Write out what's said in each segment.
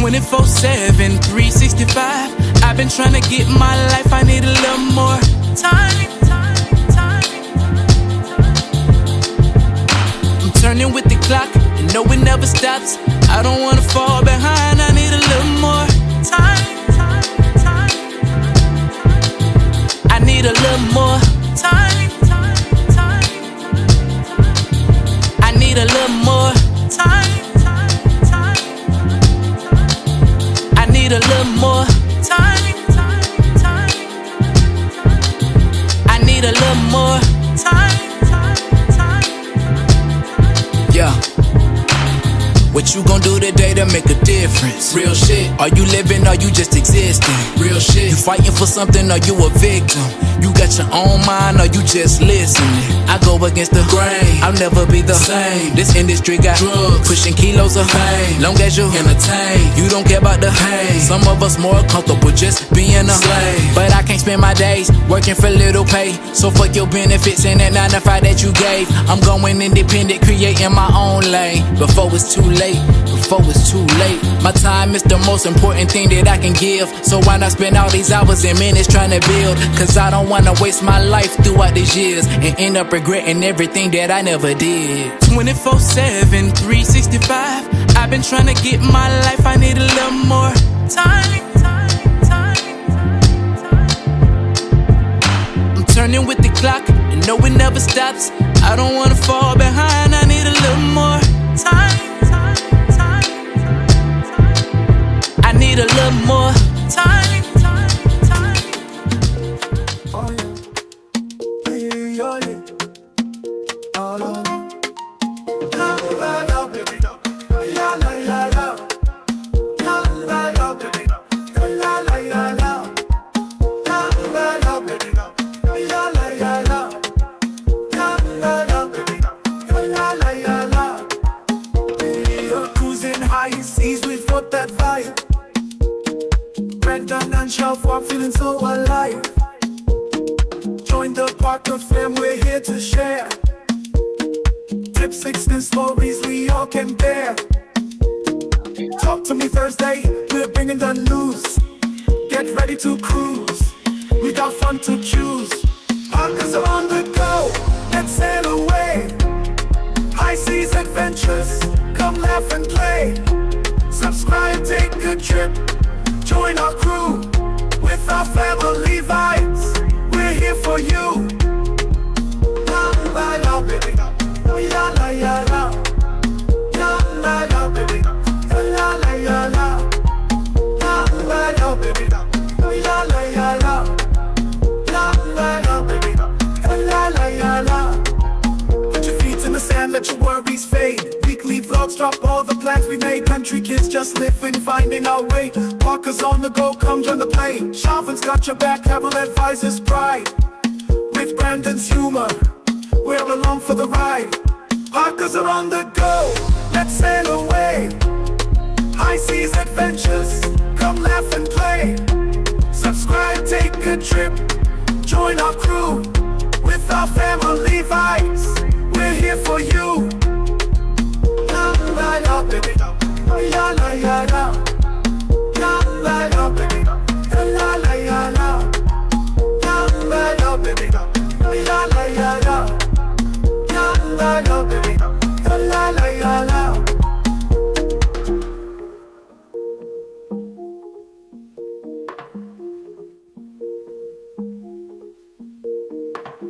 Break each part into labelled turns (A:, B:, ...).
A: 24/7, 365. I've been trying to get my life, I need a little more time. I'm turning with the clock, and no, it never stops. I don't wanna fall behind, I need a little more time. I need a little more time. I need a little more time. I need a little more time. I need a little more time. Yeah. What you gon' do today to make a difference? Real shit. Are you living or you just existing? Real shit. You fighting for something or you a victim? You got your own mind or you just listening? I go against the grain, I'll never be the same. This industry got drugs, pushing kilos of fame. Long as you entertain, you don't care about the pain. Some of us more comfortable just being a slave. But I can't spend my days working for little pay. So fuck your benefits and that 9 to 5 that you gave. I'm going independent, creating my own lane. Before it's too late, before it's too late. My time is the most important thing that I can give. So why not spend all these hours and minutes trying to build? Cause I don't wanna waste my life throughout these years and end up regretting everything that I never did. 24/7, 365. I've been trying to get my life, I need a little more time. I'm turning with the clock, and no, it never stops. I don't wanna fall behind, I need a little more time. I need a little more time.
B: Oh yeah, yeah, yeah, yeah. Oh, no. La la la, baby, la la la la, la la la, baby, la la la la, la la la, baby, la la la la, la la la, baby, la la la la. We're cruising high seas, we've got that fire. Brandon and Shelf, I'm feeling so alive. Join the Parker fam, we're here to share. Tips, and stories we all can bear. Talk to me Thursday, we're bringing the news. Get ready to cruise, we got fun to choose. Parkers are on the go, let's sail away. High seas adventures, come laugh and play. Subscribe, take a trip, join our crew. With our family vibes, we're here for you. La la la, baby, la la la la, la la la, baby, la la la la, la la la, baby, la la la la, la la la, baby, la la la la. Put your feet in the sand, let your worries fade. Weekly vlogs drop all the plans we made. Country kids just living, finding our way. Parkers on the go, come join the play. Sharpen's got your back, Cavill advises pride. With Brandon's humor, we're along for the ride. Parkers are on the go, let's sail away. High seas adventures, come laugh and play. Subscribe, take a trip, join our crew. With our family vibes, we're here for you. La la la, baby, la la la la, la la la, baby, la la la la, la la la, baby, la la la la, la la la, baby, la la la la.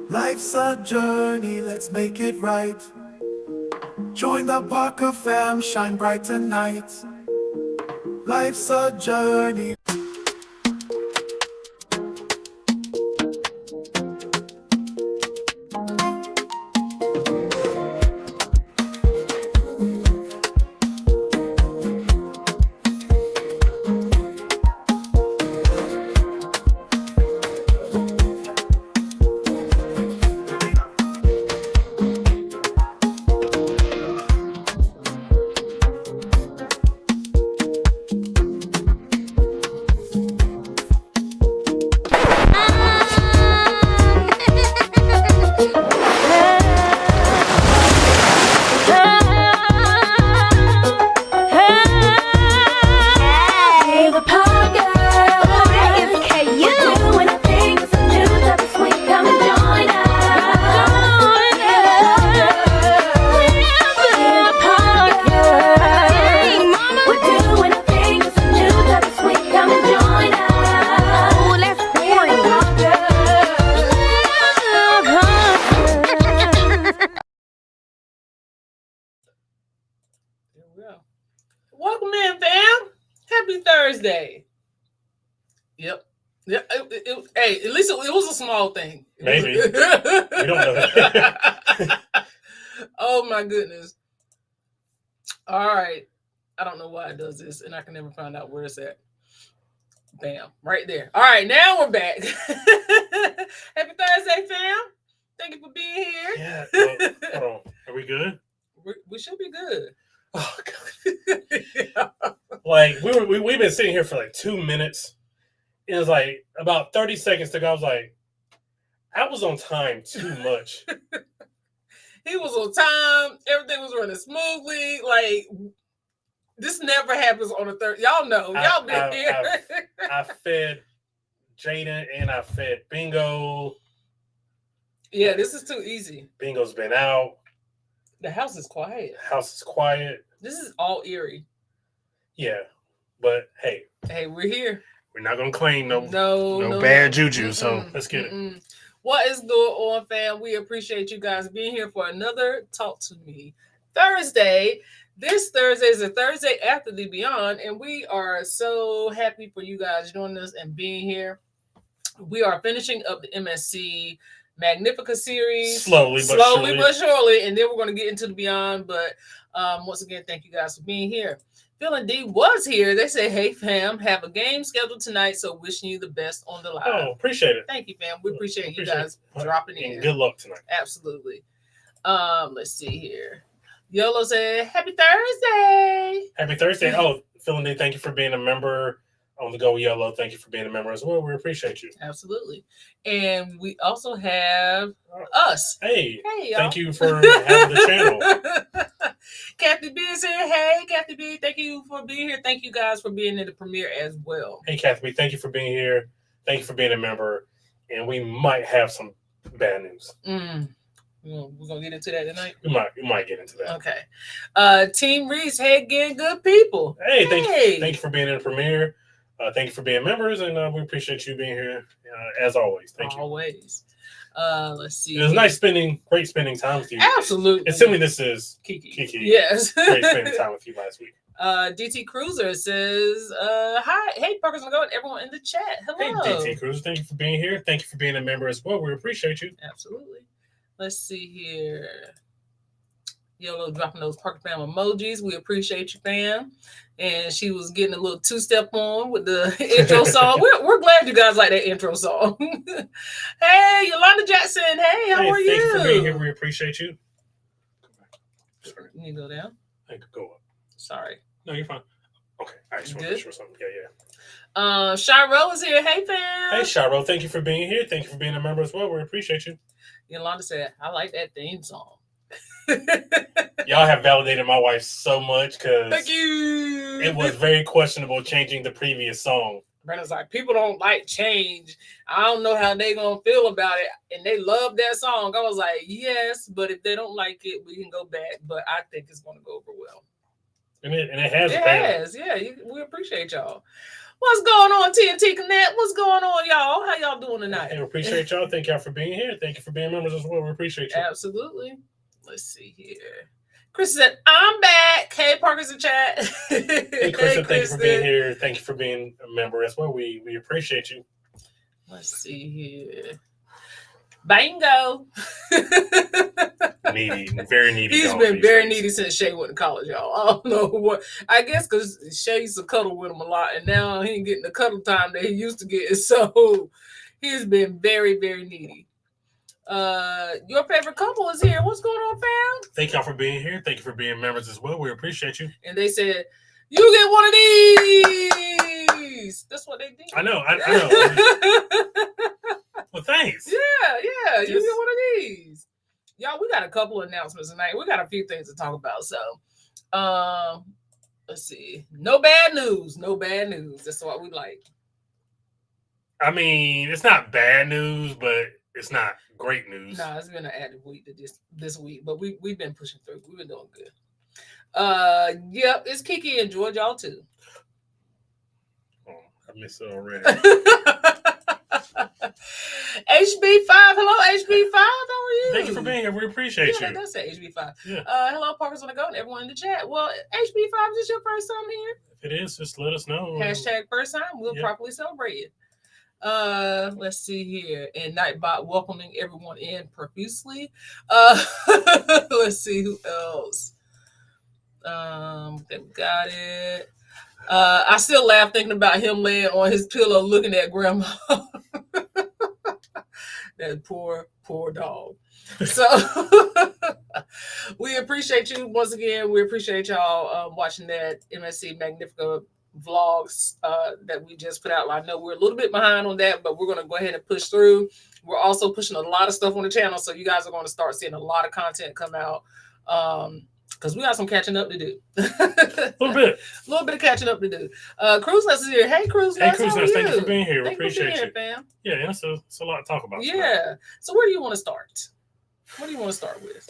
B: Life's a journey, let's make it right. Join the Parker fam, shine bright tonight. Life's a journey.
C: Welcome in, fam. Happy Thursday. Yep. Yeah. Hey, at least it was a small thing.
D: Maybe. We don't know that.
C: Oh my goodness. All right. I don't know why it does this, and I can never find out where it's at. Bam. Right there. All right, now we're back. Happy Thursday, fam. Thank you for being here.
D: Yeah. Well, hold on. Are we good?
C: We should be good.
D: Oh God. Yeah. Like we've been sitting here for like 2 minutes. It was like about 30 seconds to go. I was like, I was on time too much.
C: He was on time. Everything was running smoothly. Like, this never happens on a third. Y'all know. Y'all been here.
D: I fed Jaden and I fed Bingo.
C: Yeah, this is too easy.
D: Bingo's been out.
C: The house is quiet.
D: House is quiet.
C: This is all eerie.
D: Yeah. But hey.
C: Hey, we're here.
D: We're not going to claim no
C: bad
D: juju. So let's get it.
C: What is going on, fam? We appreciate you guys being here for another Talk to Me Thursday. This Thursday is the Thursday after the Beyond, and we are so happy for you guys joining us and being here. We are finishing up the MSC Magnifica series.
D: Slowly but surely.
C: And then we're going to get into the Beyond. But once again, thank you guys for being here. Phil and D was here. They say, hey, fam, have a game scheduled tonight, so wishing you the best on the live.
D: Oh, appreciate it.
C: Thank you, fam. We appreciate you guys dropping in.
D: And good luck tonight.
C: Absolutely. Let's see here. Yolo said, happy Thursday.
D: Happy Thursday. Oh, Phil and D, thank you for being a member on the Go Yolo. Thank you for being a member as well. We appreciate you.
C: Absolutely. And we also have us.
D: Hey
C: y'all.
D: Thank you for having the channel.
C: Kathy B is here. Hey, Kathy B. Thank you for being here. Thank you guys for being in the premiere as well.
D: Hey, Kathy B. Thank you for being here. Thank you for being a member. And we might have some bad news.
C: We're going to get into that tonight?
D: We might get into that.
C: Okay. Team Reese, hey again, good people.
D: Hey, thank you for being in the premiere. Thank you for being members, and we appreciate you being here as always. Thank you.
C: Always. Let's see.
D: It was great spending time with you.
C: Absolutely.
D: Assuming this is
C: Kiki.
D: Yes. Great spending time with you last week.
C: DT Cruiser says, hi. Hey, Parker's and Go, everyone in the chat. Hello.
D: Hey, DT Cruiser. Thank you for being here. Thank you for being a member as well. We appreciate you.
C: Absolutely. Let's see here. Yolo dropping those Parker fam emojis. We appreciate you, fam. And she was getting a little two-step on with the intro song. We're glad you guys like that intro song. Hey, Yolanda Jackson. Hey, how are you?
D: Thank you for being here. We appreciate you.
C: You need to go down?
D: I could go up.
C: Sorry.
D: No, you're fine. Okay. I just want to make sure something.
C: Yeah. Shiro is here. Hey, fam.
D: Hey, Shiro. Thank you for being here. Thank you for being a member as well. We appreciate you.
C: Yolanda said, I like that theme song.
D: Y'all have validated my wife so much because
C: thank you.
D: It was very questionable changing the previous song.
C: Brandon's like, people don't like change. I don't know how they gonna feel about it, and they love that song. I was like, yes, but if they don't like it, we can go back. But I think it's gonna go over well.
D: And it has.
C: It has, yeah. We appreciate y'all. What's going on, TNT Connect? What's going on, y'all? How y'all doing tonight?
D: Hey, we appreciate y'all. Thank y'all for being here. Thank you for being members as well. We appreciate you.
C: Absolutely. Let's see here. Chris said, I'm back. Hey, Parker's in chat.
D: Hey, Kristen, thank you for being here. Thank you for being a member as well. We appreciate you.
C: Let's see here. Bingo.
D: Needy. Very needy.
C: He's been very needy since Shay went to college, y'all. I don't know what. I guess because Shay used to cuddle with him a lot, and now he ain't getting the cuddle time that he used to get. So he's been very, very needy. Your favorite couple is here. What's going on, fam?
D: Thank y'all for being here. Thank you for being members as well. We appreciate you.
C: And they said, you get one of these. That's what they did.
D: I know. Well, thanks.
C: Yeah. You get one of these. Y'all, we got a couple announcements tonight. We got a few things to talk about. So, let's see. No bad news. That's what we like.
D: I mean, it's not bad news, but it's not great news.
C: No, it's been an active week this week, but we've been pushing through. We've been doing good. Yep, it's Kiki and George, y'all too.
D: Oh, I missed it already.
C: HB5, hello HB5, how are you?
D: Thank you for being here. We appreciate you.
C: Yeah, that's at HB5.
D: Yeah.
C: Hello, Parkers on the Go, and everyone in the chat. Well, HB5, is this your first time here?
D: If it is, just let us know.
C: Hashtag first time. We'll properly celebrate it. Let's see here. And Nightbot welcoming everyone in profusely. Let's see who else. They got it. I still laugh thinking about him laying on his pillow looking at grandma. That poor dog. So we appreciate you once again. We appreciate y'all watching that MSC Magnifica vlogs that we just put out. I know we're a little bit behind on that, but we're going to go ahead and push through. We're also pushing a lot of stuff on the channel, so you guys are going to start seeing a lot of content come out because we got some catching up to do. A little bit of catching up to do. Cruz Nest is here. Hey, Cruz Nest.
D: Hey, Cruz Nest, thank you for being here. We
C: appreciate
D: you,
C: fam.
D: Yeah, it's a lot to talk about.
C: Yeah.
D: Tonight.
C: So where do you want to start? What do you want to start with?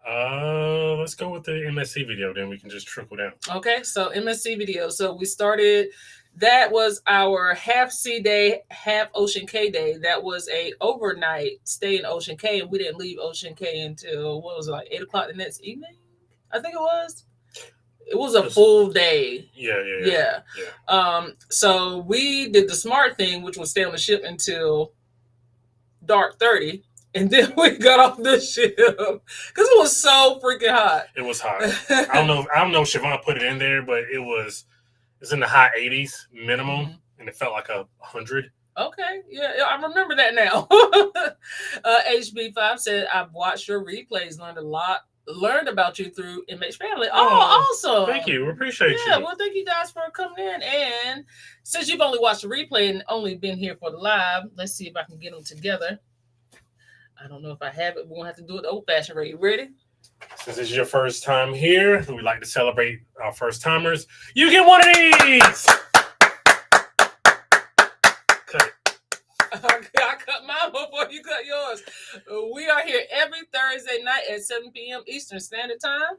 D: Let's go with the MSC video, then we can just trickle down.
C: Okay, so MSC video. So we started, that was our half sea day, half Ocean K day. That was a overnight stay in Ocean K, and we didn't leave Ocean K until, what was it, like 8 o'clock the next evening? I think it was. It was a full day.
D: Yeah.
C: So we did the smart thing, which was stay on the ship until dark 30. And then we got off the ship because it was so freaking hot.
D: It was hot. I don't know if Siobhan put it in there, but it's in the high 80s minimum, and it felt like 100.
C: Okay, yeah, I remember that now. HB5 said, I've watched your replays, learned about you through MH Family. Oh, awesome.
D: Thank you. We appreciate you.
C: Yeah, well, thank you guys for coming in. And since you've only watched the replay and only been here for the live, let's see if I can get them together. I don't know if I have it. We're going to have to do it the old-fashioned way. You ready?
D: Since it's your first time here, we like to celebrate our first-timers. You get one of these! Cut it.
C: I cut mine before you cut yours. We are here every Thursday night at 7 p.m. Eastern Standard Time.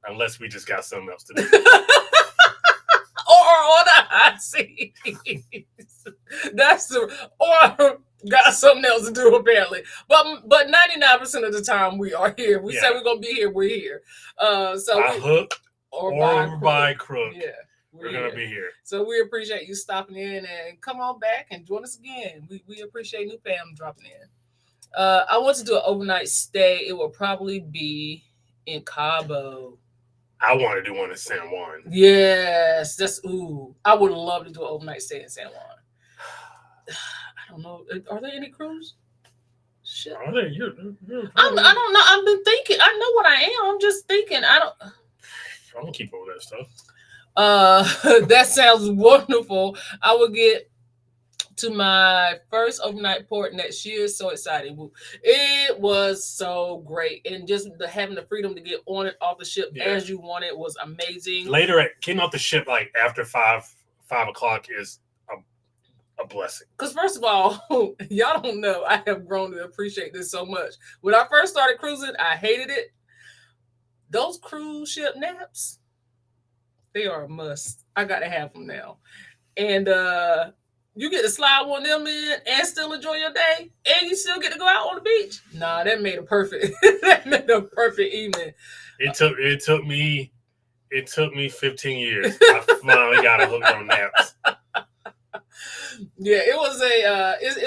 D: Unless we just got something else to do.
C: Or on the hot seat. Or got something else to do apparently. But 99% of the time we are here. We say we're gonna be here, we're here. So
D: by hook or by crook.
C: Yeah.
D: We're gonna be here.
C: So we appreciate you stopping in and come on back and join us again. We appreciate new fam dropping in. I want to do an overnight stay. It will probably be in Cabo.
D: I want to do one in San Juan.
C: Yes, I would love to do an overnight stay in San Juan. I don't know. Are there any crews? Shit.
D: Are there?
C: I don't know. I've been thinking. I know what I am. I'm just thinking. I
D: don't keep all that stuff.
C: That sounds wonderful. I will get to my first overnight port next year. So exciting. It was so great. And just having the freedom to get on it off the ship as you want it was amazing.
D: Getting off the ship like after 5 o'clock is a blessing.
C: Because first of all, y'all don't know, I have grown to appreciate this so much. When I first started cruising, I hated it. Those cruise ship naps, they are a must. I got to have them now. And you get to slide one of them in and still enjoy your day, and you still get to go out on the beach. Nah, that made a perfect evening.
D: It took me 15 years. I finally got a hook on naps.
C: Yeah, it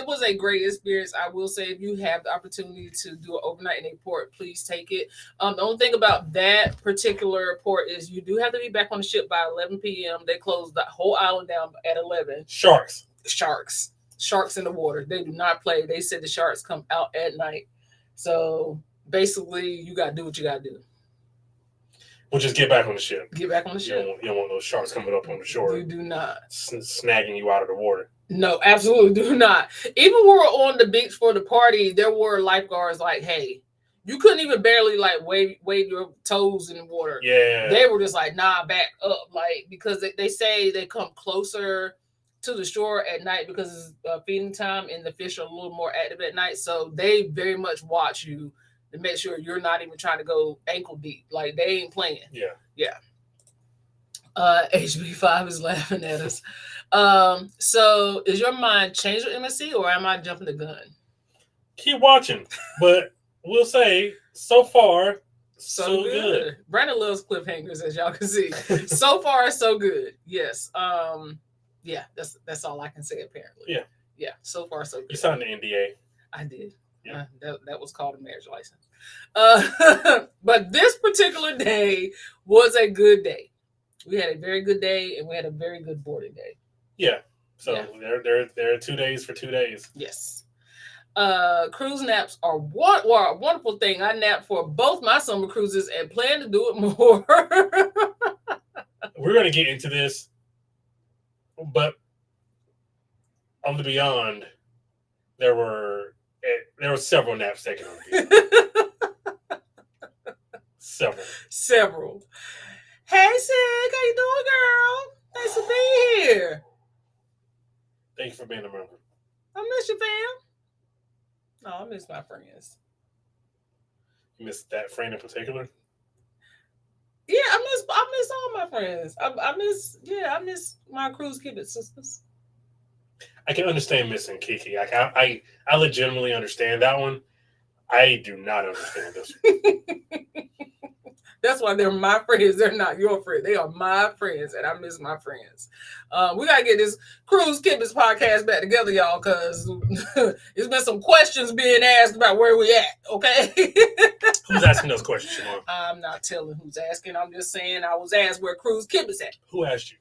C: was a great experience. I will say, if you have the opportunity to do an overnight in a port, please take it. The only thing about that particular port is you do have to be back on the ship by 11 p.m. They close the whole island down at 11. Sharks in the water. They do not play. They said the sharks come out at night. So basically, you got to do what you got to do.
D: We'll just get back on the ship.
C: Get back on the ship.
D: You don't want those sharks coming up on the shore.
C: You do not.
D: Snagging you out of the water.
C: No, absolutely do not. Even when we were on the beach for the party, there were lifeguards like, hey, you couldn't even barely like wave your toes in the water.
D: Yeah.
C: They were just like, nah, back up. Like, because they say they come closer to the shore at night because it's feeding time and the fish are a little more active at night. So they very much watch you to make sure you're not even trying to go ankle deep. Like, they ain't playing. Yeah. HB5 is laughing at us. So is your mind changed with MSC, or am I jumping the gun?
D: keep watching. But we'll say, so far, so good.
C: Brandon loves cliffhangers, as y'all can see. So far, so good. Yes. Yeah, that's all I can say, apparently. Yeah, so far, so good.
D: You signed the NDA.
C: I did.
D: Yeah.
C: That was called a marriage license. But this particular day was a good day. We had a very good day, and we had a very good boarding day.
D: Yeah. So there are 2 days for 2 days.
C: Yes. Cruise naps are a wonderful thing. I napped for both my summer cruises and plan to do it more.
D: We're going to get into this, but on the Beyond, there were several naps taken on the Beyond. Several.
C: Hey, Sig, how you doing, girl? Thanks for being here.
D: Thank you for being a member.
C: I miss you, fam. Oh, I miss my friends.
D: You miss that friend in particular?
C: Yeah, I miss all my friends. I miss my cruise kid sisters.
D: I can understand missing Kiki. I legitimately understand that one. I do not understand this one.
C: That's why they're my friends. They're not your friends. They are my friends, and I miss my friends. We got to get this Cruise Kibbets podcast back together, y'all, because there's been some questions being asked about where we at, okay?
D: Who's asking those questions, Siobhan?
C: I'm not telling who's asking. I'm just saying I was asked where Cruise Kibbets at.
D: Who asked you?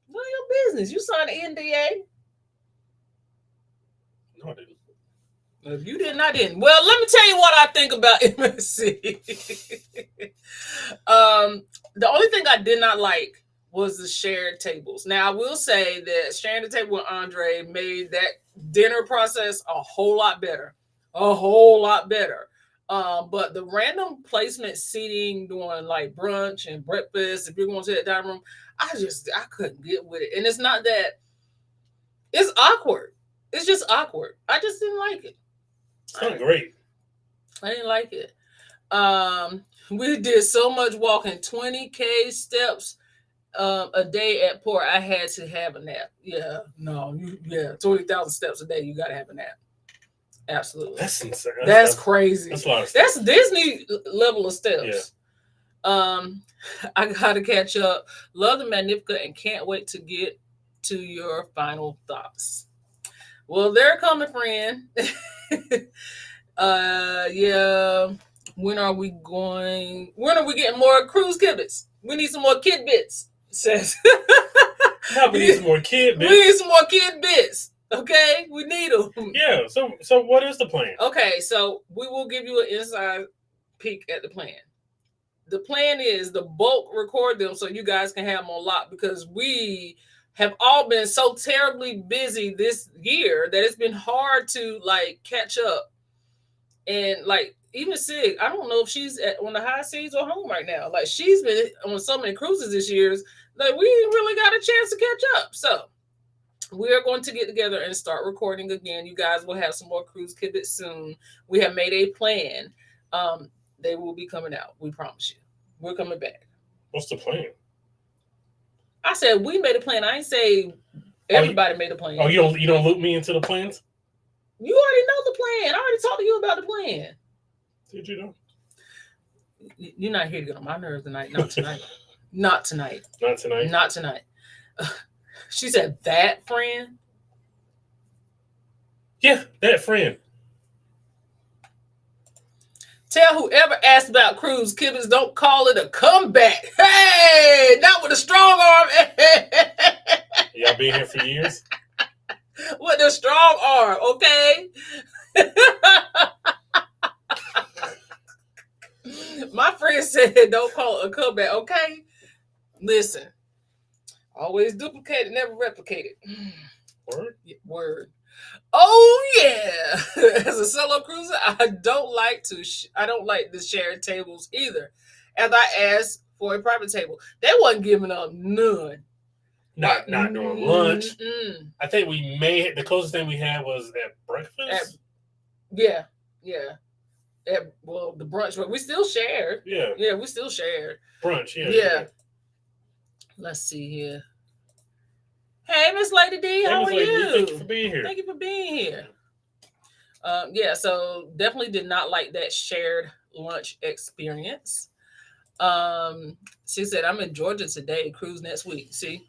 C: None of your business. You signed an NDA.
D: No, I didn't.
C: If you didn't, I didn't. Well, let me tell you what I think about MSC. The only thing I did not like was the shared tables. Now, I will say that sharing the table with Andre made that dinner process a whole lot better. A whole lot better. But the random placement seating during like brunch and breakfast, if you're going to that dining room, I couldn't get with it. And it's not that it's awkward. It's just awkward. I just didn't like it.
D: It's not great.
C: I didn't like it. We did so much walking, 20K steps a day at port. I had to have a nap. 20,000 steps a day. You got to have a nap. Absolutely.
D: That's insane.
C: That's crazy.
D: That's a lot of steps.
C: That's Disney level of steps. Yeah. I got to catch up. Love the Magnifica and can't wait to get to your final thoughts. Well, they're coming, friend. When are we getting more Cruise Kibbets? We need some more kid bits, says.
D: We need some more kid bits.
C: We need some more kid bits. Okay? We need them.
D: Yeah, so what is the plan?
C: Okay, so we will give you an inside peek at the plan. The plan is to bulk record them so you guys can have them on lock, because we have all been so terribly busy this year that it's been hard to like catch up. And like even Sig, I don't know if she's on the high seas or home right now. Like she's been on so many cruises this year, like we ain't really got a chance to catch up. So we are going to get together and start recording again. You guys will have some more Cruise Kibbets soon. We have made a plan. They will be coming out. We promise you. We're coming back.
D: What's the plan?
C: I said we made a plan. I ain't say everybody made a plan.
D: Oh, you don't loop me into the plans?
C: You already know the plan. I already talked to you about the plan.
D: Did you know?
C: You're not here to get on my nerves tonight. Not tonight. Not tonight.
D: Not tonight.
C: Not tonight. She said that friend.
D: Yeah, that friend.
C: Tell whoever asked about Cruise Kibbets, don't call it a comeback. Hey, not with a strong arm.
D: Y'all been here for years?
C: With a strong arm, okay? My friend said, don't call it a comeback, okay? Listen, always duplicate it, never replicate it.
D: Word?
C: Word. Oh yeah. As a solo cruiser, I don't like the shared tables either. As I asked for a private table, they wasn't giving up none.
D: Not during lunch. I think the closest thing we had was at breakfast.
C: Yeah. The brunch, but we still shared.
D: Yeah,
C: we still shared.
D: Brunch,
C: yeah. Let's see here. Hey, Miss Lady D, how are you?
D: Thank you for being here.
C: Thank you for being here. Yeah, so definitely did not like that shared lunch experience. She said, I'm in Georgia today, cruise next week. See,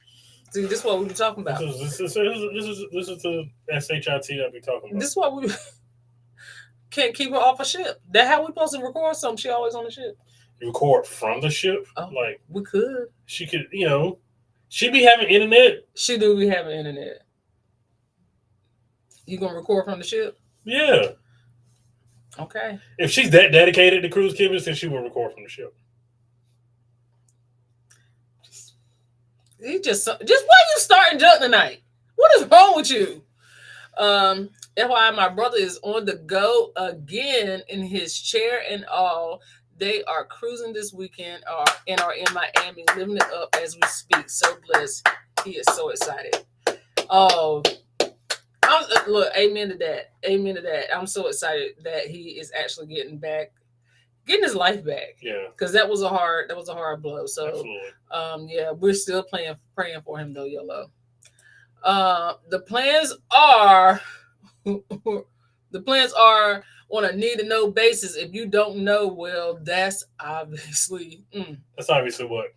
C: this is what we were talking about.
D: This is the SHIT that we talking about.
C: This is what we can't keep her off a ship. That how we supposed to record something? She always on the ship.
D: You record from the ship?
C: Oh,
D: like
C: we could.
D: She could, she be having internet.
C: She do be having internet. You gonna record from the ship?
D: Yeah.
C: Okay.
D: If she's that dedicated to cruise Kimmons, then she will record from the ship.
C: Why you starting junk tonight? What is wrong with you? FYI, my brother is on the go again in his chair and all. They are cruising this weekend and are in Miami, living it up as we speak. So blessed. He is so excited. Oh, look, amen to that. Amen to that. I'm so excited that he is actually getting his life back.
D: Yeah.
C: Because that was a hard blow. So
D: absolutely.
C: Yeah, we're still praying for him though, YOLO. The plans are on a need to know basis. If you don't know, well, that's obviously
D: That's obviously what?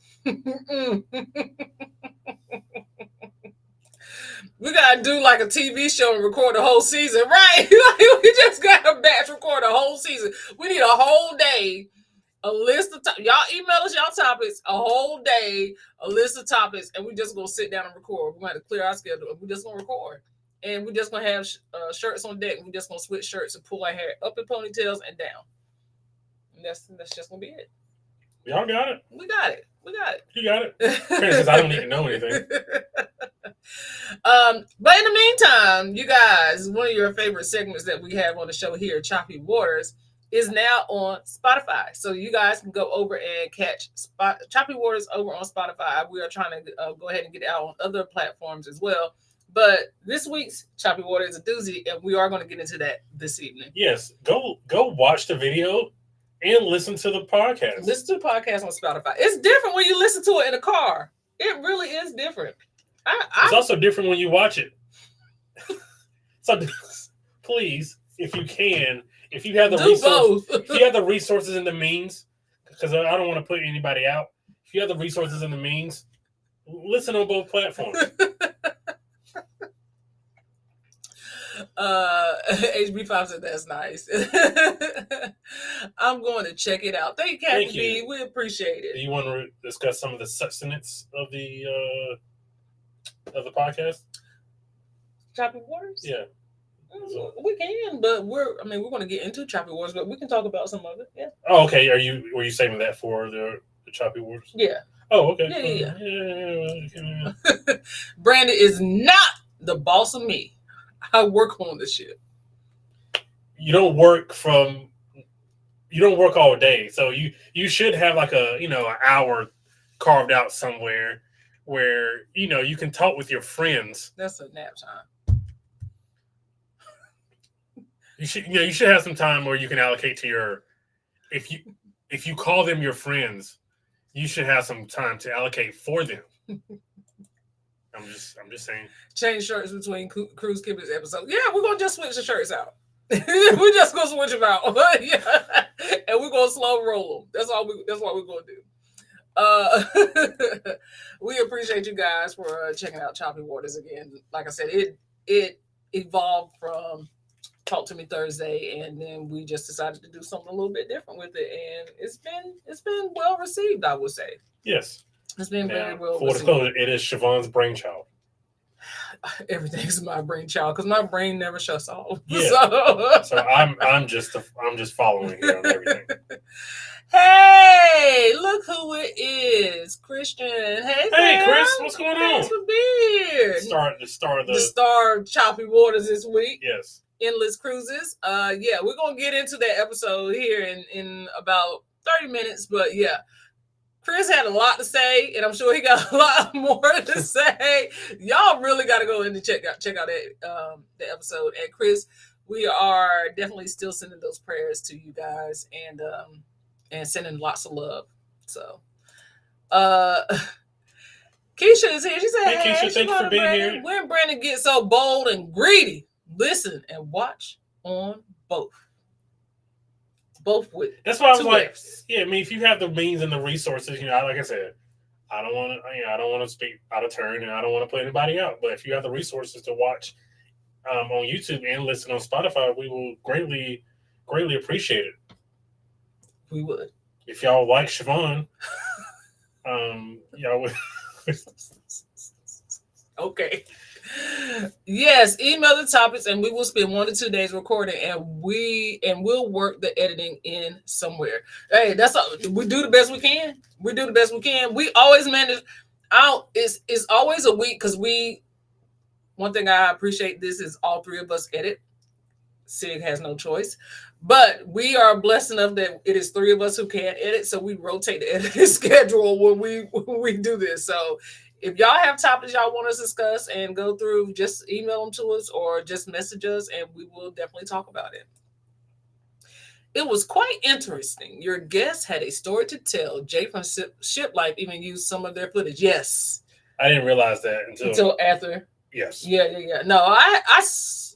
C: We gotta do like a TV show and record the whole season, right? We just gotta batch record the whole season. We need a whole day, a list of y'all email us y'all topics, a whole day, a list of topics, and we just gonna sit down and record. We're gonna clear our schedule. We're just gonna record, and we're just gonna have shirts on deck. We're just gonna switch shirts and pull our hair up in ponytails and down. And that's just gonna be it.
D: Y'all got it.
C: We got it.
D: You got it. Because I don't need to know anything.
C: But in the meantime, you guys, one of your favorite segments that we have on the show here, Choppy Waters, is now on Spotify. So you guys can go over and catch Choppy Waters over on Spotify. We are trying to go ahead and get it out on other platforms as well. But this week's Choppy Water is a doozy, and we are going to get into that this evening.
D: Yes, go watch the video and listen to the podcast.
C: Listen to the podcast on Spotify. It's different when you listen to it in a car. It really is different.
D: It's also different when you watch it. So please, if you can, if you have the resources and the means, because I don't want to put anybody out. If you have the resources and the means, listen on both platforms.
C: HB5 said that's nice. I'm going to check it out. Thank you, Captain B. We appreciate it.
D: Do you want to discuss some of the sustenance of the podcast?
C: Choppy Waters?
D: Yeah.
C: We can, but we're going to get into Choppy Waters, but we can talk about some of it. Yeah.
D: Oh, okay. Were you saving that for the Choppy Waters?
C: Yeah.
D: Oh, okay.
C: Yeah. Brandon is not the boss of me. I work on the shit.
D: You don't work all day, so you should have like an hour carved out somewhere where you can talk with your friends.
C: That's a nap time.
D: You should have some time where you can allocate to your if you call them your friends, you should have some time to allocate for them. I'm just saying.
C: Change shirts between Cruise Kimmons episodes. Yeah, we're gonna just switch the shirts out. We're just gonna switch them out. Yeah. And we're gonna slow roll them. That's what we're gonna do. We appreciate you guys for checking out Choppy Waters again. Like I said, it evolved from Talk to Me Thursday, and then we just decided to do something a little bit different with it, and it's been well received, I would say.
D: Yes.
C: It's been very well
D: received. For it is Siobhan's brainchild.
C: Everything's my brainchild because my brain never shuts off.
D: Yeah. So I'm just following here on everything.
C: Hey, look who it is, Christian. Hey,
D: Chris, what's going on?
C: Thanks for being here.
D: The
C: star of Choppy Waters this week.
D: Yes.
C: Endless Cruises. Yeah, we're gonna get into that episode here in about 30 minutes, but yeah. Chris had a lot to say, and I'm sure he got a lot more to say. Y'all really got to go in and check out that the episode. And Chris, we are definitely still sending those prayers to you guys, and sending lots of love. So, Keisha is here. She said,
D: "Hey, Keisha, thanks for being here."
C: When Brandon gets so bold and greedy, listen and watch on both. Both with
D: That's why I was
C: 2
D: like,
C: Fs.
D: yeah. I mean, if you have the means and the resources, like I said, I don't want to, I don't want to speak out of turn, and I don't want to put anybody out. But if you have the resources to watch on YouTube and listen on Spotify, we will greatly appreciate it.
C: We would.
D: If y'all like Siobhan, y'all would.
C: Okay. Yes, email the topics and we will spend 1 to 2 days recording, and we'll work the editing in somewhere. Hey, that's all. We do the best we can. We do the best we can. We always manage out. It's always a week because one thing I appreciate this is all 3 of us edit. Sig has no choice. But we are blessed enough that it is 3 of us who can't edit, so we rotate the editing schedule when we do this. So if y'all have topics y'all want us to discuss and go through, just email them to us or just message us, and we will definitely talk about it. It was quite interesting. Your guest had a story to tell. Jay from Ship Life even used some of their footage. Yes.
D: I didn't realize that
C: until after.
D: Yes.
C: Yeah. No, I saw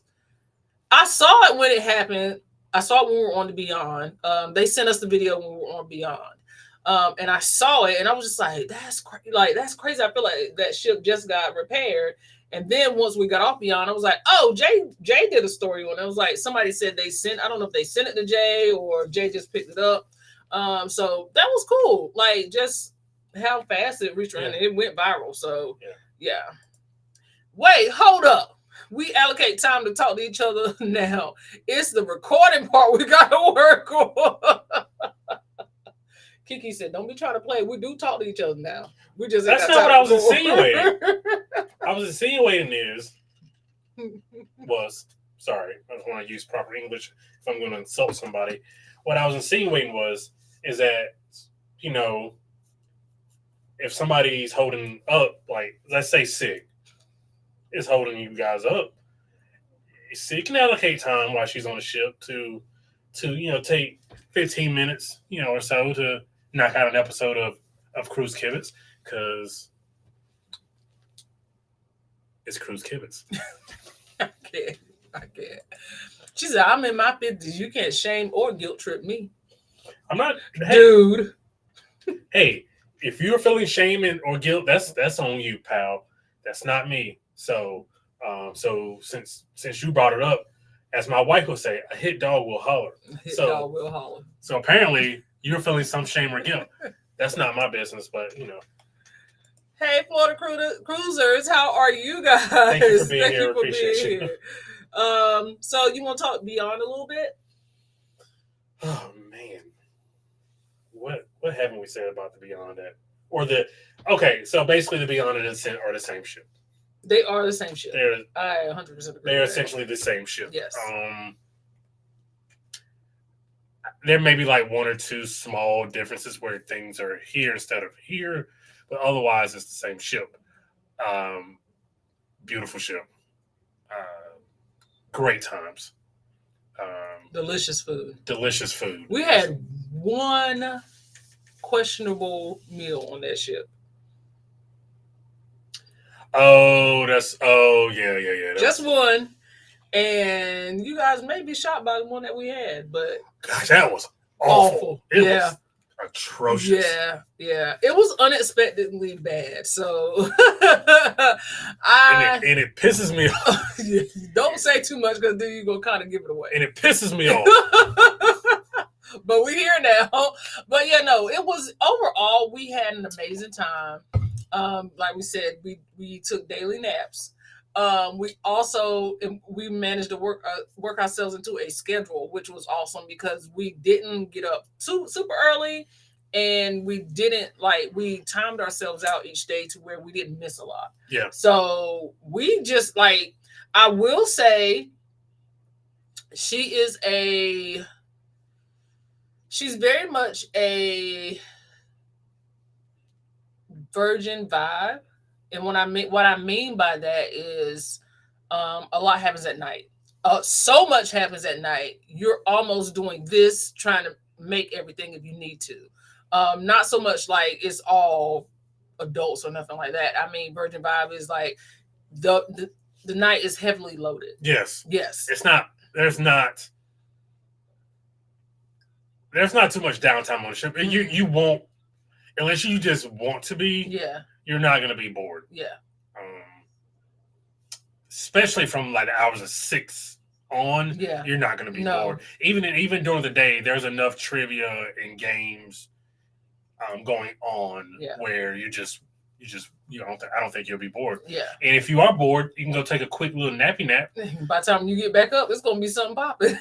C: it when it happened. I saw it when we were on the Beyond. They sent us the video when we were on Beyond. And I saw it and I was just like, that's crazy. I feel like that ship just got repaired. And then once we got off Beyond, I was like, oh, Jay did a story on it. I was like, somebody said I don't know if they sent it to Jay or Jay just picked it up. So that was cool. Like, just how fast it reached around and it went viral. So yeah. Wait, hold up. We allocate time to talk to each other now. It's the recording part we got to work on. Kiki said, don't be trying to play. We do talk to each other now. We just
D: That's not what I was insinuating. I was insinuating sorry, I just want to use proper English if I'm going to insult somebody. What I was insinuating is that, if somebody's holding up, like, let's say Sig is holding you guys up, Sig can allocate time while she's on the ship to take 15 minutes, or so to knock out an episode of Cruise Kibitz, because it's Cruise Kibitz.
C: I can't. She said, I'm in my 50s. You can't shame or guilt trip me.
D: I'm not.
C: Dude.
D: Hey, if you're feeling shame or guilt, that's on you, pal. That's not me. So since you brought it up, as my wife would say, a hit dog will holler.
C: Dog will holler.
D: So apparently you're feeling some shame or guilt. That's not my business, but
C: Hey, Florida Cruisers, how are you guys?
D: Thank you for being here. Appreciate you.
C: So you want to talk Beyond a little bit?
D: Oh man, what haven't we said about the Beyond that? So basically the Beyond and Ascent are the same ship.
C: They are the same ship. I 100% agree.
D: They're essentially the same ship.
C: Yes.
D: There may be like 1 or 2 small differences where things are here instead of here, but otherwise it's the same ship. Beautiful ship. Great times.
C: Delicious food.
D: We
C: had one questionable meal on that ship.
D: Yeah.
C: Just one. And you guys may be shocked by the one that we had, but
D: gosh, that was awful. It was atrocious.
C: Yeah. It was unexpectedly bad. So
D: and it pisses me off.
C: Don't say too much because then you're gonna kind of give it away.
D: And it pisses me off.
C: But we're here now. But yeah, no, it was overall, we had an amazing time. Like we said, we took daily naps. We managed to work ourselves into a schedule, which was awesome because we didn't get up super early, and we timed ourselves out each day to where we didn't miss a lot.
D: Yeah.
C: So we just I will say, she's very much a virgin vibe. And what I mean by that is a lot happens at night. So much happens at night. You're almost doing this, trying to make everything if you need to. Not so much like it's all adults or nothing like that. I mean, virgin vibe is like the night is heavily loaded.
D: Yes.
C: Yes.
D: It's not there's not too much downtime on the ship. You won't, unless you just want to be.
C: Yeah.
D: You're not going to be bored.
C: Yeah.
D: Especially from like the hours of 6 on.
C: Yeah.
D: You're not going to be bored. Even during the day, there's enough trivia and games going on where you don't. I don't think you'll be bored.
C: Yeah.
D: And if you are bored, you can go take a quick little nappy nap.
C: By the time you get back up, it's gonna be something popping.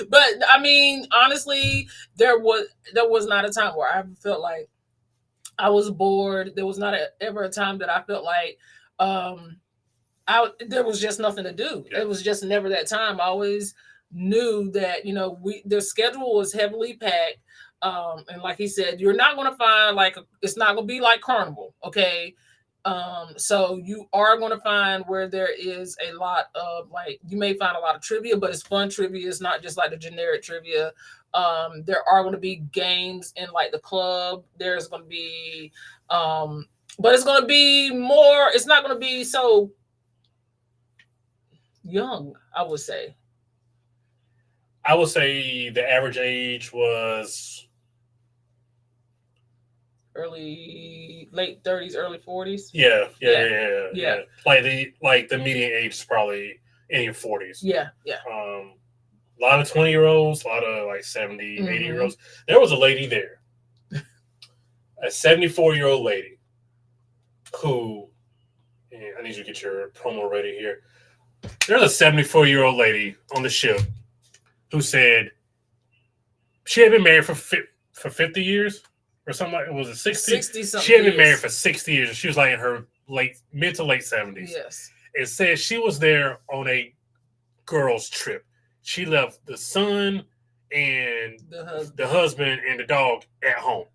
C: But I mean, honestly, there was not a time where I felt like I was bored. There was not ever a time that I felt like there was just nothing to do. Yeah. It was just never that time. I always knew that the schedule was heavily packed. And like he said, you're not going to find it's not going to be like Carnival, okay? So you are going to find where there is a lot of you may find a lot of trivia, but it's fun trivia. It's not just like the generic trivia. There are going to be games in the club. There's going to be, but it's going to be more. It's not going to be so young, I would say.
D: I would say the average age was
C: late 30s, early 40s.
D: Yeah. Like the median age is probably in your 40s.
C: Yeah.
D: A lot of 20-year-olds, a lot of 70, 80-year-olds. There was a lady there, a 74-year-old lady who, I need you to get your promo ready here. There's a 74-year-old lady on the ship who said she had been married for 50 years or something like it. Was it 60?
C: 60-something
D: She had been
C: years.
D: married for 60 years. She was in her mid to late 70s.
C: Yes.
D: It said she was there on a girls' trip. She left the son and the husband and the dog at home.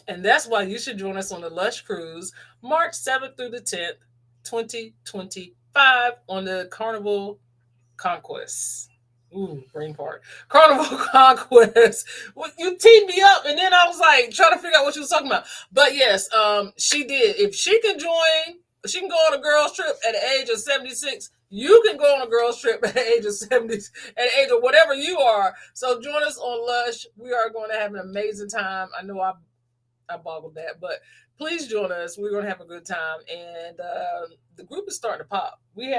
C: And that's why you should join us on the Lush Cruise, March 7th through the 10th, 2025 on the Carnival Conquest. Ooh, brain fart. Carnival Conquest. Well, you teed me up, and then I was trying to figure out what you was talking about. But yes, she did. If she can join, she can go on a girls' trip at the age of 76. You can go on a girls' trip at the age of 70, at the age of whatever you are. So join us on Lush. We are going to have an amazing time. I know I boggled that, but please join us. We're going to have a good time. And the group is starting to pop. It's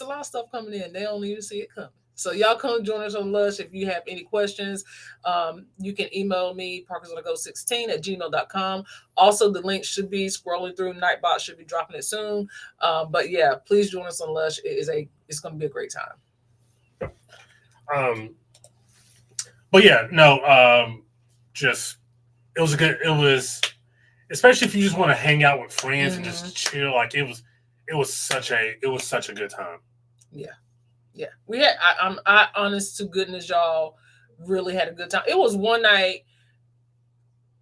C: a lot of stuff coming in. They don't even see it coming. So y'all come join us on Lush. If you have any questions, you can email me, parkersonthego16@gmail.com. Also, the link should be scrolling through. Nightbot should be dropping it soon. But yeah, please join us on Lush. It's going to be a great time.
D: But yeah, no, it was especially if you just want to hang out with friends and just chill. It was such a good time.
C: Yeah. We had. I honest to goodness, y'all really had a good time. It was one night.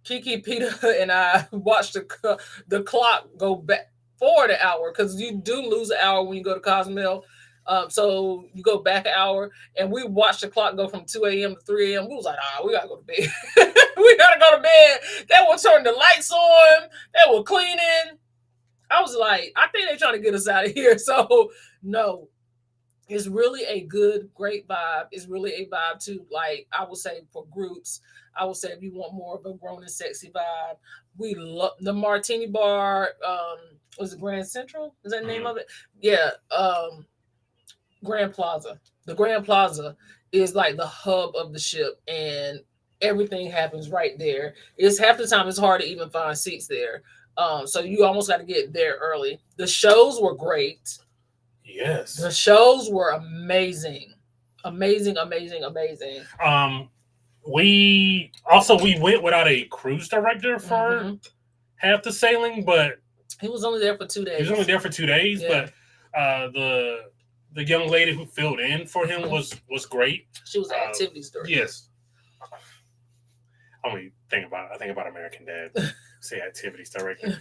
C: Kiki, Peter, and I watched the clock go back forward an hour because you do lose an hour when you go to Cozumel. So you go back an hour, and we watched the clock go from 2 a.m. to 3 a.m. We was like, we gotta go to bed. We gotta go to bed. They were turning the lights on. They were cleaning. I was like, I think they're trying to get us out of here. So no, it's really a great vibe. It's really a vibe too. I would say for groups, I would say if you want more of a grown and sexy vibe, we love the Martini Bar. Was it Grand Central? Is that the name of it? Yeah. Grand Plaza. The Grand Plaza is the hub of the ship, and everything happens right there. It's half the time it's hard to even find seats there. So you almost got to get there early. The shows were great.
D: Yes.
C: The shows were amazing. Amazing.
D: We went without a cruise director for half the sailing, but
C: he was only there for 2 days.
D: Yeah. But the young lady who filled in for him was great.
C: She was an activities director.
D: Yes. I think about American Dad. Say activities director.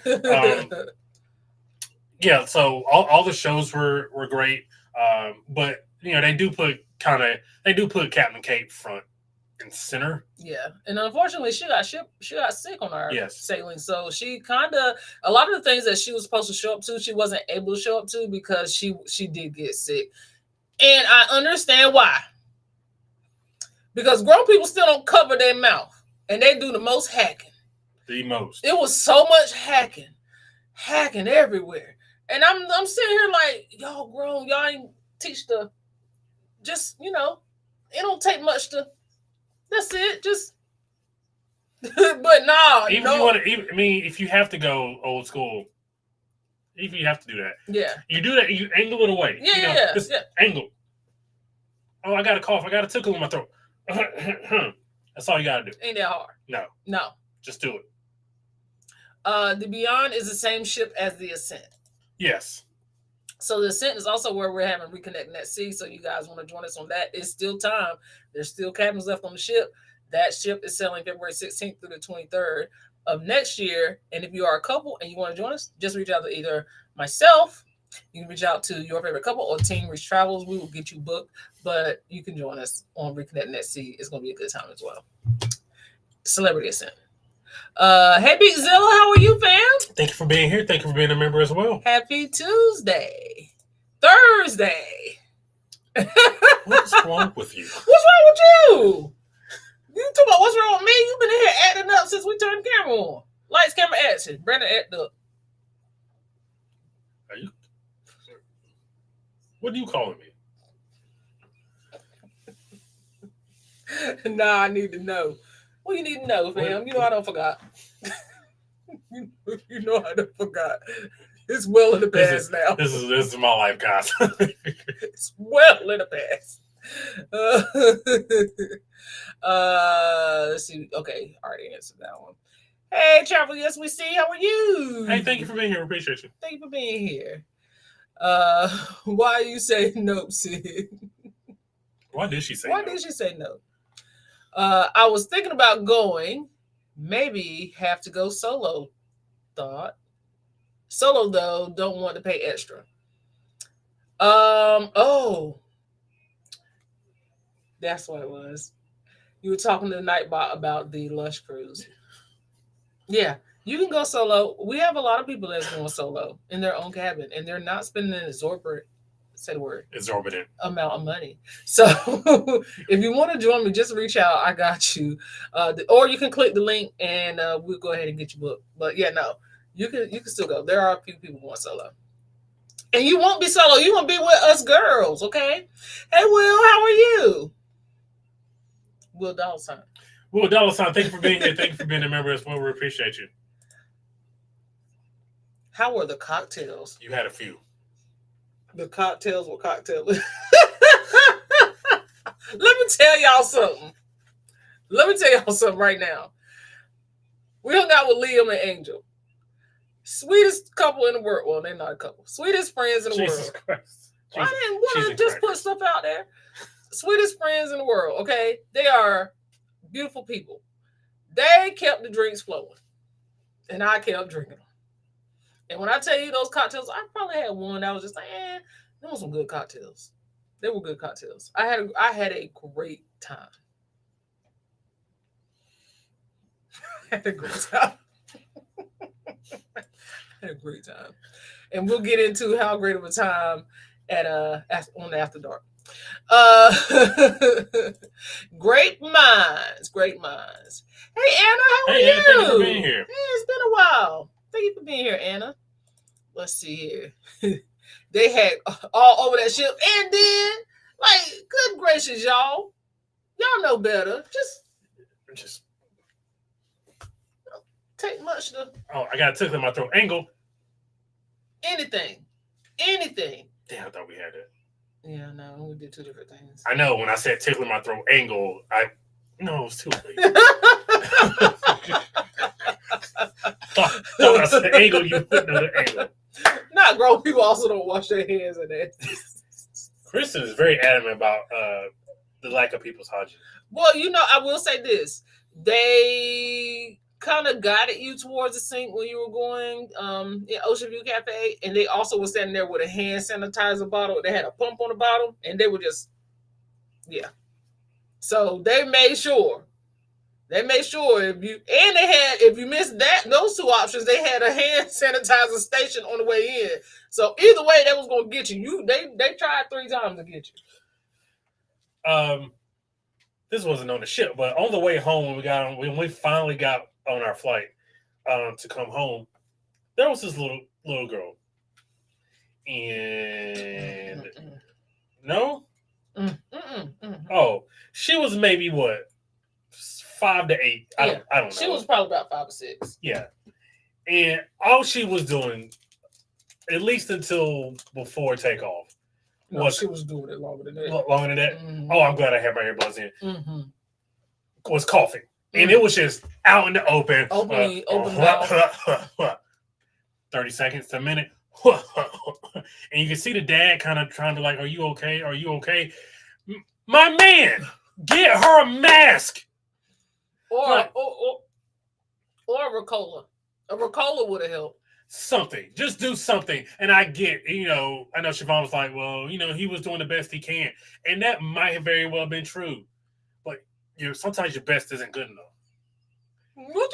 D: Yeah, so all the shows were great. But they do put Captain Kate front and center.
C: Yeah, and unfortunately, she got sick on our
D: Yes.
C: sailing. So she kind of a lot of the things that she was supposed to show up to, she wasn't able to show up to because she did get sick, and I understand why. Because grown people still don't cover their mouth, and they do the most hacking.
D: The most.
C: It was so much hacking everywhere, and I'm sitting here like, y'all grown, y'all ain't teach the, just it don't take much to. That's it, just. But no,
D: even
C: no.
D: if you want to, I mean, if you have to go old school, if you have to do that,
C: yeah,
D: you do that. You angle it away.
C: Yeah,
D: just angle. Oh, I got a cough. I got a tickle in my throat. That's all you gotta do.
C: Ain't that hard? No.
D: Just do it.
C: The Beyond is the same ship as the Ascent.
D: Yes.
C: So the Ascent is also where we're having Reconnecting at Sea. So you guys want to join us on that? It's still time. There's still cabins left on the ship. That ship is sailing February 16th through the 23rd of next year. And if you are a couple and you want to join us, just reach out to either myself, you can reach out to your favorite couple, or Team Reach Travels. We will get you booked, but you can join us on Reconnecting at Sea. It's going to be a good time as well. Celebrity Ascent. Hey, Big Zilla, how are you, fam?
D: Thank you for being here. Thank you for being a member as well.
C: Happy Tuesday. Thursday.
D: What's wrong with you?
C: What's wrong with you? You talking about what's wrong with me? You've been in here acting up since we turned the camera on. Lights, camera, action. Brandon act up.
D: Are you? What are you calling me?
C: Nah, I need to know. What you need to know, fam? You know I don't forgot. You know I don't forgot. It's well in the past now.
D: This is my life, guys.
C: It's well in the past. Let's see. Okay, already answered that one. Hey, Travel, yes, we see. How are you?
D: Hey, thank you for being here. Appreciate you.
C: Thank you for being here. Why you say nope, Sid?
D: Why did she say
C: Why
D: no?
C: did she say no? I was thinking about going. Maybe have to go solo. Thought. Solo, though, don't want to pay extra. Oh. That's what it was. You were talking to the Nightbot about the Lush Cruise. Yeah, you can go solo. We have a lot of people that's going solo in their own cabin, and they're not spending an exorbitant amount of money. So if you want to join me, just reach out. I got you. Or you can click the link, and we'll go ahead and get you booked. But yeah, no, you can still go. There are a few people going solo. And you won't be solo. You won't be with us girls, okay? Hey, Will, how are you? Will Dollar Sign.
D: Will Dollar Sign, thank you for being here. Thank you for being a member as well. We appreciate you.
C: How were the cocktails?
D: You had a few.
C: The cocktails were cocktails. Let me tell y'all something. Right now. We hung out with Liam and Angel. Sweetest couple in the world. Well, they're not a couple. Sweetest friends in the
D: Jesus
C: world.
D: Christ.
C: I didn't want to just put stuff out there. Sweetest friends in the world, okay? They are beautiful people. They kept the drinks flowing. And I kept drinking them. And when I tell you those cocktails, I probably had one that was just like, there were some good cocktails. They were good cocktails. I had a great time. Had a great time. And we'll get into how great of a time on the After Dark. Great minds. Hey, Anna, how are you?
D: Anna, thank you for being here.
C: Hey, it's been a while. Thank you for being here, Anna. Let's see here. They had all over that ship, and then, like, good gracious, y'all know better. Just don't take much to.
D: Oh, I got a tickle in my throat. Angle.
C: Anything.
D: Damn, I thought we had it.
C: Yeah, no, we did two different things.
D: I know when I said tickle in my throat, angle, it was too late. thought I said angle, you wouldn't know the angle.
C: Not grown people also don't wash their hands and that.
D: Kristen is very adamant about the lack of people's hygiene.
C: Well, I will say this. They kind of guided you towards the sink when you were going in Ocean View Cafe, and they also were standing there with a hand sanitizer bottle. They had a pump on the bottom, and they were just, yeah. So they made sure. If you missed those two options, they had a hand sanitizer station on the way in. So either way, they was gonna get you. They tried 3 times to get
D: you. This wasn't on the ship, but on the way home when we finally got on our flight to come home, there was this little girl, and no, oh, she was maybe what 5 to 8. I don't know.
C: She was probably about 5 or 6.
D: Yeah, and all she was doing, at least until before takeoff,
C: she was doing it longer than that.
D: Longer than that.
C: Mm-hmm.
D: Oh, I'm glad I had my earbuds in. Mm-hmm. Was coughing, and it was just out in the open.
C: Open mouth.
D: 30 seconds to a minute. And you can see the dad kind of trying to like, are you okay? Are you okay? My man, get her a mask.
C: Or a Ricola. A Ricola would have helped.
D: Something. Just do something. And I get, I know Siobhan was like, well, he was doing the best he can. And that might have very well been true. But sometimes your best isn't good enough.
C: What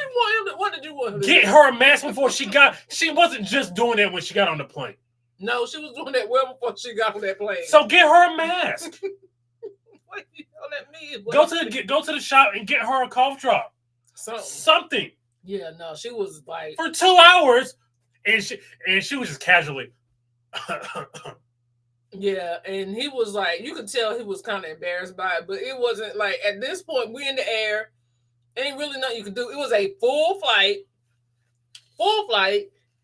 C: did you want him to
D: get her a mask before she wasn't just doing that when she got on the plane.
C: No, she was doing that well before she got on that plane.
D: So get her a mask.
C: What do you know that means?
D: Go to the shop and get her a cough drop. Something.
C: Yeah, no, she was like
D: for 2 hours, and she was just casually.
C: Yeah, and he was like, you could tell he was kind of embarrassed by it, but it wasn't like at this point we in the air, ain't really nothing you could do. It was a full flight,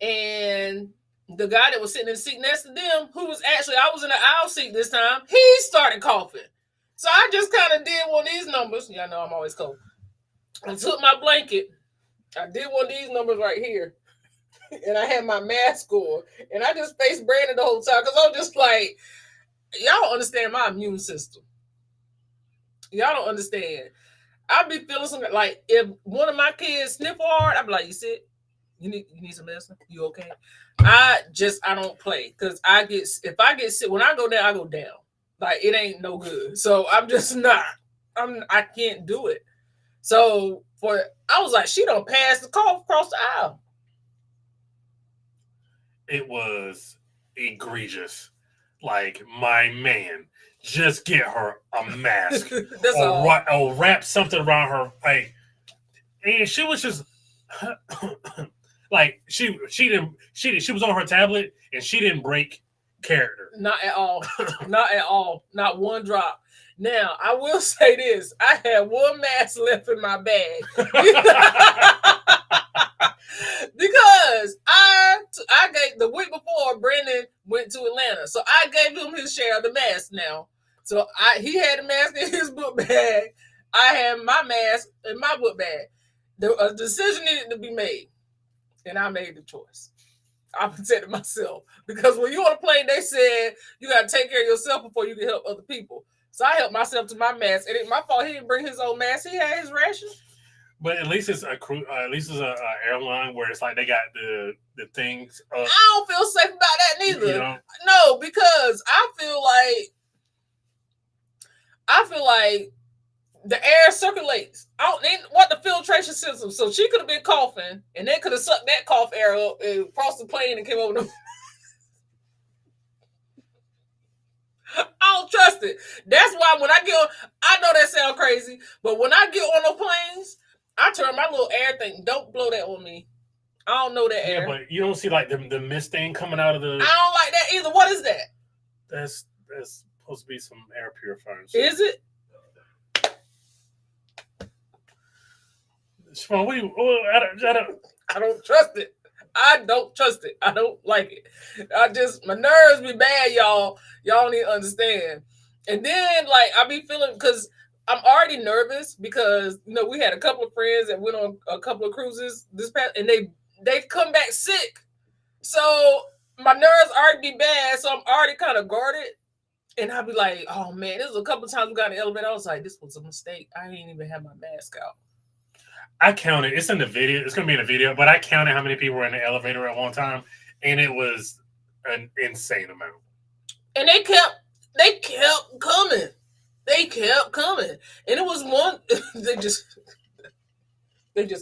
C: and the guy that was sitting in the seat next to them, who was actually I was in the aisle seat this time, he started coughing. So I just kind of did one of these numbers. Y'all know I'm always cold. I took my blanket. I did one of these numbers right here. And I had my mask on. And I just faced Brandon the whole time. Because I'm just like, y'all don't understand my immune system. Y'all don't understand. I be feeling something like if one of my kids sniff hard, I be like, you sick? You need some medicine? You okay? I don't play. Because if I get sick, when I go down, I go down. Like, it ain't no good. So I'm just not. I can't do it. So I was like, she done passed the cough across the aisle.
D: It was egregious. Like, my man, just get her a mask.
C: That's all.
D: Or wrap something around her face. And she was just like she was on her tablet and she didn't break character.
C: Not at all. Not at all. Not one drop. Now, I will say this. I had one mask left in my bag. Because I gave the week before Brandon went to Atlanta. So I gave him his share of the mask now. So he had a mask in his book bag. I had my mask in my book bag. A decision needed to be made. And I made the choice. I protected myself. Because when you're on a plane, they said you got to take care of yourself before you can help other people. So I helped myself to my mask. It ain't my fault he didn't bring his own mask. He had his ration.
D: But at least it's a airline where it's like they got the things.
C: I don't feel safe about that neither. No, because I feel like the air circulates. They want the filtration system. So she could have been coughing, and they could have sucked that cough air up and crossed the plane and came over. I don't trust it. That's why when I get on, I know that sounds crazy, but when I get on the planes, I turn my little air thing. Don't blow that on me. I don't know that air.
D: Yeah, but you don't see like the mist thing coming out of the.
C: I don't like that either. What is that?
D: That's supposed to be some air purifiers.
C: Is it?
D: Siobhan,
C: I don't trust it. I don't trust it. I don't like it. My nerves be bad, y'all. Y'all need to understand. And then, like, I be feeling, because I'm already nervous because, we had a couple of friends that went on a couple of cruises this past, and they've come back sick. So my nerves already be bad, so I'm already kind of guarded. And I'll be like, oh, man, this was a couple of times we got in the elevator. I was like, this was a mistake. I ain't even have my mask out.
D: I counted. It's in the video. It's going to be in the video, but I counted how many people were in the elevator at one time, and it was an insane amount.
C: And they kept coming. They kept coming, and it was one. they just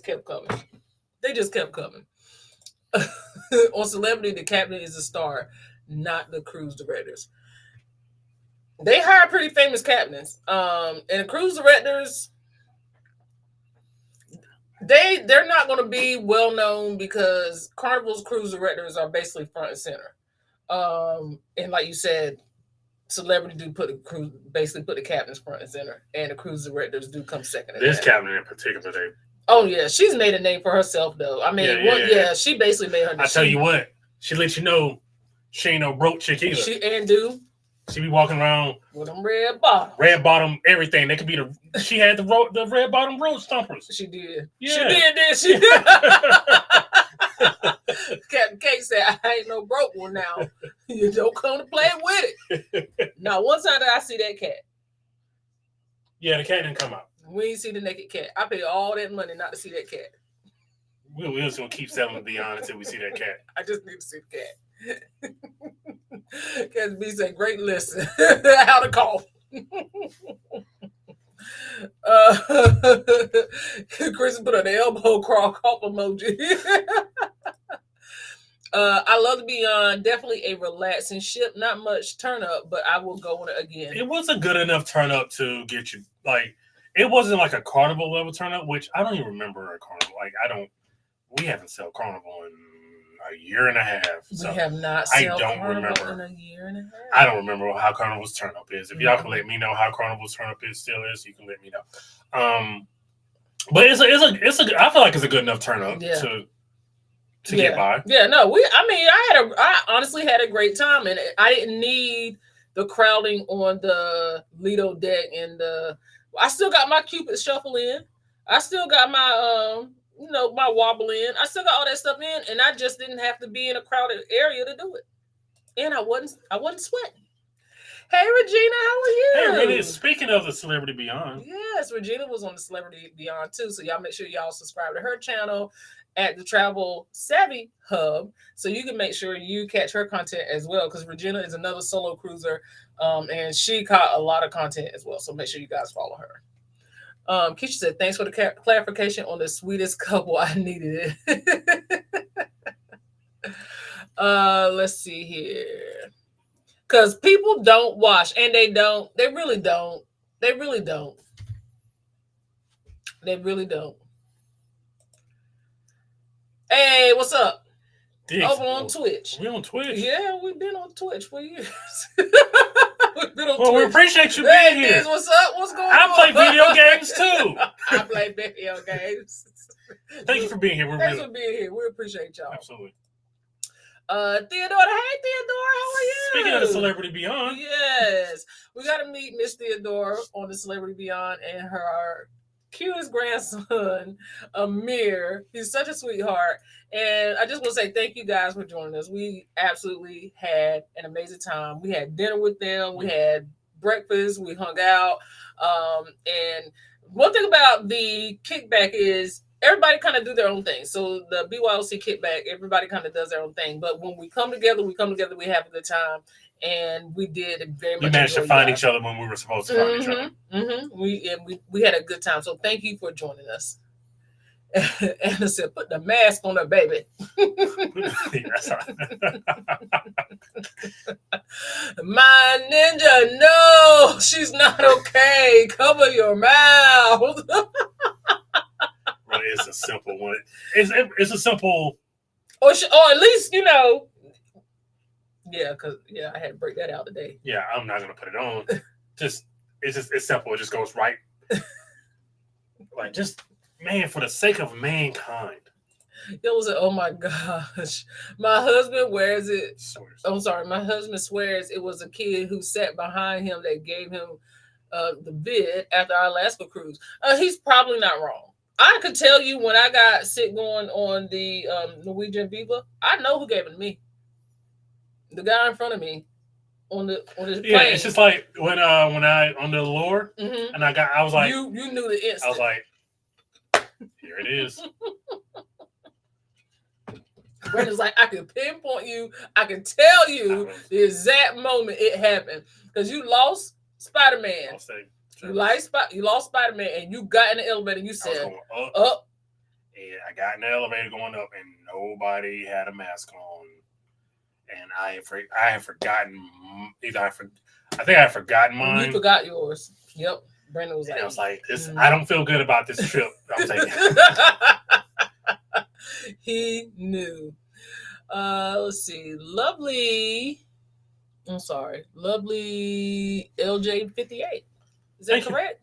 C: kept coming. They just kept coming. On Celebrity, the captain is the star, not the cruise directors. They hire pretty famous captains, and the cruise directors. They're not going to be well known because Carnival's cruise directors are basically front and center. And like you said, Celebrity do basically put the captains front and center, and the cruise directors do come second.
D: This captain in particular, they.
C: Oh yeah, she's made a name for herself though. I mean, she basically made her.
D: I tell you what, she let you know she ain't no broke chick either.
C: She
D: be walking around
C: with them red bottom,
D: everything. They could be she had the red bottom road stompers.
C: She did.
D: Yeah.
C: She did. Captain Kate said, "I ain't no broke one now. You don't come to play with it." Now, one time did I see that cat?
D: Yeah, the cat didn't come out.
C: We ain't see the naked cat. I paid all that money not to see that cat.
D: We're just gonna keep selling Beyond until we see that cat.
C: I just need to see the cat. Cat B said, "Great listen." How to cough. Chris put an elbow crawl cough emoji. I love the Beyond. Definitely a relaxing ship. Not much turn up, but I will go on it again.
D: It was a good enough turn up to get you like. It wasn't like a Carnival level turn up, which I don't even remember a Carnival. Like we haven't sold Carnival in a year and a half. So
C: we have not sold Carnival in a year and a half.
D: I don't remember how Carnival's turn up is. If y'all can let me know how Carnival's turn up still is, you can let me know. But it's a I feel like it's a good enough turn up to get by.
C: Yeah, no, I honestly had a great time, and I didn't need the crowding on the Lido deck, and I still got my Cupid shuffle in. I still got my my wobble in. I still got all that stuff in, and I just didn't have to be in a crowded area to do it. And I wasn't sweating. Hey, Regina, how are you?
D: Hey, Regina, speaking of the Celebrity Beyond.
C: Yes, Regina was on the Celebrity Beyond too. So y'all make sure y'all subscribe to her channel at the Travel Savvy Hub, so you can make sure you catch her content as well, because Regina is another solo cruiser, and she caught a lot of content as well. So make sure you guys follow her. Keisha said, "Thanks for the clarification on the sweetest couple. I needed it." Let's see here. Because people don't wash, and they really don't. They really don't. Hey, what's up? Over on Twitch.
D: We on Twitch?
C: Yeah, we've been on Twitch for years.
D: We appreciate you being here.
C: What's up? What's going on?
D: I play video games too.
C: I play video games.
D: Thank you for being here.
C: Thanks for being here. We appreciate y'all.
D: Absolutely.
C: Theodore, hey Theodore, how are you?
D: Speaking of the Celebrity Beyond,
C: yes, we got to meet Miss Theodore on the Celebrity Beyond and her cutest grandson, Amir. He's such a sweetheart, and I just want to say thank you guys for joining us. We absolutely had an amazing time. We had dinner with them. We had breakfast. We hung out, and one thing about the kickback is everybody kind of do their own thing. So the BYOC kickback, everybody kind of does their own thing. But when we come together, we have a good time. And we did very much.
D: We managed to find each other when we were supposed to find each other.
C: Mm-hmm. We had a good time. So thank you for joining us. Anna said, "Put the mask on her, baby." My ninja, no, she's not okay. Cover your mouth.
D: Well, it's a simple one. It's a simple,
C: or at least Yeah, because I had to break that out today.
D: Yeah, I'm not gonna put it on. It's simple. It just goes right. Like, just man, for the sake of mankind.
C: It was oh my gosh. My husband wears it. I'm sorry, my husband swears it was a kid who sat behind him that gave him the bid after our Alaska cruise. He's probably not wrong. I could tell you when I got sick going on the Norwegian Viva, I know who gave it to me. The guy in front of me on this plane.
D: Yeah, it's just like when I on the lure, and I was like,
C: you knew the instant.
D: I was like, here it is.
C: Brandon's like, I can pinpoint you. I can tell you the exact moment it happened because you lost Spider-Man.
D: I'll say
C: You lost Spider-Man, and you got in the elevator. And you
D: I was
C: said,
D: going
C: "Up."
D: and I got in the elevator going up, and nobody had a mask on. And I had forgotten either I think I had forgotten mine.
C: You forgot yours. Yep. Brandon was
D: and
C: like,
D: I was like, I don't feel good about this trip. I'm taking.
C: He knew. Let's see. Lovely LJ58. Is that correct?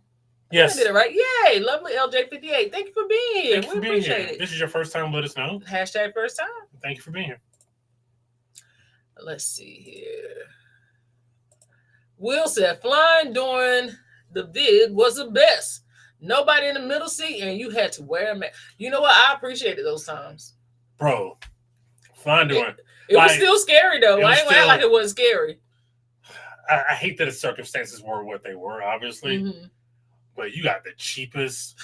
D: Yes.
C: I did it right. Yay, lovely LJ58. Thank you for being here.
D: Thank you for being here. This is your first time. Let us know.
C: Hashtag first time.
D: Thank you for being here.
C: Let's see here. Will said flying during the vid was the best. Nobody in the middle seat, and you had to wear a mask. You know what? I appreciated those times.
D: Bro, flying during.
C: It was still scary, though. I ain't act like it wasn't scary.
D: I hate that the circumstances were what they were, obviously.
C: Mm-hmm.
D: But you got the cheapest,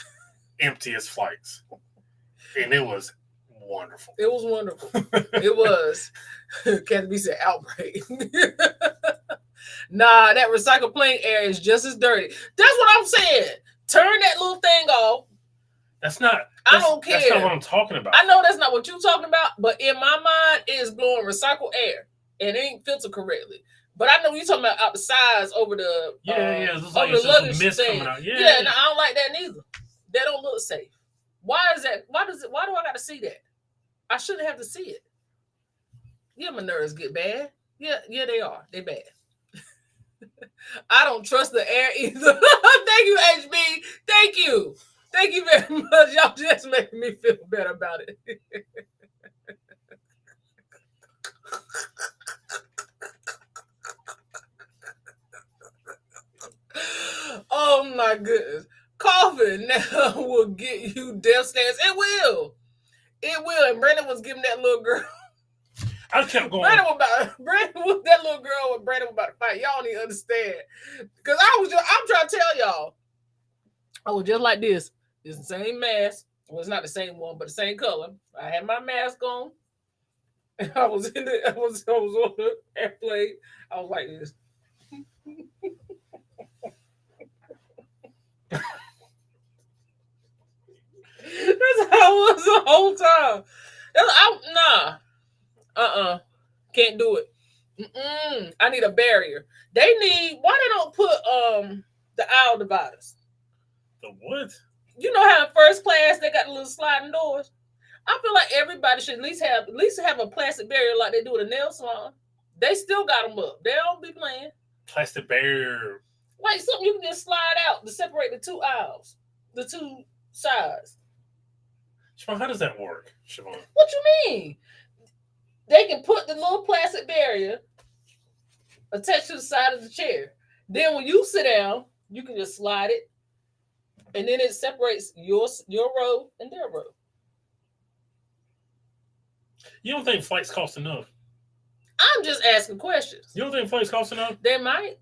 D: emptiest flights. And it was wonderful.
C: It was wonderful. It was. Can't be said outbreak. Nah, that recycled plane air is just as dirty. That's what I'm saying. Turn that little thing off.
D: I don't care. That's not what I'm talking about.
C: I know that's not what you're talking about, but in my mind, it is blowing recycled air. And it ain't filtered correctly. But I know you're talking about out the sides over the over the luggage thing. Yeah, and I don't like that neither. That don't look safe. Why is that? Why do I got to see that? I shouldn't have to see it. Yeah, my nerves get bad. Yeah, they are. They bad. I don't trust the air either. Thank you, HB. Thank you. Thank you very much. Y'all just making me feel better about it. Oh my goodness. Coughing now will get you death stance. It will. It will. And Brandon was giving that little girl.
D: I kept going.
C: Brandon was that little girl when Brandon was about to fight. Y'all need to understand. Because I'm trying to tell y'all. I was just like this. It's the same mask. Well, it's not the same one, but the same color. I had my mask on. And I was on the airplane. I was like this. That's how it was the whole time. Can't do it. I need a barrier. Why they don't put the aisle dividers?
D: The what?
C: You know how in first class they got the little sliding doors? I feel like everybody should at least have a plastic barrier like they do at a nail salon. They still got them up. They don't be playing.
D: Plastic barrier.
C: Like something you can just slide out to separate the two aisles, the two sides.
D: Siobhan, how does that work, Siobhan?
C: What you mean? They can put the little plastic barrier attached to the side of the chair. Then when you sit down, you can just slide it, and then it separates your row and their row.
D: You don't think flights cost enough?
C: I'm just asking questions.
D: You don't think flights cost enough?
C: They might.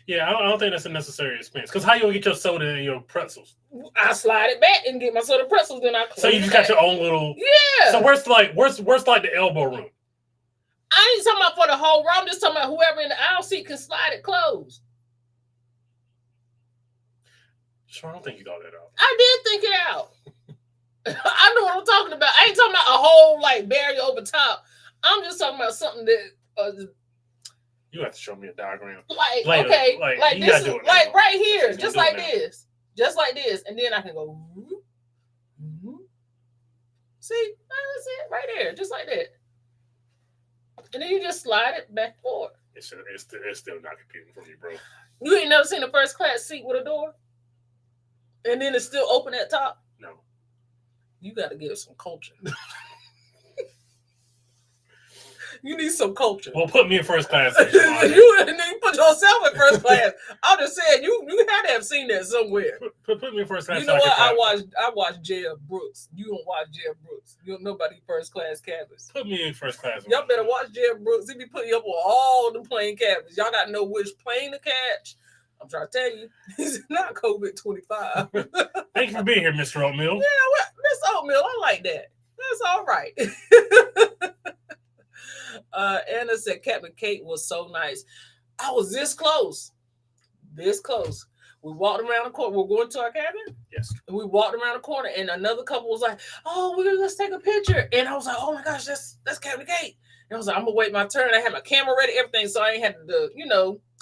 D: Yeah, I don't think that's a necessary expense. Because how you gonna get your soda and your pretzels?
C: I slide it back and get my soda pretzels. Then I close.
D: So you just got your own little.
C: Yeah.
D: So where's the elbow room?
C: I ain't talking about for the whole row. I'm just talking about whoever in the aisle seat can slide it closed.
D: Sure, I don't think you thought that out.
C: I did think it out. I know what I'm talking about. I ain't talking about a whole barrier over top. I'm just talking about something that.
D: You have to show me a diagram.
C: Later. Okay, like this, is, like right here, just like this, and then I can go. See, that's it, right there, just like that, and then you just slide it back forward.
D: It's still not competing for me, bro.
C: You ain't never seen a first class seat with a door, and then it's still open at top.
D: No,
C: you got to give some culture. You need some culture.
D: Well, put me in first class.
C: You put yourself in first class. I'm just saying, you had to have seen that somewhere.
D: Put me in first class.
C: You know what? I watched J.F. Brooks. You don't watch J.F. Brooks. You don't know about these first class cabins.
D: Put me in first class.
C: Y'all better watch J.F. Brooks. He be putting you up on all the plane cabins. Y'all got to know which plane to catch. I'm trying to tell you, it's not COVID-25.
D: Thank you for being here, Mr. Oatmeal.
C: Yeah, Miss Oatmeal, I like that. That's all right. Anna said Captain Kate was so nice. I was this close. This close. We walked around the corner. We're going to our cabin.
D: Yes.
C: And we walked around the corner, and another couple was like, "Oh, let's take a picture." And I was like, "Oh my gosh, that's Cabin Gate." And I was like, "I'm gonna wait my turn." I had my camera ready, everything, so I ain't had to,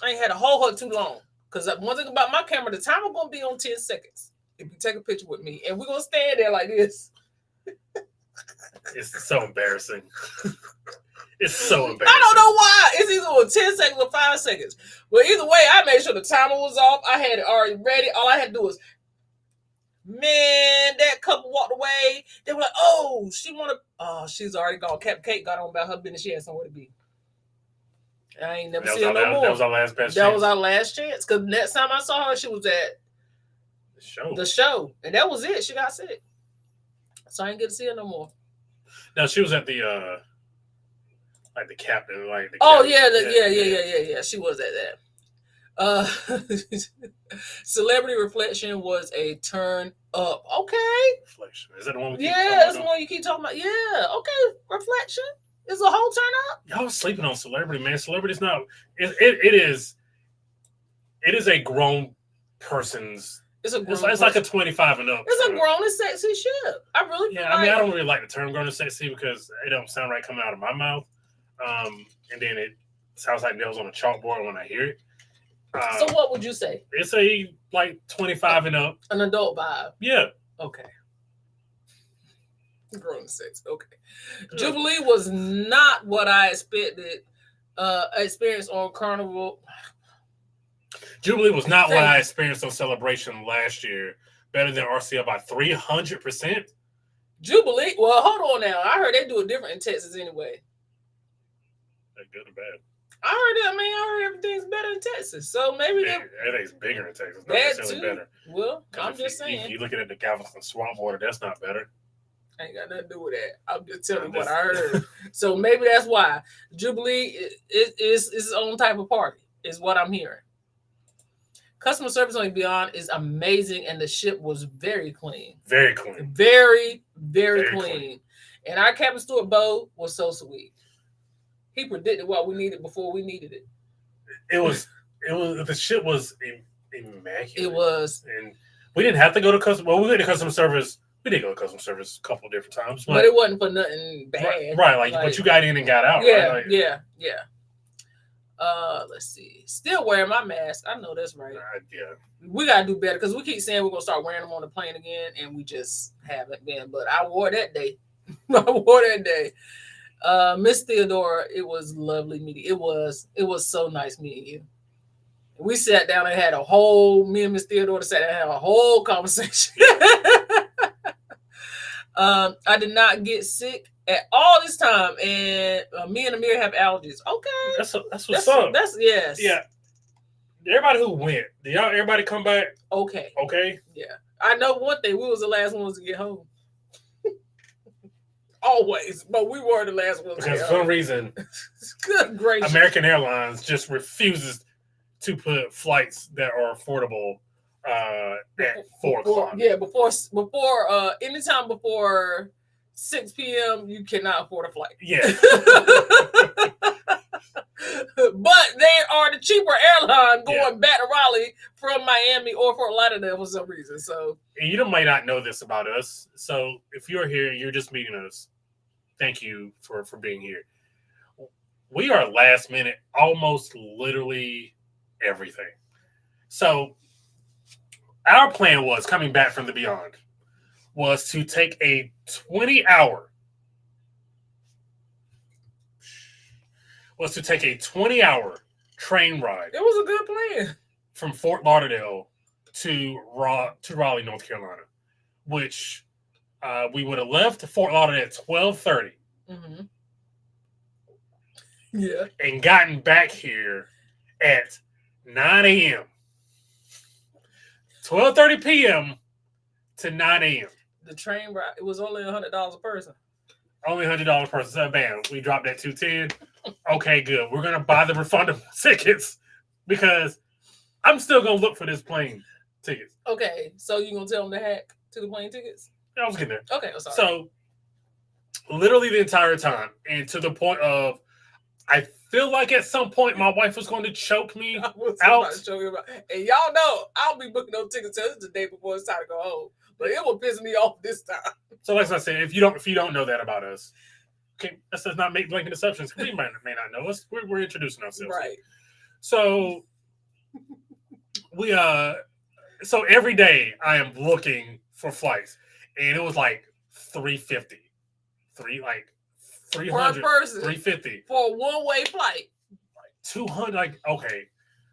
C: I ain't had to hold her too long. Because one thing about my camera, the timer gonna be on 10 seconds if you take a picture with me, and we're gonna stand there like this.
D: It's so embarrassing. It's so embarrassing.
C: I don't know why. It's either on 10 seconds or 5 seconds. But either way, I made sure the timer was off. I had it already ready. All I had to do was, man, that couple walked away. They were like, "Oh, she's already gone." Captain Kate got on about her business. She had somewhere to be. I ain't never seen her no more.
D: That was our last best chance.
C: That was our last chance. Because next time I saw her, she was at the show. And that was it. She got sick. So I didn't get to see her no more.
D: No, she was at the captain.
C: Yeah. She was at that. Celebrity Reflection was a turn up. Okay.
D: Reflection. Is that the one we keep
C: Yeah,
D: talking about?
C: that's the one you keep talking about. Yeah. Okay. Reflection is a whole turn up.
D: Y'all sleeping on Celebrity, man. Celebrity's not. It is a grown person's. It's like a 25 and up.
C: It's a grown and sexy ship. I really feel
D: I don't really like the term grown and sexy because it don't sound right coming out of my mouth. And then it sounds like nails on a chalkboard when I hear it.
C: So what would you say?
D: It's a 25 and up.
C: An adult vibe.
D: Yeah.
C: Okay. Grown and sexy. Okay. Jubilee was not what I expected. Experienced on Carnival.
D: Jubilee was not what I experienced on Celebration last year. Better than RCL by 300%.
C: Jubilee? Well, hold on now. I heard they do it different in Texas anyway.
D: They're good or bad?
C: I heard everything's better in Texas. So maybe
D: everything's bigger in Texas. Not
C: that
D: necessarily
C: too.
D: Better.
C: Well, I'm just saying.
D: You're looking at the Galveston Swamp Water. That's not better.
C: I ain't got nothing to do with that. I'm just telling you what I heard. So maybe that's why Jubilee is its own type of party, is what I'm hearing. Customer service on Beyond is amazing, and the ship was very clean.
D: Very clean.
C: Very, very clean. And our cabin steward, Bo, was so sweet. He predicted what we needed before we needed it.
D: The ship was immaculate.
C: It was.
D: And we didn't have to go to customer. Well, we went to customer service. We did go to customer service a couple of different times.
C: But it wasn't for nothing bad.
D: Right. But you got in and got out.
C: Yeah,
D: right?
C: Yeah. Let's see. Still wearing my mask. I know that's right.
D: Yeah.
C: We gotta do better because we keep saying we're gonna start wearing them on the plane again, and we just haven't been. But I wore that day. Miss Theodora, it was lovely meeting. It was so nice meeting you. We sat down and had me and Miss Theodora sat down and had a whole conversation. I did not get sick at all this time, and me and Amir have allergies. Okay,
D: that's what's up.
C: That's yes.
D: Yeah. Everybody who went, did everybody come back?
C: Okay. Yeah. I know one thing. We was the last ones to get home. Always, but we were the last ones.
D: Because for some reason,
C: good gracious,
D: American Airlines just refuses to put flights that are affordable at 4 o'clock.
C: Yeah, before anytime before 6 p.m. you cannot afford a flight.
D: Yeah.
C: But they are the cheaper airline going back to Raleigh from Miami or Fort Lauderdale for some reason. So
D: you might not know this about us. So if you're here, you're just meeting us. Thank you for being here. We are last minute, almost literally everything. So our plan was coming back from the Beyond was to take a 20-hour train ride.
C: It was a good plan.
D: From Fort Lauderdale to Raleigh, North Carolina, which we would have left Fort Lauderdale at 12:30.
C: Mm-hmm. Yeah.
D: And gotten back here at 9 a.m. 12:30 p.m. to 9 a.m.
C: The train ride, it was only $100 a person.
D: Only $100 a person. So bam, we dropped that $210. Okay, good. We're gonna buy the refundable tickets because I'm still gonna look for this plane tickets.
C: Okay, so you gonna tell them to hack to the plane tickets?
D: I was getting there.
C: Okay, I'm sorry.
D: So literally the entire time, and to the point of, I feel like at some point my wife was going to choke me
C: I was
D: out.
C: about to show you about, and y'all know I'll be booking those tickets the day before it's time to go home. But it will piss me off this time.
D: So, like I said, if you don't know that about us, okay, let's just not make blanket assumptions. We may not know us. We're introducing ourselves,
C: right?
D: So so every day I am looking for flights, and it was like 350, 300,
C: per person,
D: 350
C: for a one-way flight,
D: like 200. Like, okay,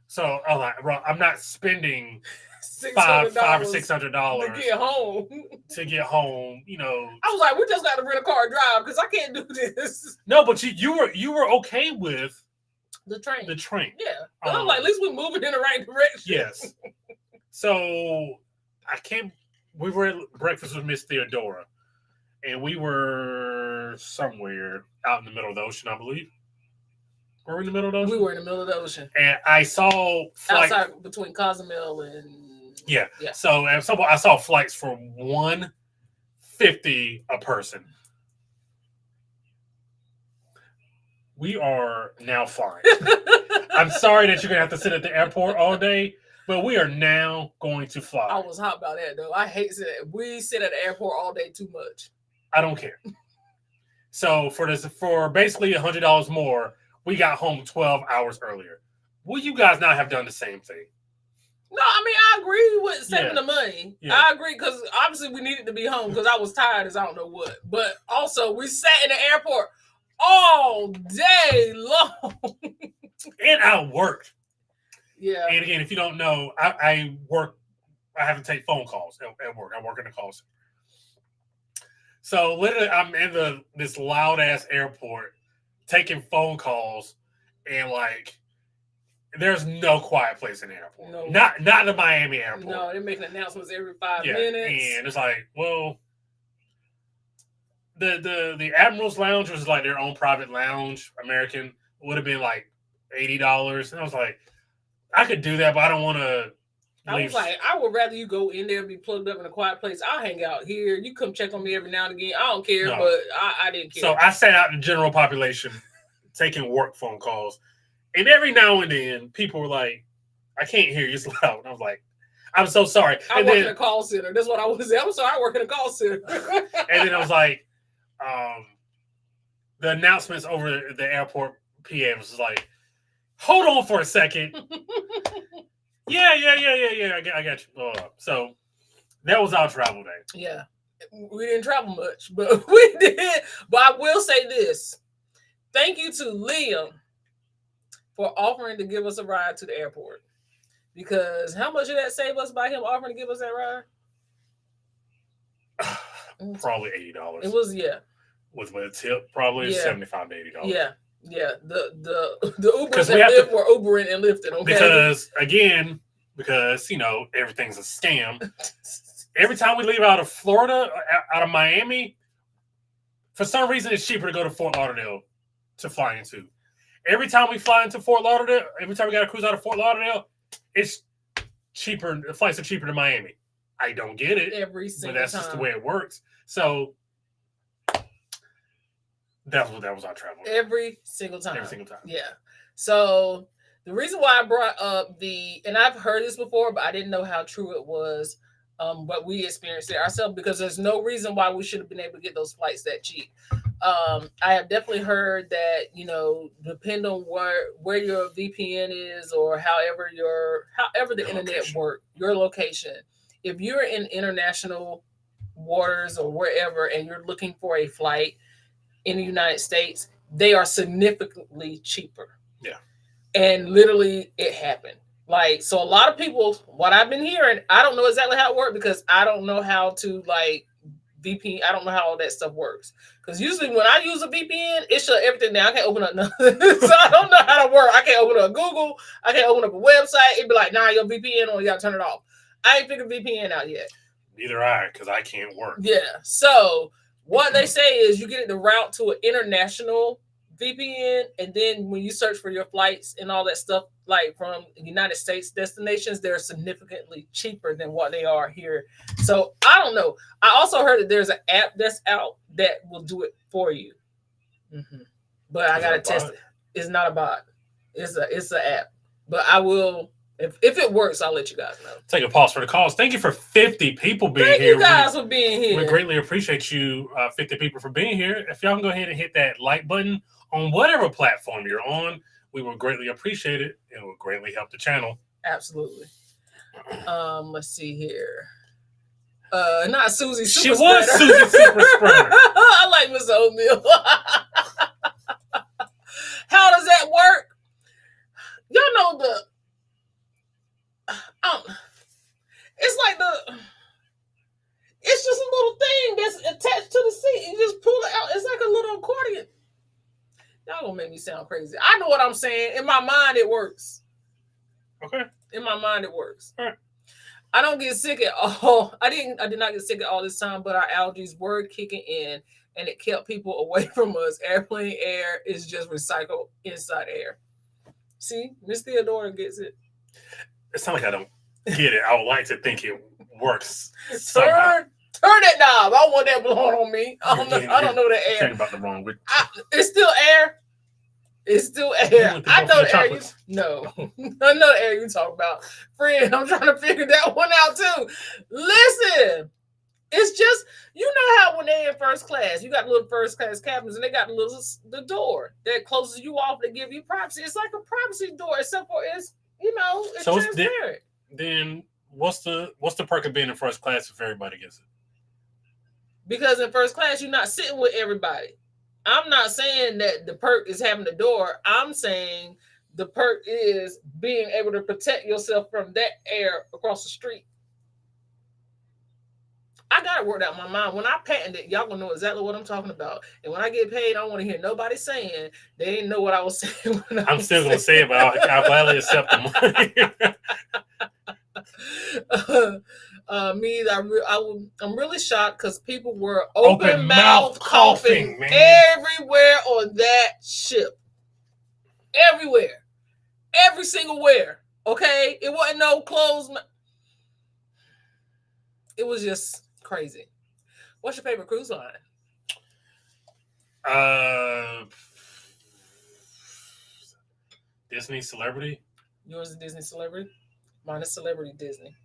D: so I'm like, bro, I'm not spending
C: $600
D: $500 or $600
C: to get home.
D: You know,
C: I was like, we just got to rent a car and drive because I can't do this.
D: No, but you were okay with
C: the train. Yeah, I was like, at least we're moving in the right direction.
D: Yes. So we were at breakfast with Miss Theodora, and we were somewhere out in the middle of the ocean, I believe. Were we in the middle of the ocean?
C: We were in the middle of the ocean.
D: And I saw
C: outside between Cozumel and
D: yeah. So I saw flights for $150 a person. We are now flying. I'm sorry that you're gonna have to sit at the airport all day, but we are now going to fly.
C: I was hot about that though. I hate sitting. We sit at the airport all day too much.
D: I don't care. So for basically $100 more, we got home 12 hours earlier. Will you guys not have done the same thing?
C: No, I mean, I agree with saving the money. Yeah. I agree because obviously we needed to be home because I was tired as I don't know what. But also we sat in the airport all day long.
D: And I worked.
C: Yeah.
D: And again, if you don't know, I work. I have to take phone calls at work. I work in the call center. So literally, I'm in this loud ass airport taking phone calls, and like, there's no quiet place in the airport.
C: No.
D: Not the Miami airport.
C: No, they're making announcements every 5 minutes.
D: And it's like, well, the Admiral's Lounge was like their own private lounge. American would have been like $80, and I was like, I could do that, but I don't want to.
C: I was like, I would rather you go in there and be plugged up in a quiet place. I'll hang out here. You come check on me every now and again. I don't care, but I didn't care.
D: So I sat out in the general population taking work phone calls. And every now and then, people were like, I can't hear you, it's loud. And I was like, I'm so sorry.
C: I work in a call center. That's what I was saying. I'm sorry, I work in a call center.
D: And then I was like, the announcements over the airport PA was like, hold on for a second. Yeah. I got you. So that was our travel day.
C: Yeah. We didn't travel much, but we did. But I will say this. Thank you to Liam for offering to give us a ride to the airport. Because how much did that save us by him offering to give us that ride?
D: Probably $80.
C: It was, yeah.
D: With a tip, probably $75 to $80.
C: Yeah. Yeah, the Ubers and Lyft were Ubering and Lyfting, okay?
D: Because you know everything's a scam. Every time we leave out of Florida, out of Miami, for some reason it's cheaper to go to Fort Lauderdale to fly into. Every time we fly into Fort Lauderdale, every time we got to cruise out of Fort Lauderdale, it's cheaper. The flights are cheaper to Miami. I don't get it.
C: Every single
D: but that's
C: time.
D: Just the way it works. So that was our travel.
C: Every single time. Yeah. So the reason why I brought up and I've heard this before, but I didn't know how true it was. But we experienced it ourselves because there's no reason why we should have been able to get those flights that cheap. I have definitely heard that, you know, depend on where your VPN is or however the internet works, your location. If you're in international waters or wherever and you're looking for a flight in the United States, they are significantly cheaper.
D: Yeah.
C: And literally it happened. Like, so a lot of people, what I've been hearing, I don't know exactly how it worked because I don't know how to like VPN. I don't know how all that stuff works. Because usually when I use a VPN, it shut everything down. I can't open up nothing. So I don't know how to work. I can't open up Google. I can't open up a website. It'd be like, nah, your VPN on, you gotta turn it off. I ain't figured VPN out yet.
D: Neither I, because I can't work.
C: Yeah. So what they say is you get the route to an international VPN, and then when you search for your flights and all that stuff, like from United States destinations, they're significantly cheaper than what they are here. So I don't know. I also heard that there's an app that's out that will do it for you. Mm-hmm. But I gotta test it. It's not a bot. It's an app. But I will, if it works, I'll let you guys know.
D: Take a pause for the calls. Thank you for 50 people being here.
C: Thank you guys for being here.
D: We greatly appreciate you, 50 people, for being here. If y'all can go ahead and hit that like button on whatever platform you're on, we will greatly appreciate it. It will greatly help the channel.
C: Absolutely. Let's see here. Not Susie Super
D: She was
C: Spreader.
D: Susie Super Spreader.
C: I like Miss O'Neil. How does that work? Y'all know it's like it's just a little thing that's attached to the seat. You just pull it out. It's like a little accordion. Y'all gonna make me sound crazy. I know what I'm saying. In my mind, it works.
D: Okay.
C: In my mind, it works.
D: All right.
C: I don't get sick at all. I did not get sick at all this time, but our allergies were kicking in, and it kept people away from us. Airplane air is just recycled inside air. See, Miss Theodora gets it.
D: It's not like I don't get it. I would like to think it works.
C: Turn that knob. I want that blowing on me. I don't know the air.
D: Talking about the wrong way.
C: It's still air. It's still air. I know the air. No, I know the air you talk about, friend. I'm trying to figure that one out too. Listen, it's just, you know how when they're in first class, you got little first class cabins, and they got the door that closes you off to give you privacy. It's like a privacy door, except for it's
D: so
C: transparent.
D: Then what's the perk of being in first class if everybody gets it?
C: Because in first class, you're not sitting with everybody. I'm not saying that the perk is having the door. I'm saying the perk is being able to protect yourself from that air across the street. I got it worked out in my mind. When I patent it, y'all gonna know exactly what I'm talking about. And when I get paid, I don't want to hear nobody saying they didn't know what I was saying.
D: I'm still gonna say it, but I'll gladly accept the money.
C: I'm really shocked because people were open mouth coughing
D: man.
C: everywhere on that ship. Everywhere. Every single where. Okay? It wasn't no closed. It was just crazy. What's your favorite cruise line?
D: Disney Celebrity.
C: Yours is Disney Celebrity? Mine is Celebrity Disney.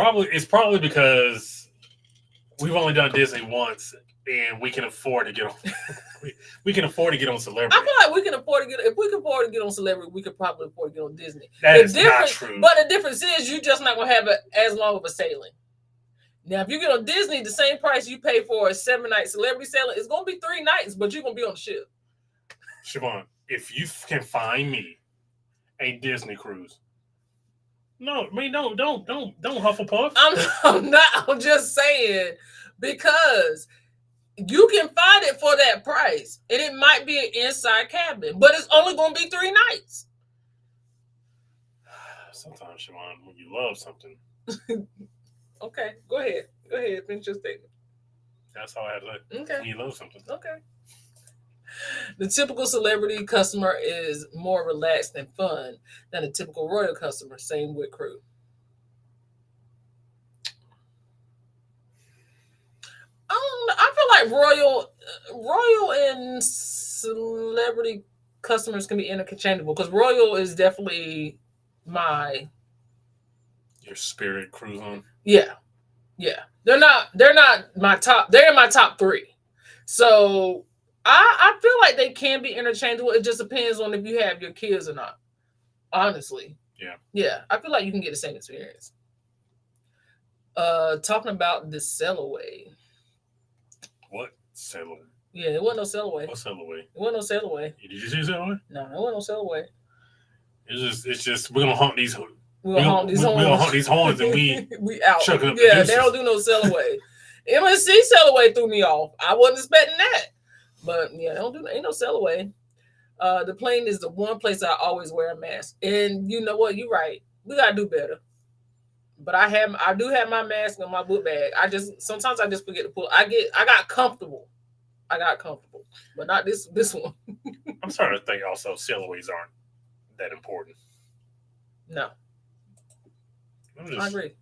D: It's probably because we've only done Disney once, and we can afford to get on. we can afford to get on Celebrity.
C: I feel like we can afford to get. If we can afford to get on Celebrity, we could probably afford to get on Disney.
D: That is not true.
C: But the difference is you're just not gonna have as long of a sailing. Now, if you get on Disney, the same price you pay for a 7-night Celebrity sailing, it's gonna be 3 nights, but you're gonna be on the ship.
D: Siobhan, if you can find me a Disney cruise. No, I mean, don't Hufflepuff.
C: I'm not. I'm just saying, because you can find it for that price, and it might be an inside cabin, but it's only going to be 3 nights.
D: Sometimes, Siobhan, when you love something.
C: Okay, go ahead. Finish your statement.
D: That's all I have to say.
C: Okay.
D: When you love something.
C: Okay. The typical celebrity customer is more relaxed and fun than a typical royal customer. Same with crew. I feel like royal and celebrity customers can be interchangeable, because royal is definitely
D: your spirit cruise on.
C: Yeah. They're not my top. They're in my top 3. So I feel like they can be interchangeable. It just depends on if you have your kids or not. Honestly. Yeah. I feel like you can get the same experience. Talking about the sail away.
D: What sail away?
C: Yeah, it wasn't no sail away.
D: What sail away?
C: It wasn't no sail away.
D: Did you see sail away?
C: No, it wasn't no sail away.
D: It's just we're gonna honk these.
C: We're gonna honk these horns
D: and we
C: out. Yeah, they don't do no sail away. MSC sail away threw me off. I wasn't expecting that. But yeah, ain't no sail away. The plane is the one place I always wear a mask. And you know what? You're right. We gotta do better. But I do have my mask in my book bag. Sometimes I just forget to pull. I got comfortable. But not this one.
D: I'm starting to think also sailaways aren't that important.
C: No. I agree.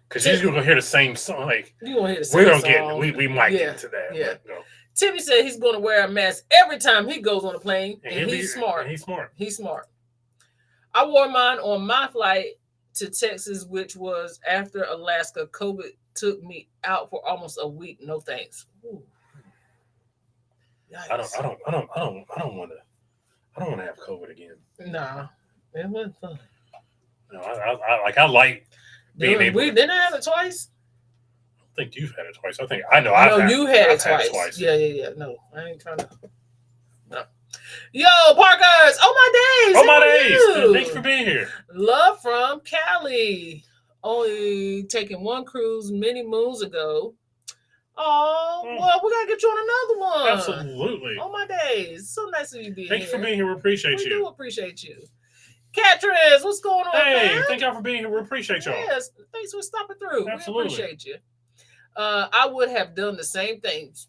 D: Because you're gonna hear the same song. Like,
C: you're gonna hear the same
D: we're gonna
C: song.
D: get. We might get into that.
C: Yeah.
D: But, no.
C: Timmy said he's going to wear a mask every time he goes on a plane, and he's smart.
D: He's smart.
C: He's smart. I wore mine on my flight to Texas, which was after Alaska. COVID took me out for almost a week. No thanks. Ooh.
D: I don't want to have COVID again.
C: Nah, it wasn't fun.
D: No, I like being able.
C: We didn't have it twice.
D: I think you've had it twice. You had it twice.
C: Yeah. No, I ain't trying to. No. Yo, Parkers! Oh my days!
D: Thanks for being here.
C: Love from Cali. Only taking one cruise many moons ago. Oh, well, we gotta get you on another one.
D: Absolutely.
C: Oh my days! So nice of you being here.
D: Thanks for being here. We appreciate you.
C: We do appreciate you. Catrice, what's going on?
D: Hey,
C: man?
D: thank y'all for being here. We appreciate y'all.
C: Yes, thanks for stopping through.
D: Absolutely.
C: We appreciate you. I would have done the same things.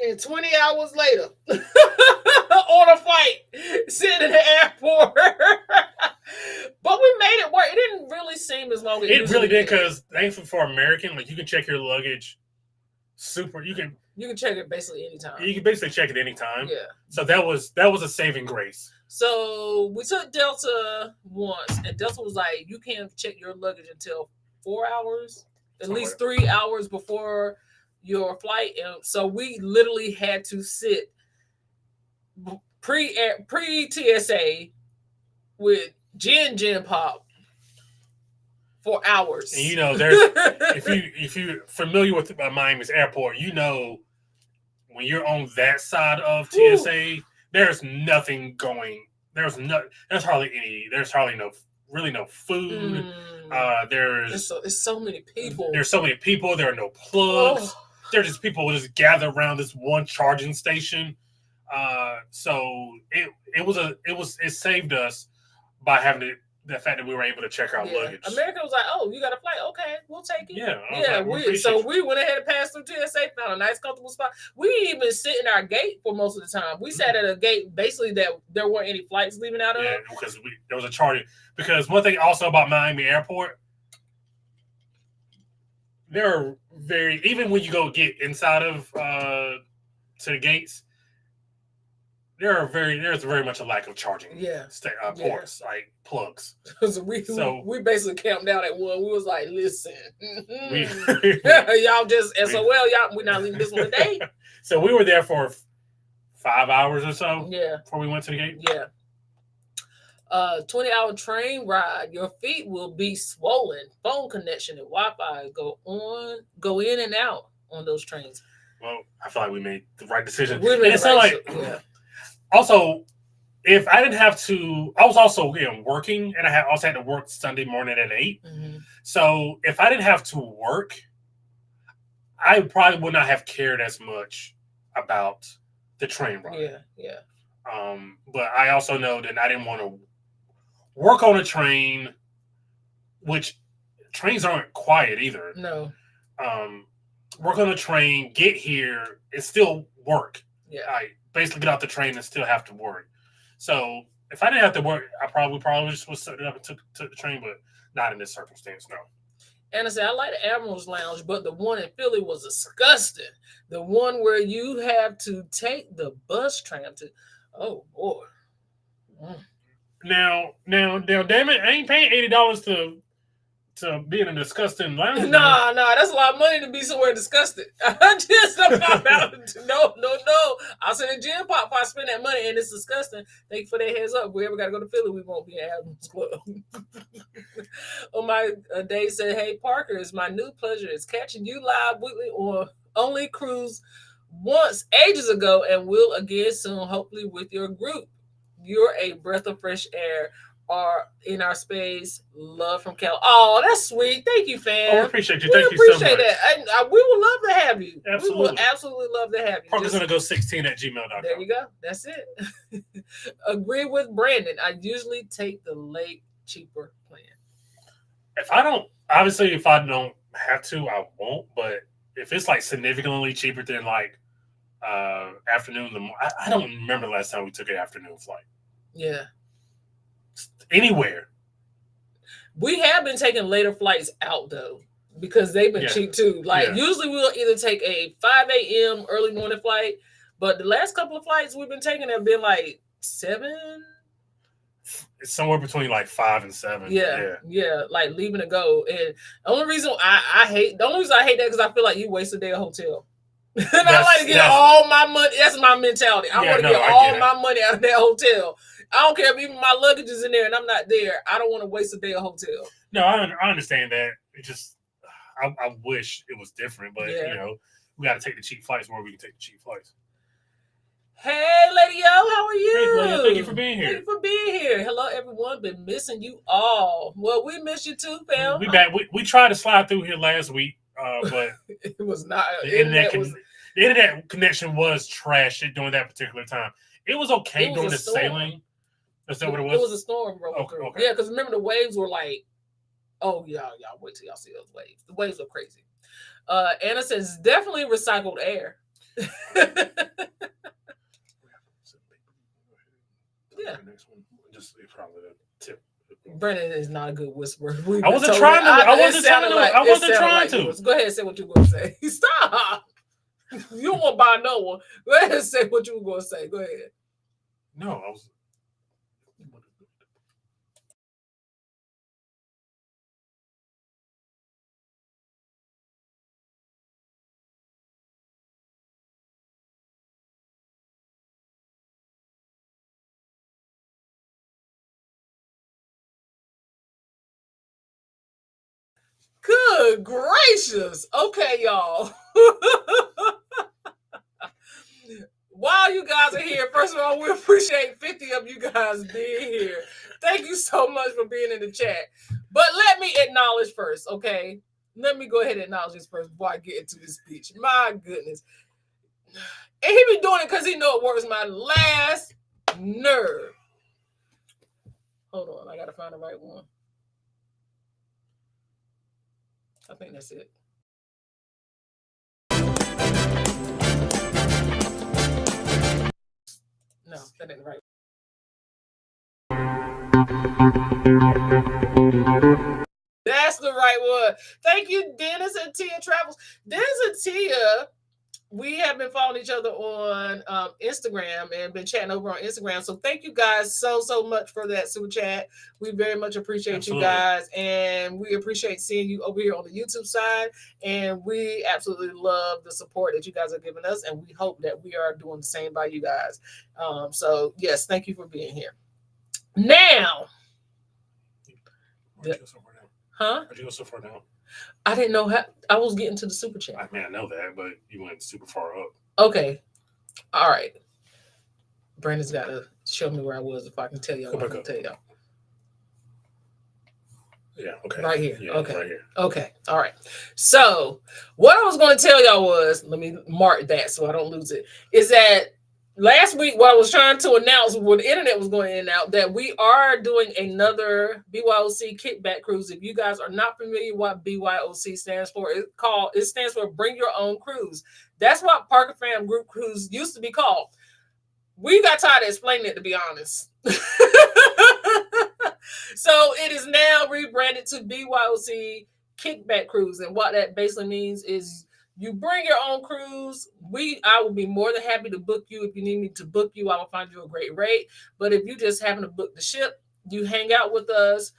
C: And 20 hours later, on a flight, sitting in the airport. But we made it work. It didn't really seem as long as
D: it really did, because thankfully for American, like, you can check your luggage. You can
C: check it basically anytime.
D: You can basically check it anytime.
C: Yeah.
D: So that was a saving grace.
C: So we took Delta once, and Delta was like, you can't check your luggage until 4 hours, at least 3 hours before your flight. And so we literally had to sit pre TSA with gin pop for hours.
D: And there's if you're familiar with Miami's airport, when you're on that side of TSA, there's nothing going. There's hardly no food.
C: There's so many people.
D: There's so many people. There are no plugs. Oh. There's just people who just gather around this one charging station. So it saved us by having the fact that we were able to check our luggage.
C: America was like, "Oh, you got a flight? Okay, we'll take it."
D: Yeah.
C: We went ahead and passed through TSA, found a nice, comfortable spot. We didn't even sit in our gate for most of the time. We sat at a gate basically that there weren't any flights leaving out of.
D: Yeah, because there was a charter. Because one thing also about Miami Airport, there are even when you go get inside of to the gates, there's very much a lack of charging. Ports, like plugs.
C: we basically camped out at one. We was like, listen, y'all just SOL, y'all, we're not leaving this one today.
D: So we were there for 5 hours or so.
C: Yeah.
D: Before we went to the gate.
C: Yeah. 20-hour train ride. Your feet will be swollen. Phone connection and Wi-Fi go in and out on those trains.
D: Well, I feel like we made the right decision. Also, if I didn't have to, I was also working, and I also had to work Sunday morning at 8.
C: Mm-hmm.
D: So if I didn't have to work, I probably would not have cared as much about the train ride.
C: Yeah.
D: But I also know that I didn't want to work on a train, which trains aren't quiet either.
C: No.
D: Work on a train, get here, and still work.
C: Yeah.
D: I basically get off the train and still have to work. So if I didn't have to work, I probably just was set it up and took the train, but not in this circumstance, no.
C: And I said, I like the Admiral's Lounge, but the one in Philly was disgusting. The one where you have to take the bus tram to, oh boy.
D: Now, damn it, I ain't paying $80 to be in a disgusting lounge.
C: Nah, that's a lot of money to be somewhere disgusted. I just about no. I'll send a gym pop if I spend that money and it's disgusting. Thank you for that heads up. If we ever got to go to Philly, we won't be at Adams Club. On my day said, hey, Parker, it's my new pleasure. It's catching you live weekly on Only Cruise once ages ago and will again soon, hopefully with your group. You're a breath of fresh air. Are in our space. Love from Cal. Oh, that's sweet. Thank you, fam.
D: Oh, we appreciate you. Thank you so much.
C: We appreciate that. We would love to have you.
D: Absolutely.
C: We would absolutely love to have you.
D: Parker's going to go 16@gmail.com.
C: There you go. That's it. Agree with Brandon. I usually take the late, cheaper plan.
D: If I don't have to, I won't. But if it's like significantly cheaper than like afternoon, I don't remember the last time we took an afternoon flight.
C: Yeah.
D: Anywhere.
C: We have been taking later flights out though. because they've been cheap too. Like usually we'll either take a 5 a.m. early morning flight, but the last couple of flights we've been taking have been like 7.
D: It's somewhere between like 5 and 7.
C: Yeah, like leaving to go. And the only reason I hate that because I feel like you waste a day of hotel. And I like to get all my money. That's my mentality. I want to get all my money out of that hotel. I don't care if even my luggage is in there and I'm not there. I don't want to waste a day of hotel.
D: No, I understand that. It just, I wish it was different, but you know, we got to take the cheap flights where we can take the cheap flights.
C: Hey, Lady Yo, how are you?
D: Hey, Lady, thank you for being here.
C: Thank you for being here. Hello, everyone. Been missing you all. Well, we miss you too, fam.
D: We back. We tried to slide through here last week, but
C: it was not.
D: The internet connection was trash during that particular time. It was okay during the sailing. Is that what it was?
C: It was a storm, bro. Okay. Yeah, because remember the waves were like, oh y'all wait till y'all see those waves. The waves are crazy. Anna says definitely recycled air. Yeah.
D: The next one, just probably the tip.
C: Brennan is not a good whisperer.
D: I wasn't trying to. I wasn't trying to.
C: Go ahead and say what you were going to say. Stop. You don't want to buy no one. Go ahead and say what you were going to say. Go ahead.
D: No, I was.
C: Good gracious. Okay, y'all. While you guys are here, first of all, we appreciate 50 of you guys being here. Thank you so much for being in the chat. But let me acknowledge first, okay? Let me go ahead and acknowledge this first before I get into this speech. My goodness. And he be doing it because he know it works my last nerve. Hold on, I got to find the right one. I think that's it. No, that ain't right. That's the right one. Thank you, Dennis and Tia Travels. Dennis and Tia, we have been following each other on Instagram and been chatting over on Instagram. So thank you guys so much for that super chat. We very much appreciate you guys. And we appreciate seeing you over here on the YouTube side. And we absolutely love the support that you guys are giving us. And we hope that we are doing the same by you guys. So yes, thank you for being here. Now. Huh?
D: How'd you go so far down?
C: I didn't know how I was getting to the super chat.
D: I mean, I know that, but you went super far up.
C: Okay. All right. Brandon's got to show me where I was if I can tell y'all what I can tell y'all.
D: Yeah, okay.
C: Right here.
D: Yeah,
C: okay.
D: Right here.
C: Okay. All right. So what I was going to tell y'all was, let me mark that so I don't lose it, is that last week, what I was trying to announce when the internet was going in and out, that we are doing another BYOC kickback cruise. If you guys are not familiar what BYOC stands for, it stands for Bring Your Own Cruise. That's what Parker Fam Group Cruise used to be called. We got tired of explaining it, to be honest. So it is now rebranded to BYOC Kickback Cruise. And what that basically means is you bring your own cruise. I will be more than happy to book you. If you need me to book you, I will find you a great rate. But if you just happen to book the ship, you hang out with us.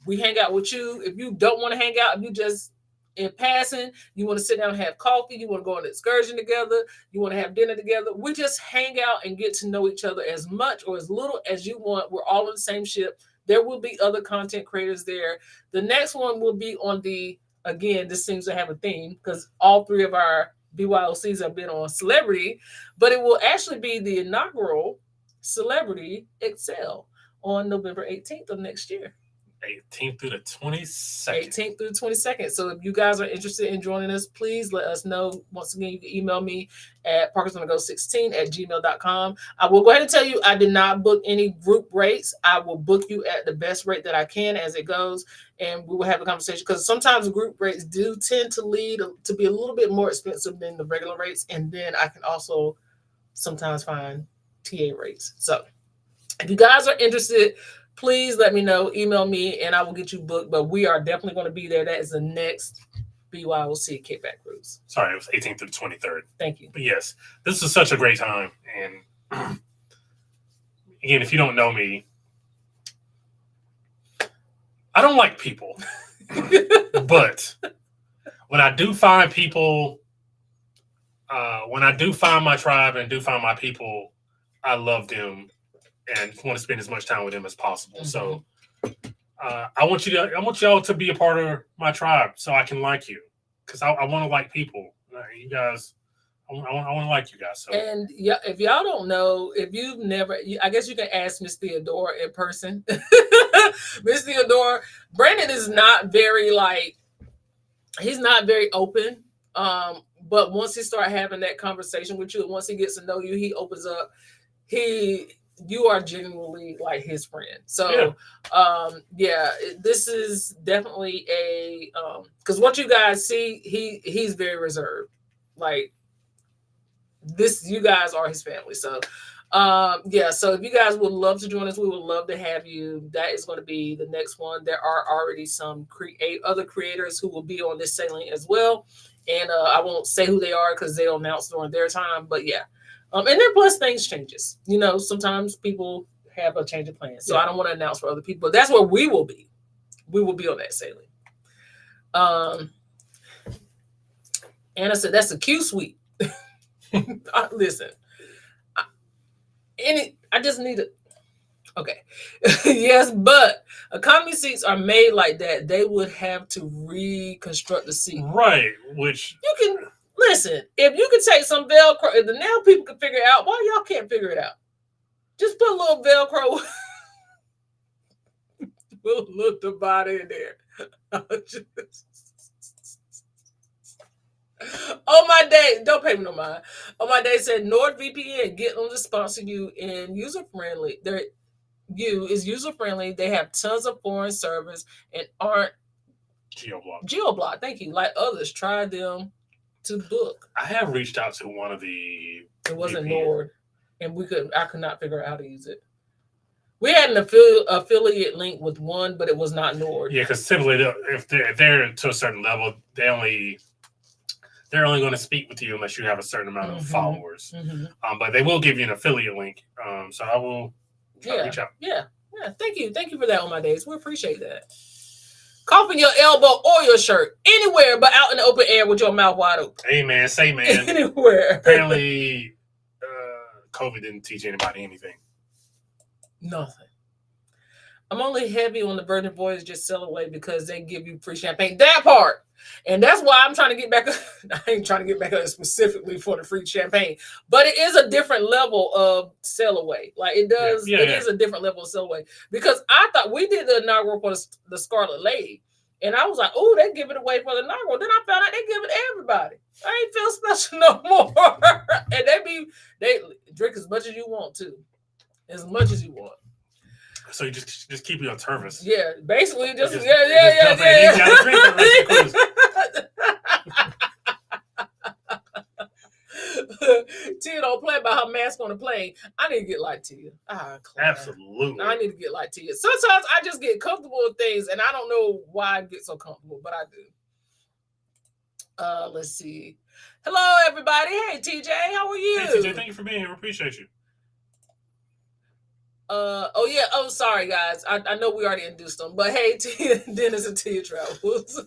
C: We hang out with you. If you don't want to hang out, if you just in passing, you want to sit down and have coffee, you want to go on an excursion together, you want to have dinner together, we just hang out and get to know each other as much or as little as you want. We're all on the same ship. There will be other content creators there. The next one will be on again, this seems to have a theme because all three of our BYOCs have been on Celebrity, but it will actually be the inaugural Celebrity Excel on November 18th of next year.
D: 18th through the 22nd.
C: 18th through the 22nd. So if you guys are interested in joining us, please let us know. Once again, you can email me at parkersonthego16@gmail.com. I will go ahead and tell you, I did not book any group rates. I will book you at the best rate that I can as it goes, and we will have a conversation because sometimes group rates do tend to lead to be a little bit more expensive than the regular rates, and then I can also sometimes find TA rates. So if you guys are interested, please let me know. Email me, and I will get you booked. But we are definitely going to be there. That is the next BYOC kickback cruise.
D: Sorry, it was 18th through the 23rd.
C: Thank you.
D: But yes, this is such a great time. And again, if you don't know me, I don't like people. But when I do find people, when I do find my tribe and do find my people, I love them and want to spend as much time with them as possible. So I want y'all to be a part of my tribe so I can like you, because I want to like people. You guys, I want to like you guys. So.
C: And yeah, if y'all don't know, if you've never, I guess you can ask Miss Theodore in person. Miss Theodore, Brandon is not very he's not very open. But once he starts having that conversation with you, and once he gets to know you, he opens up. You are genuinely like his friend. So, this is definitely a because what you guys see, he's very reserved. Like this, you guys are his family. So, so if you guys would love to join us, we would love to have you. That is going to be the next one. There are already some other creators who will be on this sailing as well. And I won't say who they are because they'll announce during their time. But yeah. And then plus things changes. You know, sometimes people have a change of plans. So I don't want to announce for other people. But that's where we will be. We will be on that sailing. Anna said, that's a Q suite. Listen. I just need it. Okay. Yes, but economy seats are made like that. They would have to reconstruct the seat.
D: Right, which
C: you can listen. If you could take some Velcro, if the now people can figure it out, why y'all can't figure it out? Just put a little Velcro. We'll look the body in there. On my day, don't pay me no mind. On my day said NordVPN, get them to sponsor you and user friendly. Is user friendly. They have tons of foreign servers and aren't GeoBlock. Thank you. Like others, try them to book.
D: I have reached out to one of the.
C: It wasn't Nord, and I could not figure out how to use it. We had an affiliate link with one, but it was not Nord.
D: Yeah, because typically, if they're to a certain level, they're only going to speak with you unless you have a certain amount of followers. But they will give you an affiliate link. So I will. Reach out.
C: Yeah. Thank you for that on my days. We appreciate that. Cough in your elbow or your shirt anywhere, but out in the open air with your mouth wide open.
D: Hey man, say man.
C: Anywhere.
D: Apparently, COVID didn't teach anybody anything.
C: Nothing. I'm only heavy on the Virgin Voyage just sell away because they give you free champagne. That part. And that's why I'm trying to get back. I ain't trying to get back specifically for the free champagne, but it is a different level of sell away. Like it does. It is a different level of sell away because I thought we did the inaugural for the Scarlet Lady, and I was like, oh, they give it away for the inaugural. Then I found out they give it to everybody. I ain't feel special no more. And they drink as much as you want to, as much as you want.
D: So you just keep you on service.
C: Yeah, basically just
D: Tia,
C: don't play about her mask on the plane. I need to get like Tia.
D: Absolutely.
C: I need to get like Tia. Sometimes I just get comfortable with things, and I don't know why I get so comfortable, but I do. Let's see. Hello, everybody. Hey, TJ, how are you?
D: Hey, TJ, thank you for being here. We appreciate you.
C: Sorry guys. I know we already introduced them, but hey, Dennis and Tia Travels.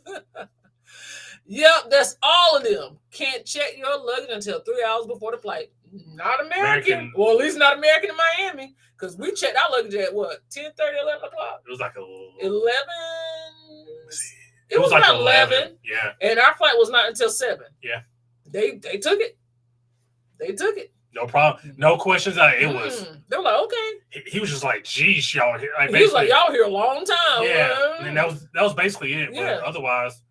C: Yep, that's all of them. Can't check your luggage until 3 hours before the flight. Not American. Well, at least not American in Miami, because we checked our luggage at what, 10:30, 11 o'clock?
D: It was like
C: 11. It was like 11.
D: Yeah.
C: And our flight was not until 7.
D: Yeah.
C: They took it. They took it.
D: No problem. No questions. It was.
C: They were like, okay.
D: He was just like, "Geez, y'all here." Like,
C: he was like, "Y'all here a long time."
D: Yeah, and that was basically it.
C: Yeah.
D: But otherwise,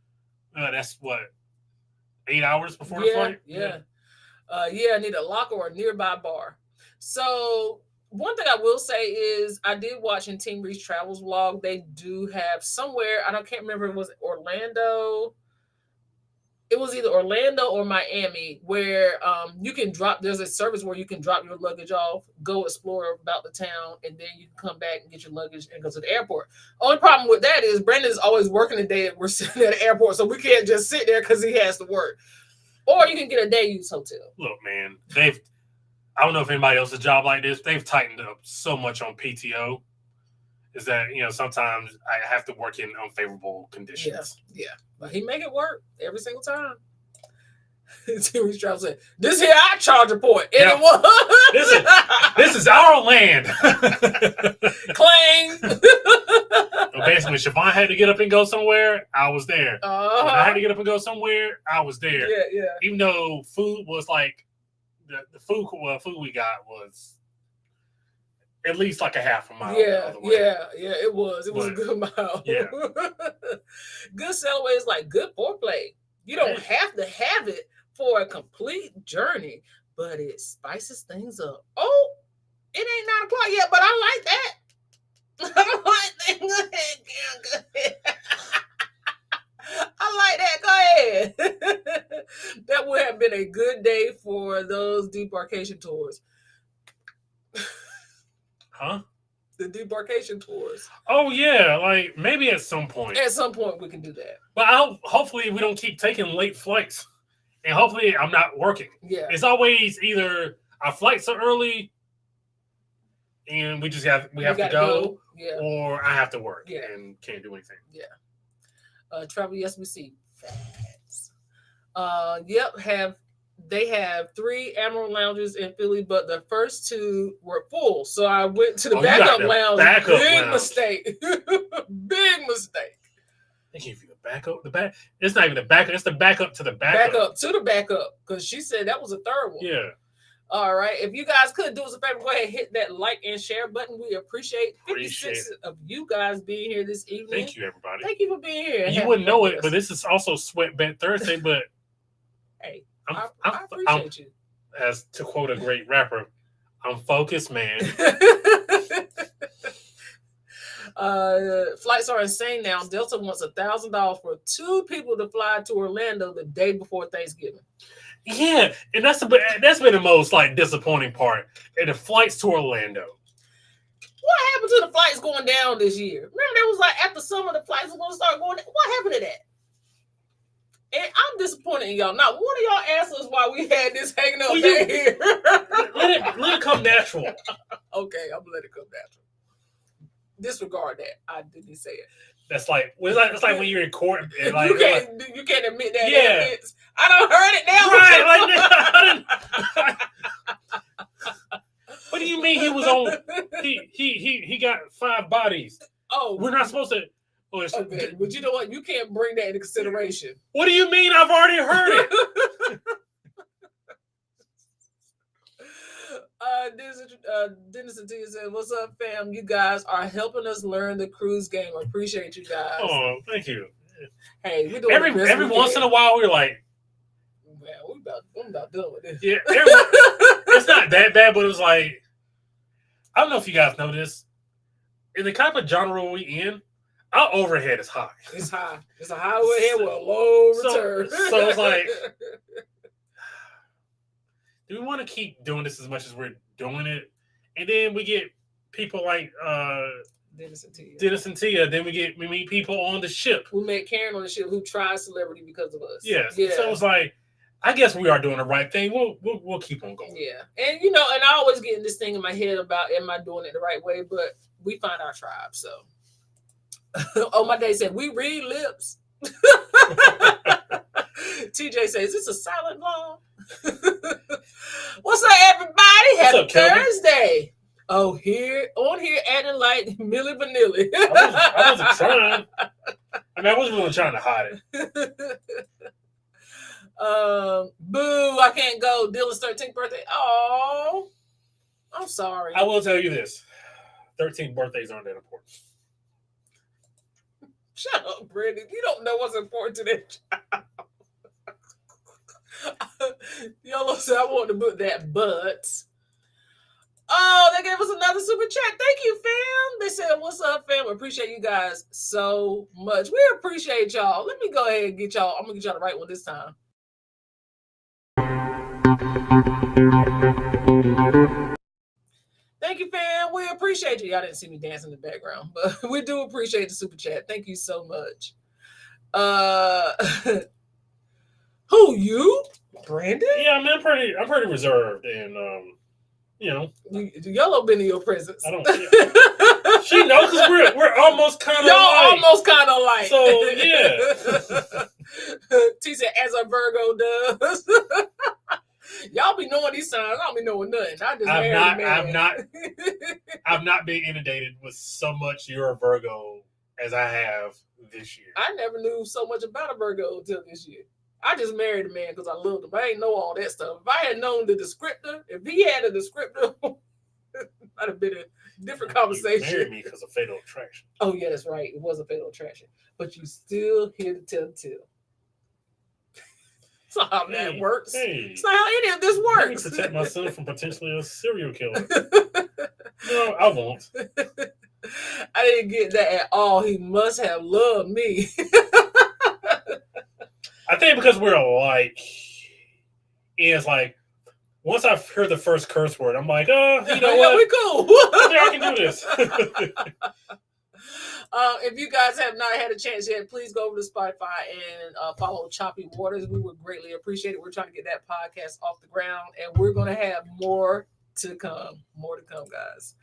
D: that's what 8 hours before the flight.
C: Yeah. I need a locker or a nearby bar. So one thing I will say is I did watch in Team Reach Travels vlog. They do have somewhere, I can't remember if it was Orlando. it was either Orlando or Miami where you can drop. There's a service where you can drop your luggage off, go explore about the town, and then you can come back and get your luggage and go to the airport. Only problem with that is Brandon's always working the day that we're sitting at the airport, so we can't just sit there because he has to work. Or you can get a day use hotel.
D: Look, man, I don't know if anybody else's job like this. They've tightened up so much on PTO. Is that sometimes I have to work in unfavorable conditions.
C: Yeah. But he make it work every single time. He's trying to say, "This here our charger point." And it was.
D: This is our land.
C: Claim.
D: So basically, when Siobhan had to get up and go somewhere, I was there. When I had to get up and go somewhere, I was there.
C: Yeah.
D: Even though food was like the food we got was at least like a half a mile.
C: Yeah. It was a good mile.
D: Yeah.
C: Good Cellaway is like good foreplay. You don't have to have it for a complete journey, but it spices things up. Oh, it ain't 9:00 yet, but I like that. I like that. Go ahead. I like that. Go ahead. That would have been a good day for those debarkation tours.
D: Huh?
C: The debarkation tours.
D: Oh yeah, like maybe at some point.
C: At some point we can do that.
D: But hopefully we don't keep taking late flights, and hopefully I'm not working.
C: Yeah.
D: It's always either our flights are early, and we have to go,
C: yeah,
D: or I have to work,
C: yeah,
D: and can't do anything.
C: Yeah. Travel SBC. Facts. Yep. They have 3 Emerald lounges in Philly, but the first 2 were full. So I went to the backup lounge. Big mistake. Big mistake.
D: They gave you the backup. It's not even the backup. It's the backup to the backup.
C: Backup to the backup. Because she said that was a third one.
D: Yeah.
C: All right. If you guys could do us a favor, go ahead and hit that like and share button. We appreciate 56 of you guys being here this evening.
D: Thank you, everybody.
C: Thank you for being here.
D: You wouldn't know it, but this is also Sweatband Thursday, but
C: hey. I appreciate you.
D: As to quote a great rapper, I'm focused, man.
C: Flights are insane now. Delta wants $1,000 for 2 people to fly to Orlando the day before Thanksgiving.
D: Yeah, and that's been the most like disappointing part. And the flights to Orlando.
C: What happened to the flights going down this year? Remember, there was like after summer the flights were going to start going down. What happened to that? And I'm disappointed in y'all. Not one of y'all asked us why we had this hanging up back here.
D: let it come natural.
C: Okay, I'm gonna let it come natural. Disregard that. I didn't say it.
D: That's like it's like when you're in court and like
C: you can't admit that.
D: Yeah,
C: I don't heard it now.
D: Right. What do you mean he was on? He got 5 bodies.
C: Oh,
D: we're not supposed to.
C: Okay, but you know what? You can't bring that into consideration.
D: What do you mean? I've already heard it.
C: Dennis and Tia said, "What's up, fam? You guys are helping us learn the cruise game. I appreciate you guys."
D: Oh, thank you.
C: Hey, we doing
D: every once in a while we're like,
C: "Man, I'm about done with this."
D: Yeah, it's not that bad, but it was like, I don't know if you guys know this. In the type of genre we in, our overhead is high.
C: It's high. It's a high overhead with a low return.
D: So it's like, do we want to keep doing this as much as we're doing it? And then we get people like Dennis and Tia. Then we meet people on the ship.
C: We met Karen on the ship who tried celebrity because of us.
D: Yes. Yeah. So it's like, I guess we are doing the right thing. We'll keep on going.
C: Yeah. And and I always get this thing in my head about am I doing it the right way? But we find our tribe, so. Oh, my day said, we read lips. TJ says, it's a silent long. What's up, everybody? Happy Thursday. Oh, here acting like Milli Vanilli.
D: I wasn't trying. I wasn't really trying to hide it.
C: Boo, I can't go. Dylan's 13th birthday. Oh, I'm sorry.
D: I will tell you this. 13th birthdays aren't that important.
C: Shut up, Brandon. You don't know what's important to that child. Y'all said I want to put that, but Oh, they gave us another super chat. Thank you, fam. They said, what's up, fam? We appreciate you guys so much. We appreciate y'all. Let me go ahead and get y'all. I'm going to get y'all the right one this time. Thank you, fam. We appreciate you. Y'all didn't see me dance in the background, but we do appreciate the super chat. Thank you so much. Who, you? Brandon?
D: Yeah, I mean, I'm pretty reserved, and you know,
C: Yellow been in your presence.
D: I don't. Yeah. She knows because we're almost kind of
C: y'all
D: alike.
C: almost kind of alike.
D: So yeah.
C: T said, as a Virgo does. Y'all be knowing these signs. I don't be knowing nothing. I just
D: I've not been inundated with so much you're a Virgo as I have this year.
C: I never knew so much about a Virgo until this year. I just married a man because I loved him. I ain't know all that stuff. If I had known the descriptor, if he had a descriptor, I'd have been a different conversation.
D: You married me because of fatal attraction.
C: Oh yeah, that's right. It was a fatal attraction, but you still here to tell the tale. That's not how that works.
D: Hey,
C: it's not how any of this works.
D: Let me protect my son from potentially a serial killer. No, I won't.
C: I didn't get that at all. He must have loved me.
D: I think because we're alike, it's like once I've heard the first curse word, I'm like, you know what?
C: We cool.
D: I think I can do this.
C: If you guys have not had a chance yet, please go over to Spotify and follow Choppy Waters. We would greatly appreciate it. We're trying to get that podcast off the ground, and we're going to have more to come. More to come, guys.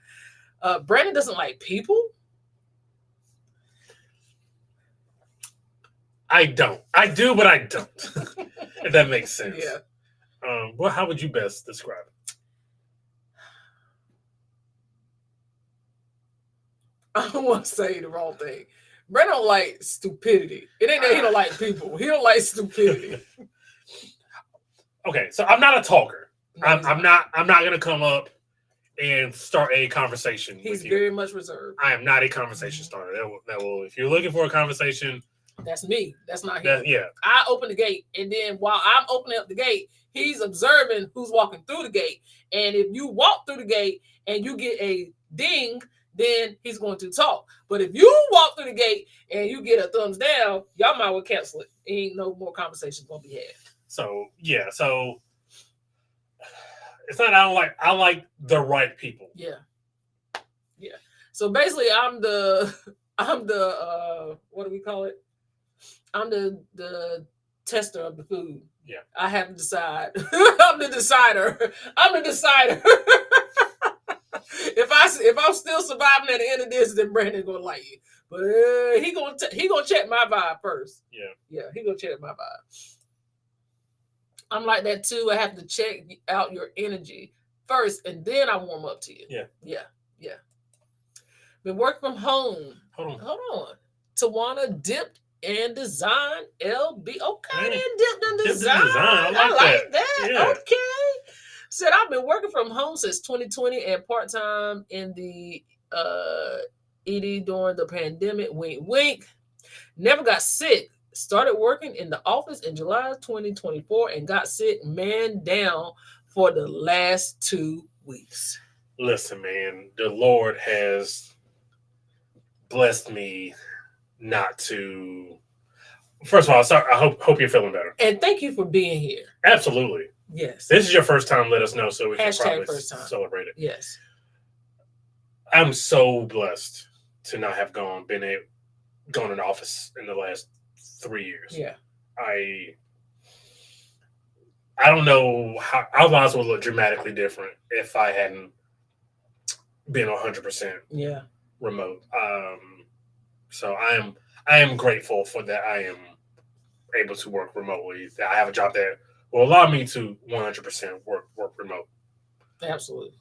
C: Brandon doesn't like people.
D: I don't. I do, but I don't. If that makes sense.
C: Yeah.
D: Well, how would you best describe it?
C: I don't want to say the wrong thing. Brandon don't like stupidity. It ain't that he don't like people. He don't like stupidity.
D: Okay, so I'm not a talker.
C: No,
D: I'm not gonna come up and start a conversation.
C: He's
D: with you.
C: very much reserved.
D: I am not a conversation starter. That will. If you're looking for a conversation,
C: that's me. That's not him.
D: Yeah.
C: I open the gate, and then while I'm opening up the gate, he's observing who's walking through the gate. And if you walk through the gate and you get a ding, then he's going to talk. But if you walk through the gate and you get a thumbs down, y'all might well cancel it. Ain't no more conversations gonna be had.
D: So yeah, so it's not I like the right people.
C: Yeah. So basically I'm the what do we call it? I'm the tester of the food.
D: Yeah.
C: I have to decide. I'm the decider. If I'm still surviving at the end of this, then Brandon gonna like it. But he gonna check my vibe first. Yeah, he gonna check my vibe. I'm like that too. I have to check out your energy first, and then I warm up to you. Yeah. Been working from home. Hold on. Tawana dipped and design LB. Okay, then dipped and design. I like that. Yeah. Okay. Said I've been working from home since 2020 and part-time in the ED during the pandemic. Wink, wink. Never got sick. Started working in the office in July 2024 and got sick, man down for the last 2 weeks.
D: Listen, man, the Lord has blessed me not to. First of all, I hope you're feeling better.
C: And thank you for being here.
D: Absolutely.
C: Yes.
D: This is your first time. Let us know so we can probably
C: first time.
D: Celebrate it.
C: Yes.
D: I'm so blessed to not have gone in the office in the last 3 years.
C: Yeah.
D: I don't know how our lives would look dramatically different if I hadn't been 100% remote. So I am grateful for that. I am able to work remotely. I have a job that will allow me to 100% work remote.
C: Absolutely.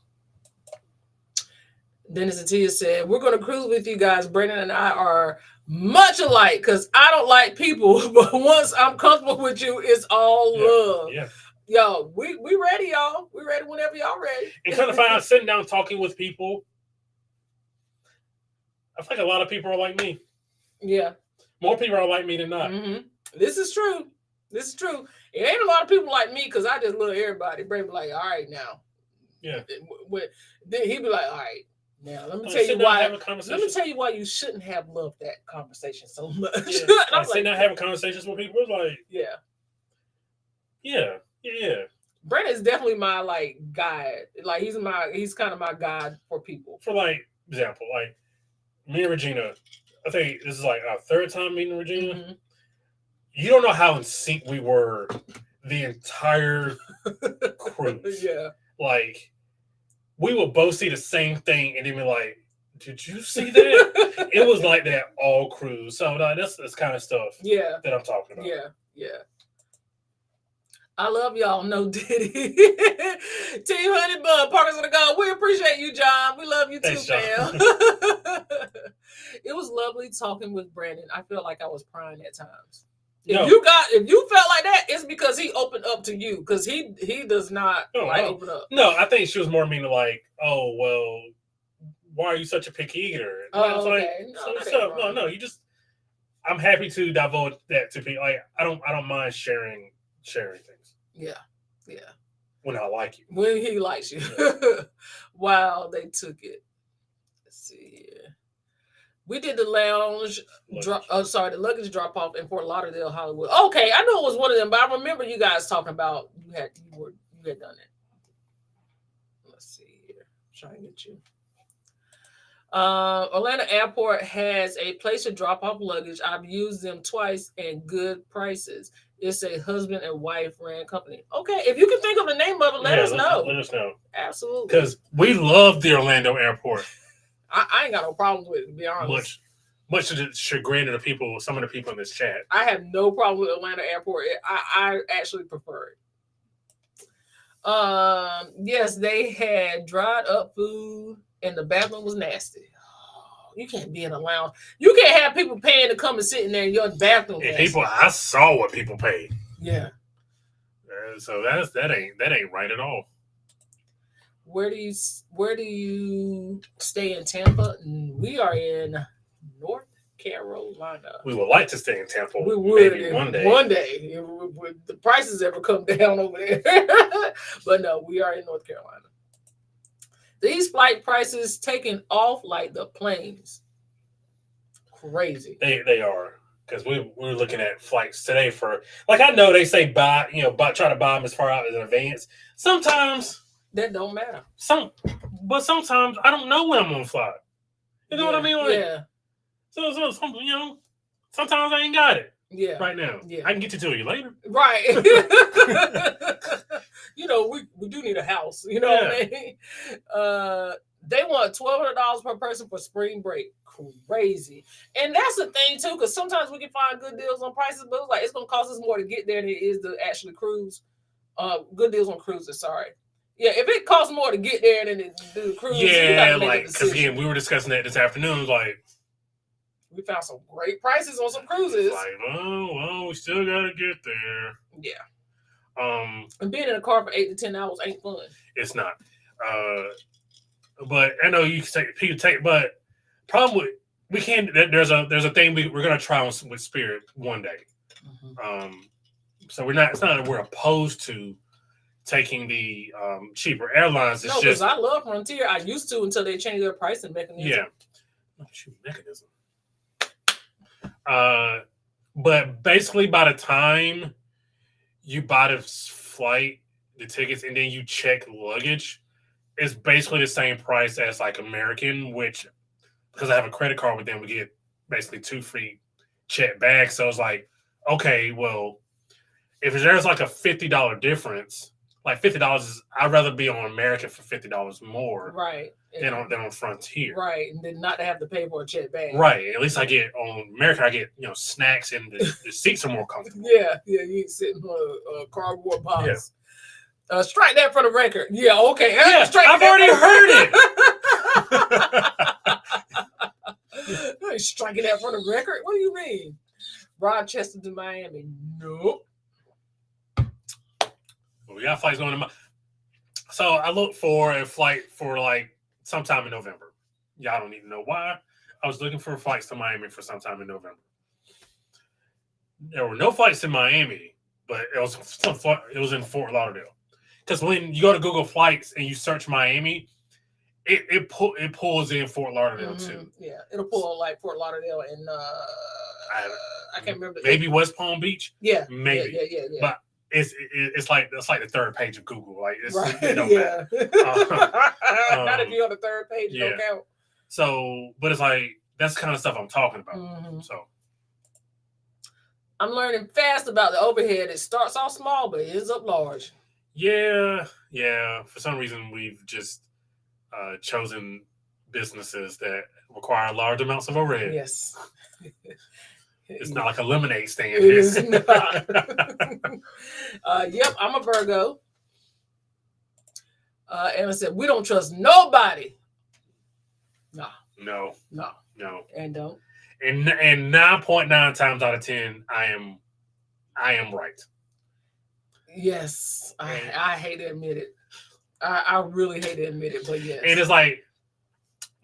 C: Dennis and Tia said, we're going to cruise with you guys. Brandon and I are much alike because I don't like people, but once I'm comfortable with you, it's all love.
D: Yeah.
C: Yo, we ready, y'all. We ready whenever y'all ready.
D: And kind of find out sitting down talking with people. I feel like a lot of people are like me.
C: Yeah.
D: More people are like me than not.
C: Mm-hmm. This is true. It ain't a lot of people like me because I just love everybody. Brandon like, all right now.
D: Yeah.
C: Then he'd be like, all right, now let me tell you why.
D: Have a
C: Let me tell you why you shouldn't have loved that conversation so much.
D: Yeah.
C: I'm
D: sitting down having conversations with people, like,
C: yeah.
D: Brent
C: is definitely my like guide. Like he's kind of my guide for people.
D: For like example, like me and Regina, I think this is like our third time meeting Regina. Mm-hmm. You don't know how in sync we were the entire cruise.
C: Yeah.
D: Like, we would both see the same thing and then be like, did you see that? It was like that all cruise. So that's kind of stuff that I'm talking about.
C: Yeah. I love y'all. No Diddy. Team Honey Bun, Parkers on the Go. We appreciate you, John. We love you too, fam. It was lovely talking with Brandon. I feel like I was crying at times. If you felt like that, it's because he opened up to you. Because he does not open up.
D: No, I think she was more meaning like, oh well, why are you such a picky eater?
C: Oh, okay.
D: No, you just. I'm happy to divulge that to people. Like I don't mind sharing things. Yeah. When I like you.
C: When he likes you. Yeah. Wow, they took it. Let's see here. We did the the luggage drop off in Fort Lauderdale, Hollywood. Okay, I know it was one of them, but I remember you guys talking about you had done it. Let's see here. I'm trying to get you. Orlando Airport has a place to drop off luggage. I've used them twice and good prices. It's a husband and wife ran company. Okay, if you can think of the name of it, let us know.
D: Let us know.
C: Absolutely.
D: Because we love the Orlando Airport.
C: I ain't got no problems with it, to be honest.
D: Much to the chagrin of some of the people in this chat.
C: I have no problem with Atlanta Airport. I actually prefer it. Yes, they had dried up food and the bathroom was nasty. You can't be in a lounge. You can't have people paying to come and sit in there in your bathroom.
D: I saw what people paid.
C: Yeah.
D: So that ain't right at all.
C: Where do you stay in Tampa? We are in North Carolina.
D: We would like to stay in Tampa.
C: We would
D: maybe one day.
C: One day, if the prices ever come down over there. But no, we are in North Carolina. These flight prices taking off like the planes. Crazy.
D: They are. Because we were looking at flights today for, like, I know they say try to buy them as far out in advance. Sometimes
C: that don't matter.
D: But sometimes I don't know when I'm gonna fly. You know what I mean? Like,
C: yeah.
D: So sometimes I ain't got it.
C: Yeah.
D: Right now.
C: Yeah.
D: I can get to you later.
C: Right. We do need a house. You know what I mean? They want $1,200 per person for spring break. Crazy. And that's the thing too, because sometimes we can find good deals on prices, but it's gonna cost us more to get there than it is to actually cruise. Good deals on cruises, sorry. Yeah, if it costs more to get there than it do the cruise,
D: because again, we were discussing that this afternoon, like
C: we found some great prices on some cruises.
D: Like, we still gotta get there.
C: Yeah. And being in a car for 8 to 10 hours ain't fun.
D: It's not. But I know you can take, but problem with we can't. There's a thing we're gonna try with Spirit one day. Mm-hmm. So it's not that we're opposed to taking the cheaper airlines.
C: No, because I love Frontier. I used to until they changed their pricing mechanism.
D: Yeah. Mechanism. But basically, by the time you buy the flight, the tickets, and then you check luggage, it's basically the same price as like American, which because I have a credit card with them, we get basically 2 free check bags. So it's like, okay, well, if there's like a $50 difference, like $50 is, I'd rather be on American for $50 more,
C: right,
D: than on Frontier,
C: right, and then not to have to pay for a check bag,
D: right. At least I get on American, I get snacks and the seats are more comfortable.
C: Yeah, you ain't sitting on a cardboard box. Yeah. Strike that for the record. Yeah, okay.
D: Yeah, I've already heard
C: it. Striking that for the record. What do you mean? Rochester to Miami? Nope.
D: We got flights going to So I looked for a flight for like sometime in November. Y'all don't even know why. I was looking for flights to Miami for sometime in November. There were no flights in Miami, but it was in Fort Lauderdale. because when you go to Google Flights and you search Miami, it pulls in Fort Lauderdale too.
C: Yeah, it'll pull like Fort Lauderdale and I can't remember.
D: Maybe West Palm Beach.
C: Yeah,
D: maybe.
C: Yeah.
D: But it's like the third page of Google. Like it's
C: Right.
D: it don't matter.
C: Not if you're on the third page,
D: yeah.
C: don't count.
D: So, but it's like that's the kind of stuff I'm talking about. So
C: I'm learning fast about the overhead. It starts off small, but it ends up large.
D: Yeah. For some reason, we've just chosen businesses that require large amounts of overhead.
C: Yes.
D: It's not like a lemonade stand.
C: It is not. Yep, I'm a Virgo. And I said, we don't trust nobody.
D: No.
C: And don't.
D: And 9.9 times out of 10, I am right.
C: Yes. I hate to admit it. I really hate to admit it, but yes.
D: And it's like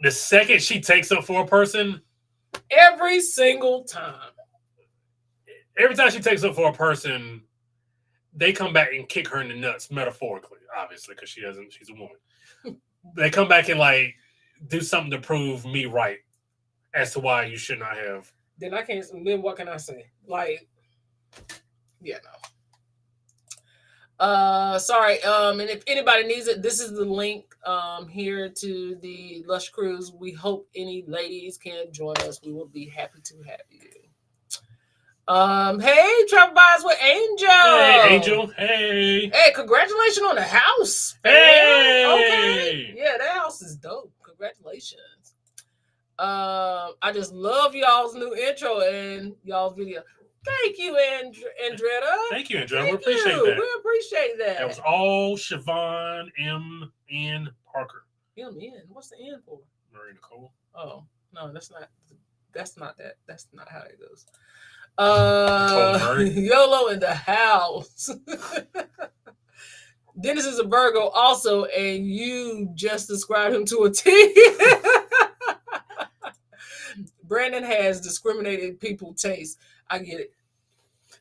D: the second she takes up for a person,
C: every single time.
D: Every time she takes up for a person, they come back and kick her in the nuts, metaphorically, obviously, because she's a woman. They come back and like do something to prove me right as to why you should not have.
C: Then what can I say? Like, yeah, no. Sorry. And if anybody needs it, this is the link here to the Lush Cruise. We hope any ladies can join us. We will be happy to have you. Hey, travel buys with Angel.
D: Hey, Angel. Hey,
C: congratulations on the house.
D: Hey.
C: Okay. Yeah, that house is dope. Congratulations. I just love y'all's new intro and y'all's video. Thank you, Andretta.
D: Thank you, Andretta. We appreciate that.
C: We appreciate that.
D: That was all Siobhan M.N. Parker.
C: M.N. What's the N for?
D: Marie Nicole.
C: Oh, no, that's not that. That's not how it goes. YOLO in the house. Dennis is a Virgo also, and you just described him to a T. Brandon has discriminated people taste. I get it.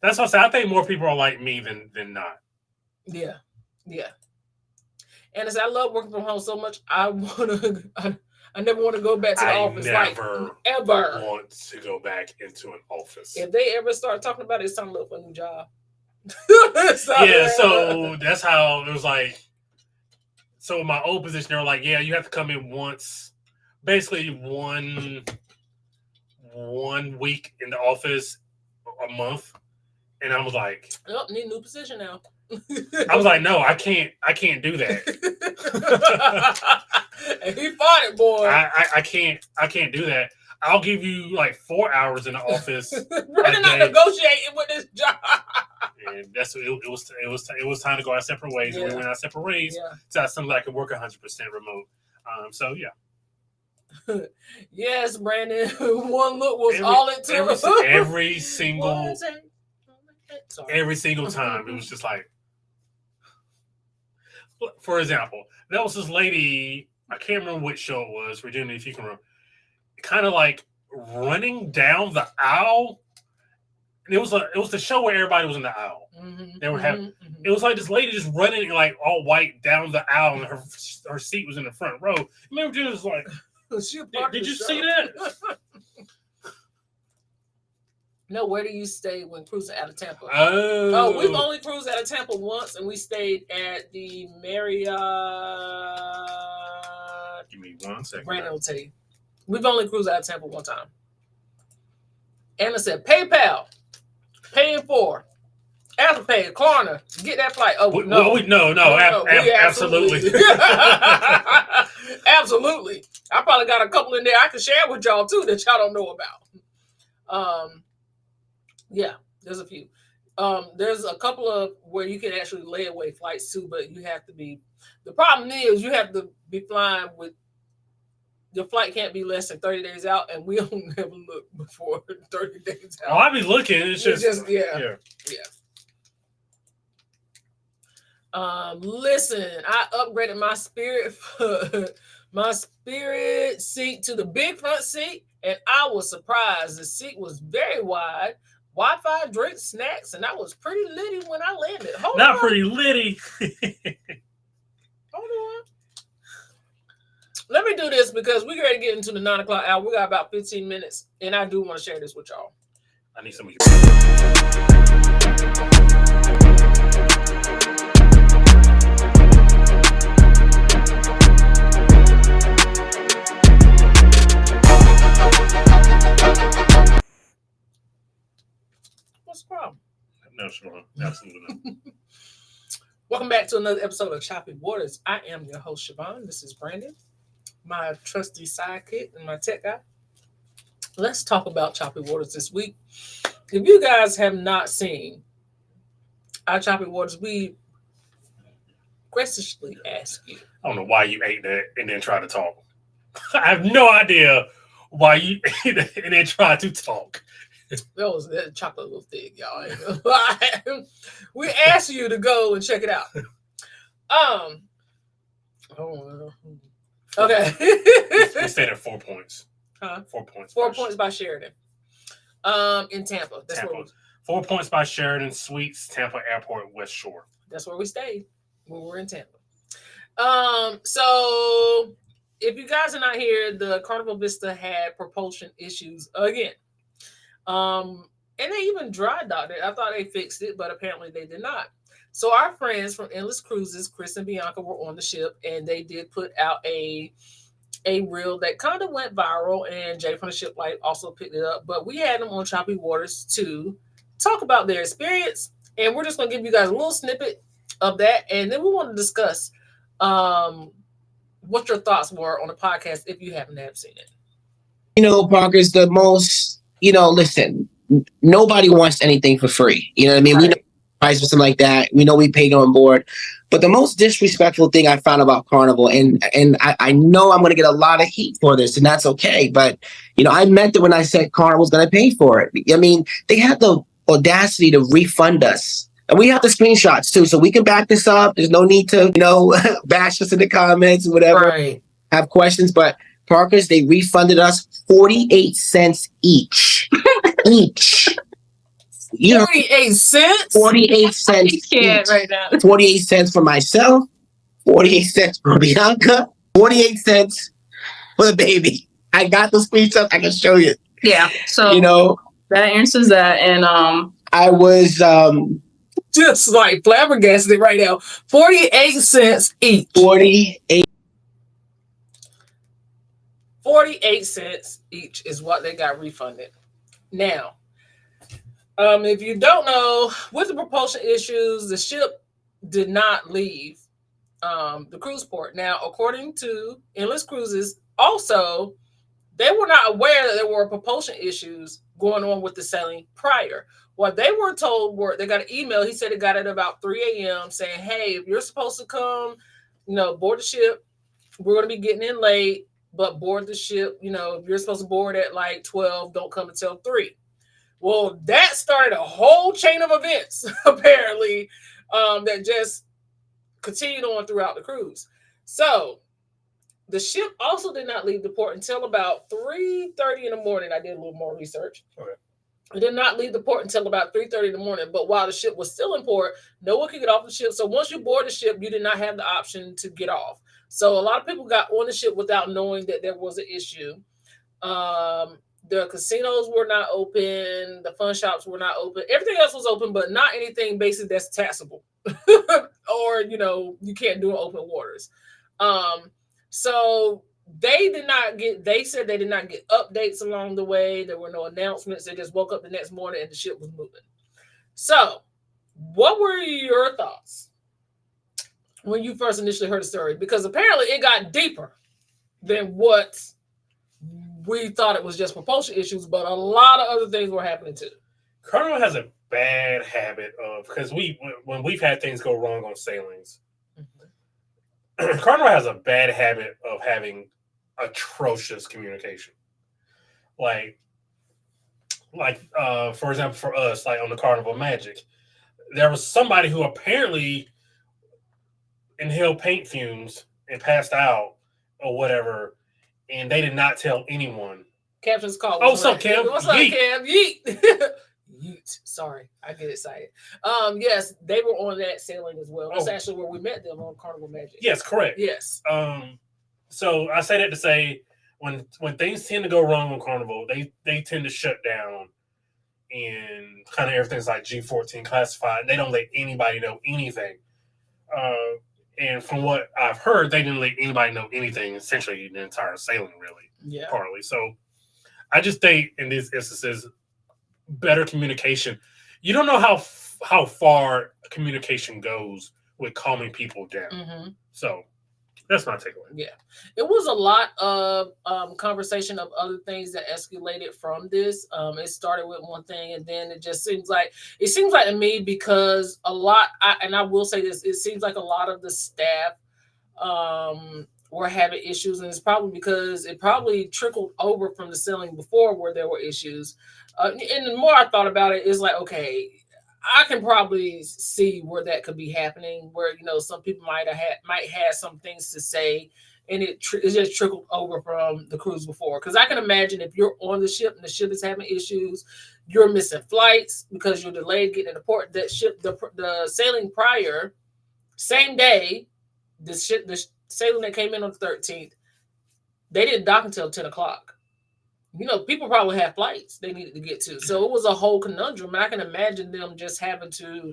D: That's what I say. I think more people are like me than not.
C: Yeah. And I love working from home so much. I never want to go back to the office.
D: Never
C: ever
D: want to go back into an office.
C: If they ever start talking about it, it's time to look for a new job.
D: So that's how it was like. So in my old position, they were like, yeah, you have to come in once, basically one week in the office a month. And I was like,
C: oh, need a new position now.
D: I was like, no, I can't do that.
C: And he fought it, boy.
D: I can't do that. I'll give you like 4 hours in the office.
C: Brandon not negotiating with this job.
D: And that's it was time to go our separate ways. Yeah. We went our separate ways.
C: Yeah.
D: So that's something I could work 100% remote. So yeah.
C: Yes, Brandon. One look was all it took.
D: Every single time it was just like, for example, there was this lady, I can't remember which show it was, Regina, if you can remember, kind of like running down the aisle. And it was the show where everybody was in the aisle.
C: Mm-hmm,
D: they were having it was like this lady just running like all white down the aisle, and her seat was in the front row. Remember, Regina was like, did you see that?
C: No, where do you stay when cruising out of Tampa?
D: Oh,
C: we've only cruised out of Tampa once, and we stayed at the Marriott.
D: Give me 1 second.
C: Brandon will tell you. We've only cruised out of Tampa one time. Anna said, PayPal, paying for, Apple Pay, Klarna, get that flight. Oh, no.
D: Absolutely.
C: Absolutely. I probably got a couple in there I can share with y'all, too, that y'all don't know about. Yeah, there's a few. There's a couple of where you can actually lay away flights too, but you have to be. The problem is you have to be flying with. Your flight can't be less than 30 days out, and we don't never look before 30 days out.
D: Oh, I be looking. It's just
C: yeah. Listen, I upgraded my spirit seat to the big front seat, and I was surprised. The seat was very wide. Wi-Fi, drinks, snacks, and I was pretty litty when I landed.
D: Not pretty litty.
C: me do this because we're ready to get into the 9 o'clock hour. We got about 15 minutes, and I do want to share this with y'all.
D: I need some of you.
C: What's the problem?
D: No, sure. Absolutely not.
C: Welcome back to another episode of Choppy Waters. I am your host, Siobhan. This is Brandon, my trusty sidekick and my tech guy. Let's talk about Choppy Waters this week. If you guys have not seen our Choppy Waters, we graciously ask you.
D: I don't know why you ate that and then tried to talk. I have no idea why you ate it and then tried to talk.
C: That chocolate was thick, y'all. We asked you to go and check it out. Okay.
D: We stayed at 4 points.
C: Huh?
D: 4 points.
C: 4 points by Sheridan. In Tampa. That's
D: Tampa.
C: where
D: 4 points by Sheridan Suites, Tampa Airport, West Shore.
C: That's where we stayed when we were in Tampa. So if you guys are not here, the Carnival Vista had propulsion issues again. And they even dry docked it. I thought they fixed it, but apparently they did not. So our friends from Endless Cruises, Chris and Bianca, were on the ship, and they did put out a reel that kind of went viral, and Jay from the Ship Light also picked it up. But we had them on Choppy Waters to talk about their experience, and we're just going to give you guys a little snippet of that, and then we want to discuss what your thoughts were on the podcast if you haven't seen it.
E: You know, Parker's the most, listen, nobody wants anything for free. You know what I mean?
C: Right.
E: We know price or something like that. We know we paid on board. But the most disrespectful thing I found about Carnival, and I know I'm going to get a lot of heat for this, and that's okay. But, I meant it when I said Carnival's going to pay for it. I mean, they had the audacity to refund us. And we have the screenshots, too, so we can back this up. There's no need to, bash us in the comments or whatever.
C: Right.
E: Have questions, but Parker's, they refunded us 48 cents each. Each.
C: 48 cents?
E: 48 cents.
C: You can't
E: each.
C: right now.
E: 48 cents for myself, 48 cents for Bianca, 48 cents for the baby. I got the screenshots. I can show you.
F: Yeah. So that answers that. And
E: I was
C: just like flabbergasted right now. 48 cents each.
E: 48
C: cents each is what they got refunded. Now, if you don't know, with the propulsion issues, the ship did not leave the cruise port. Now, according to Endless Cruises, also, they were not aware that there were propulsion issues going on with the sailing prior. What they were told were, they got an email, he said it got it about 3 a.m. saying, hey, if you're supposed to come, board the ship, we're going to be getting in late, but board the ship, if you're supposed to board at like 12, don't come until 3. Well, that started a whole chain of events, apparently, that just continued on throughout the cruise. So the ship also did not leave the port until about 3:30 in the morning. I did a little more research.
D: Okay.
C: It did not leave the port until about 3:30 in the morning. But while the ship was still in port, no one could get off the ship. So once you board the ship, you did not have the option to get off. So a lot of people got on the ship without knowing that there was an issue. The casinos were not open. The fun shops were not open. Everything else was open, but not anything basic that's taxable. Or, you can't do it open waters. So they said they did not get updates along the way. There were no announcements. They just woke up the next morning and the ship was moving. So what were your thoughts when you first initially heard the story? Because apparently it got deeper than what we thought it was just propulsion issues, but a lot of other things were happening too.
D: Carnival has a bad habit of, because when we've had things go wrong on sailings, Carnival has a bad habit of having atrocious communication. Like for example, for us, like on the Carnival Magic, there was somebody who apparently inhaled paint fumes and passed out or whatever, and they did not tell anyone.
C: Captain's call.
D: Oh, what's up, Cam?
C: What's up, Cam? Yeet. Yeet. Sorry, I get excited. Yes, they were on that sailing as well. That's actually where we met them, on Carnival Magic.
D: Yes, correct.
C: Yes.
D: So I say that to say when things tend to go wrong on Carnival, they tend to shut down and kind of everything's like G14 classified. They don't let anybody know anything. And from what I've heard, they didn't let anybody know anything, essentially the entire sailing, really, partly. So I just think in these instances, better communication. You don't know how far communication goes with calming people down.
C: Mm-hmm.
D: So that's my takeaway.
C: Yeah. It was a lot of conversation of other things that escalated from this. It started with one thing, and then it seems like to me, because a lot, and I will say this, it seems like a lot of the staff were having issues, and it's probably because it probably trickled over from the sailing before where there were issues. And the more I thought about it, it's like, okay, I can probably see where that could be happening, where some people might have some things to say, and it just trickled over from the cruise before. Because I can imagine if you're on the ship and the ship is having issues, you're missing flights because you're delayed getting to the port. That ship, the sailing prior, same day, the sailing that came in on the 13th, they didn't dock until 10 o'clock. People probably have flights they needed to get to. So it was a whole conundrum. And I can imagine them just having to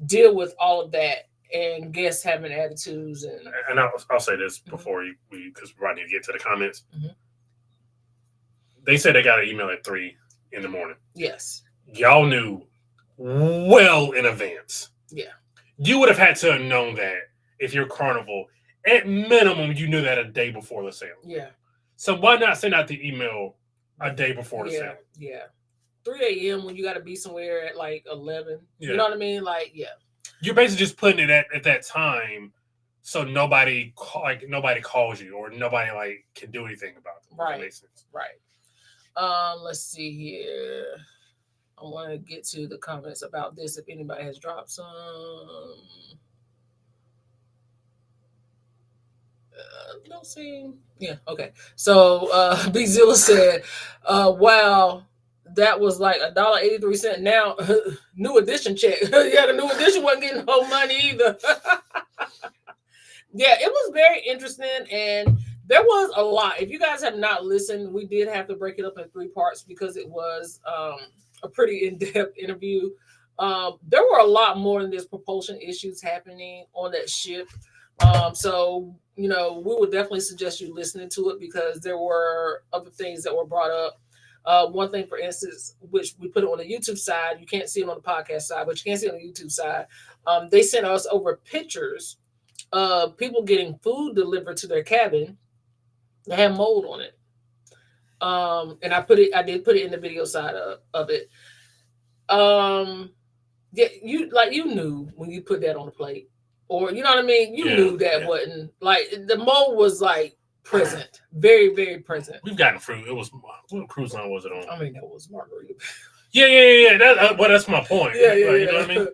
C: deal with all of that and guests having attitudes. And
D: I'll say this before because we need to get to the comments.
C: Mm-hmm.
D: They said they got an email at 3 in the morning.
C: Yes.
D: Y'all knew well in advance.
C: Yeah.
D: You would have had to have known that if you're Carnival. At minimum, you knew that a day before the sale.
C: Yeah.
D: So why not send out the email a day before the sale?
C: Yeah. 3 a.m. when you got to be somewhere at like 11.
D: Yeah.
C: You know what I mean? Like, yeah.
D: You're basically just putting it at that time so nobody calls you or nobody can do anything about it.
C: Right.
D: That makes sense.
C: Right. Let's see here. I want to get to the comments about this if anybody has dropped some. Don't see. Yeah, okay. So B Zilla said, wow, that was like $1.83. Now new edition check. Yeah, the new edition wasn't getting no money either. Yeah, it was very interesting, and there was a lot. If you guys have not listened, we did have to break it up in 3 parts because it was a pretty in-depth interview. There were a lot more than just propulsion issues happening on that ship. So, we would definitely suggest you listening to it because there were other things that were brought up. One thing, for instance, which we put it on the YouTube side, you can't see it on the podcast side, but you can see it on the YouTube side. They sent us over pictures of people getting food delivered to their cabin that had mold on it. And I did put it in the video side of it. Yeah, you knew when you put that on the plate. Or, you know what I mean? You knew that wasn't, the mold was, present. Very, very present.
D: We've gotten fruit. It was, what cruise line was it on?
C: I mean, that was Margarita.
D: Yeah. That's my point.
C: Yeah.
D: You know what I mean?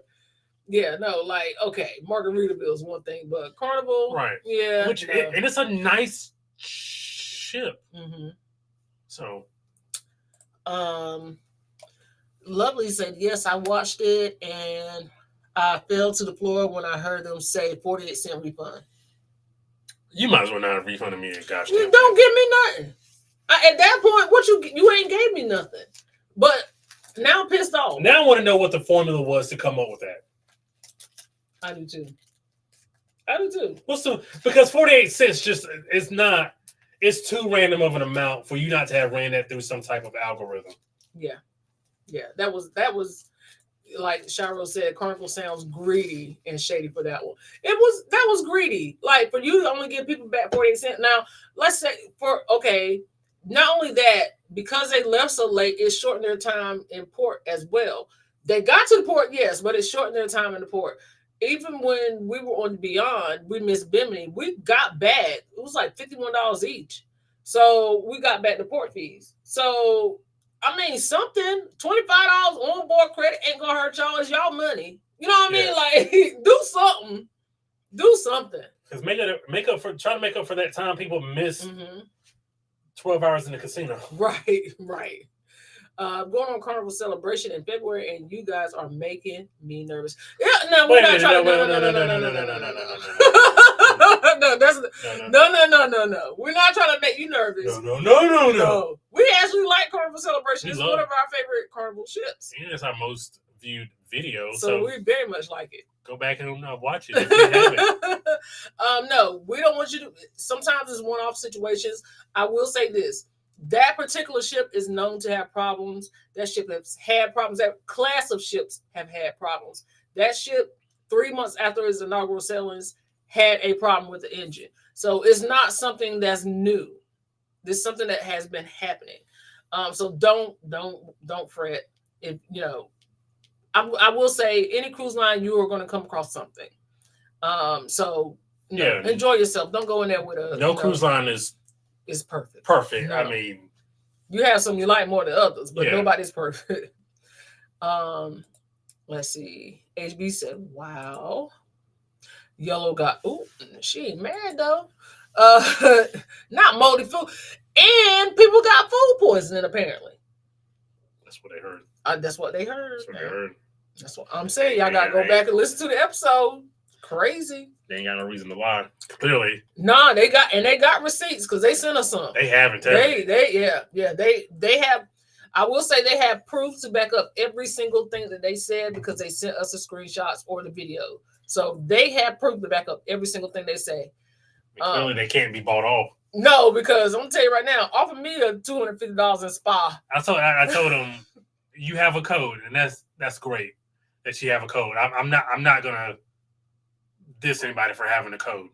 C: Yeah, no, okay, Margaritaville is one thing, but Carnival,
D: right?
C: Yeah.
D: And it's a nice ship.
C: Mm-hmm.
D: So.
C: Lovely said, yes, I watched it, and I fell to the floor when I heard them say 48-cent refund.
D: You might as well not have refunded me. Gosh,
C: you don't give me nothing. At that point, you ain't gave me nothing. But now I'm pissed off.
D: Now I want to know what the formula was to come up with that.
C: I do too.
D: Because 48 cents just it's too random of an amount for you not to have ran that through some type of algorithm.
C: Yeah. That was. Like Shiro said, Carnival sounds greedy and shady for that one. That was greedy. For you to only give people back 48 cents. Now, let's say not only that, because they left so late, it shortened their time in port as well. They got to the port, yes, but it shortened their time in the port. Even when we were on Beyond, we missed Bimini, we got back. It was like $51 each. So we got back the port fees. So I mean, something, $25 on board credit ain't gonna hurt y'all. It's y'all money. You know what I mean? Do something.
D: Because trying to make up for that time people miss 12 hours in the casino.
C: Right. Going on Carnival Celebration in February, and you guys are making me nervous. Yeah, no, we're not trying to. No. No, that's no. We're not trying to make you nervous.
D: No.
C: We actually like Carnival Celebration. It's one of our favorite Carnival ships.
D: And it's our most viewed video.
C: So we very much like it.
D: Go back and watch it if you haven't.
C: No, we don't want you to. Sometimes it's one-off situations. I will say this. That particular ship is known to have problems. That ship has had problems. That class of ships have had problems. That ship, 3 months after its inaugural sailings, had a problem with the engine. So it's not something that's new. This is something that has been happening. So don't fret. If you know, I will say any cruise line you are going to come across something. So enjoy yourself. Don't go in there with a
D: cruise line is
C: perfect.
D: Perfect.
C: No.
D: I mean,
C: you have some you like more than others, but nobody's perfect. Let's see. HB said, "Wow." Yellow got. Oh, she ain't mad though. Not moldy food, and people got food poisoning. Apparently,
D: that's what they heard.
C: That's what they heard.
D: That's what they heard.
C: That's what I'm saying. Y'all gotta go back and listen to the episode. Crazy.
D: They ain't got no reason to lie. Clearly.
C: Nah, they got receipts because they sent us some.
D: They haven't.
C: They have. I will say they have proof to back up every single thing that they said because they sent us the screenshots or the video. So they have proof to back up every single thing they say.
D: Clearly, they can't be bought off.
C: No, because I'm gonna tell you right now, offer me a $250 in spa.
D: I told them you have a code, and that's great that you have a code. I'm not gonna diss anybody for having a code,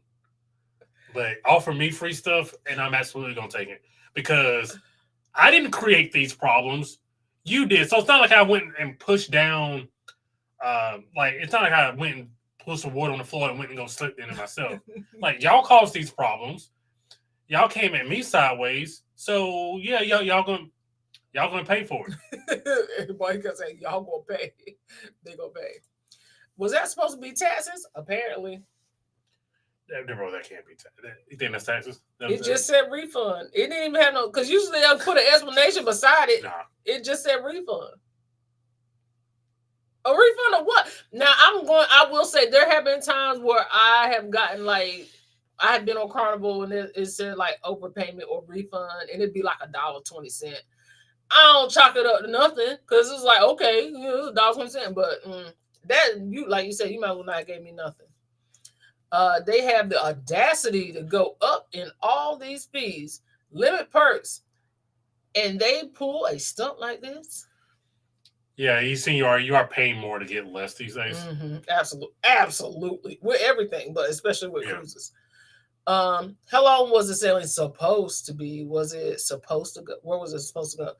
D: but offer me free stuff, and I'm absolutely gonna take it because I didn't create these problems. You did, so it's not like I went and pushed down. It's not like I went and pushed some water on the floor and went and go slip in it myself. Like y'all caused these problems. Y'all came at me sideways, so yeah, y'all gonna pay for it.
C: Everybody can say y'all gonna pay. They gonna pay. Was that supposed to be taxes? Apparently.
D: Bro, that can't be taxes. You think that's taxes?
C: It just said refund. It didn't even have no, because usually they'll put an explanation beside it.
D: Nah.
C: It just said refund. A refund of what? Now I will say there have been times where I have gotten I have been on Carnival and it said overpayment or refund, and it'd be like $1.20. I don't chalk it up to nothing because it's like, okay, it's $1.20, but that you like you said, you might as well not gave me nothing. They have the audacity to go up in all these fees, limit perks, and they pull a stunt like this.
D: Yeah, you are paying more to get less these days.
C: Mm-hmm. Absolutely, with everything, but especially with cruises. How long was the sailing supposed to be? Was it supposed to go? Where was it supposed to go?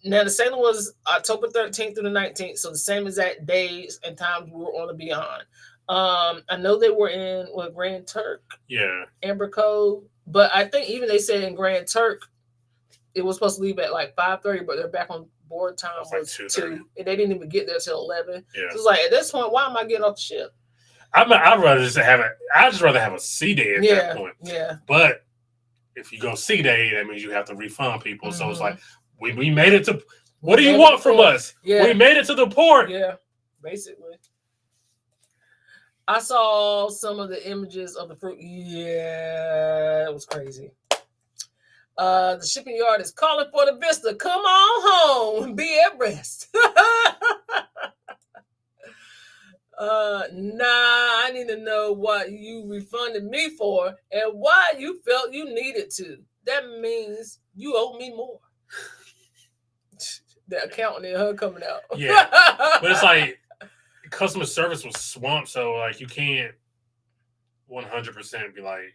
C: Now the sailing was October 13th through the 19th, so the same exact days and times we were on the Beyond. I know they were in Grand Turk, Amber Cove, but I think even they said in Grand Turk it was supposed to leave at 5:30, but they're back on board time was 2, and they didn't even get there till 11.
D: Yeah.
C: So it's like at this point, why am I getting off the ship?
D: I'd just rather have a C day at that point.
C: Yeah.
D: But if you go C day, that means you have to refund people. Mm-hmm. So it's like we made it to. What do you want from us? Yeah. We made it to the port.
C: Yeah, basically. I saw some of the images of the fruit. Yeah, it was crazy. The shipping yard is calling for the Vista. Come on home. Be at rest. I need to know what you refunded me for and why you felt you needed to. That means you owe me more. The accountant and her coming out.
D: Yeah. But it's like customer service was swamped, so you can't 100% be like,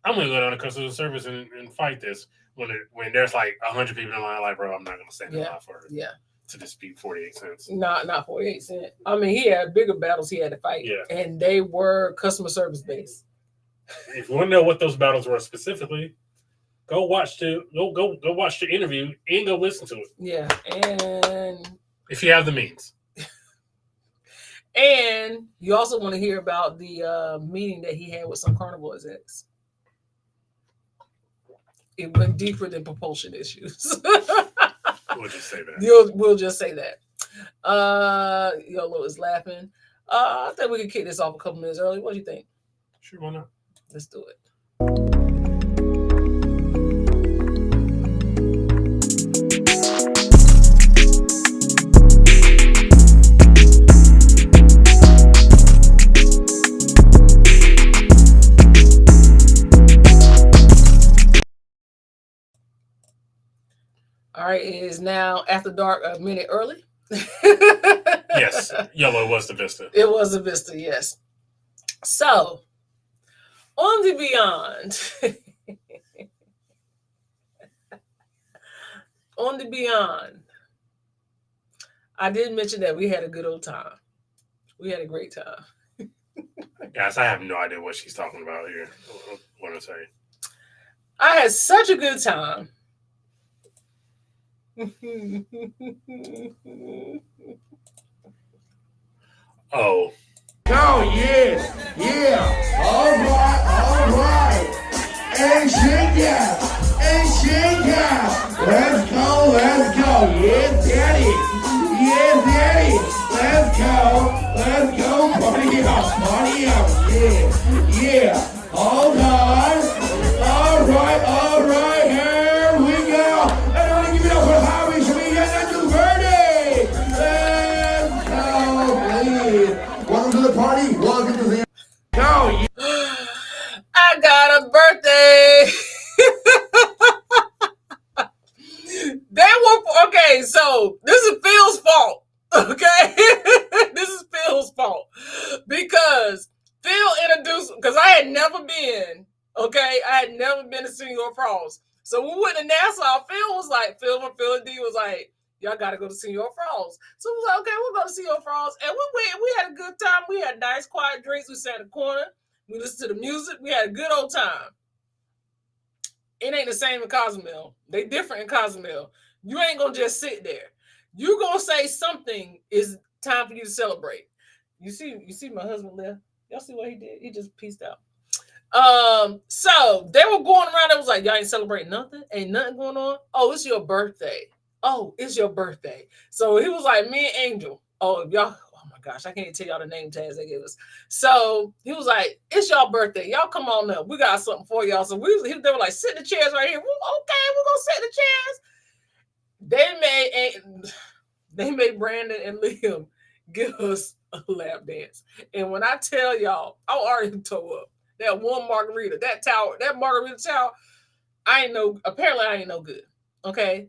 D: I'm gonna go down to customer service and fight this when there's 100 people in line. Bro, I'm not gonna stand in line for it.
C: Yeah.
D: To dispute 48 cents.
C: Not 48 cents. I mean, he had bigger battles he had to fight.
D: Yeah.
C: And they were customer service based.
D: If you want to know what those battles were specifically, go watch the interview and go listen to it.
C: Yeah. And
D: if you have the means.
C: And you also want to hear about the meeting that he had with some Carnival execs. It went deeper than propulsion issues.
D: We'll just say that.
C: We'll just say that. Yolo is laughing. I think we can kick this off a couple minutes early. What do you think?
D: Sure, why not?
C: Let's do it. All right, it is now after dark, a minute early.
D: Yes, yellow was the Vista.
C: It was the Vista, yes. So, on the Beyond, on the Beyond, I did mention that we had a good old time. We had a great time.
D: Guys, I have no idea what she's talking about here. What I'm saying.
C: I had such a good time.
D: Oh.
B: Oh, yeah. Yeah. All right. And shake it. Let's go. Yeah, daddy. Let's go. Party up. Yeah. Hold on. All right. Here we go. Everybody give it up for Harvey. Should we get that new verdict? Let's go, please. Welcome to the party. Welcome to the... Go.
C: I got a birthday. Okay, so this is Phil's fault. Okay, this is Phil's fault because Phil introduced, because I had never been to Senor Falls. So when we went to Nassau, Phil and D was like, y'all got to go to Senor Falls. So we was like, okay, we'll go to Senor Falls. And we went, we had a good time. We had nice, quiet drinks. We sat in the corner. We listened to the music. We had a good old time. It ain't the same in Cozumel. They different in Cozumel. You ain't going to just sit there. You going to say something is time for you to celebrate. You see my husband left? Y'all see what he did? He just peaced out. So they were going around. It was like, y'all ain't celebrating nothing. Ain't nothing going on. Oh, it's your birthday. So he was like, me and Angel. Oh, y'all. Oh my gosh, I can't tell y'all the name tags they gave us. So he was like, it's y'all birthday. Y'all come on up. We got something for y'all. So they were like, sit in the chairs right here. Okay, we're gonna sit in the chairs. They made Brandon and Liam give us a lap dance. And when I tell y'all, I already tore up. That one margarita, that margarita towel, apparently I ain't no good. Okay.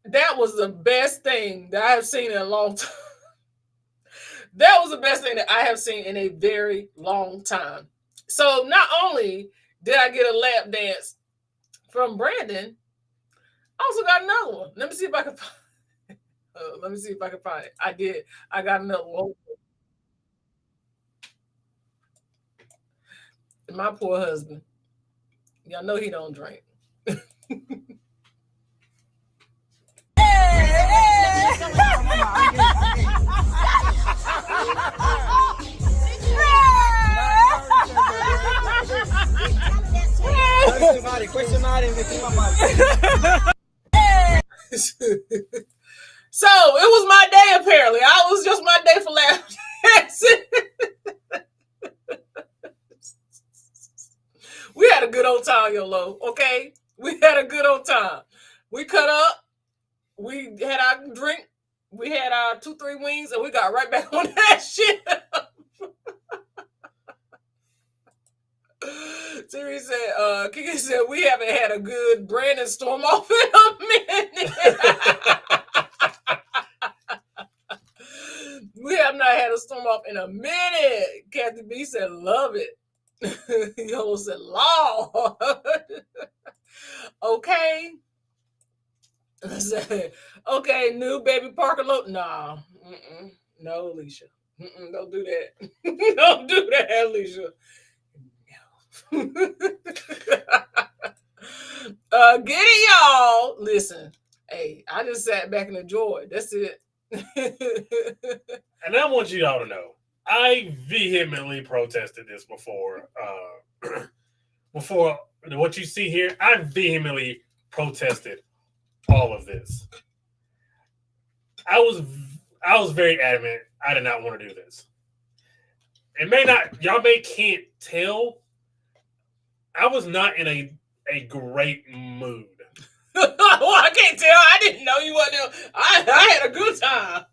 C: That was the best thing that I have seen in a long time. That was the best thing that I have seen in a very long time. So not only did I get a lap dance from Brandon, I also got another one. Let me see if I can find it. I did. I got another one. My poor husband. Y'all know he don't drink. So it was my day, apparently. It was just my day for lap dancing. We had a good old time, YOLO, okay? We had a good old time. We cut up. We had our drink. We had our 2-3 wings, and we got right back on that shit. Siri said, Kiki said, we haven't had a good Brandon storm off in a minute. We have not had a storm off in a minute. Kathy B said, love it. YOLO said, Lord. Okay. I said, okay, new baby Parker load. Nah. No, Alicia. Don't do that. Don't do that, Alicia. Get it, y'all. Listen, hey, I just sat back and enjoyed. That's it.
D: And I want you all to know, I vehemently protested this before. Before what you see here, I vehemently protested all of this. I was very adamant. I did not want to do this. it may not, y'all can't tell. I was not in a great mood.
C: Well, I can't tell. I didn't know you wasn't. I had a good time.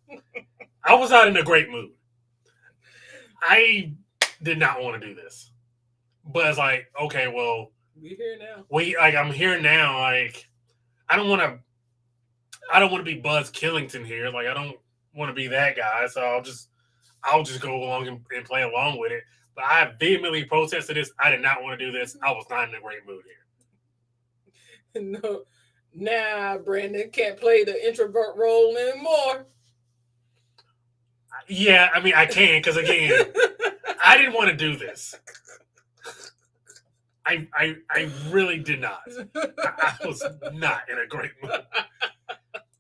D: I was not in a great mood. I did not want to do this, but it's like, okay, well,
C: we here now.
D: I'm here now. Like, I don't want to be Buzz Killington here. Like, I don't want to be that guy. So I'll just go along and play along with it. But I vehemently protested this. I did not want to do this. I was not in a great mood
C: here. No, nah, Brandon can't play the introvert role anymore.
D: Yeah, I mean, I can, because again, I didn't want to do this. I really did not. I was not in a great mood.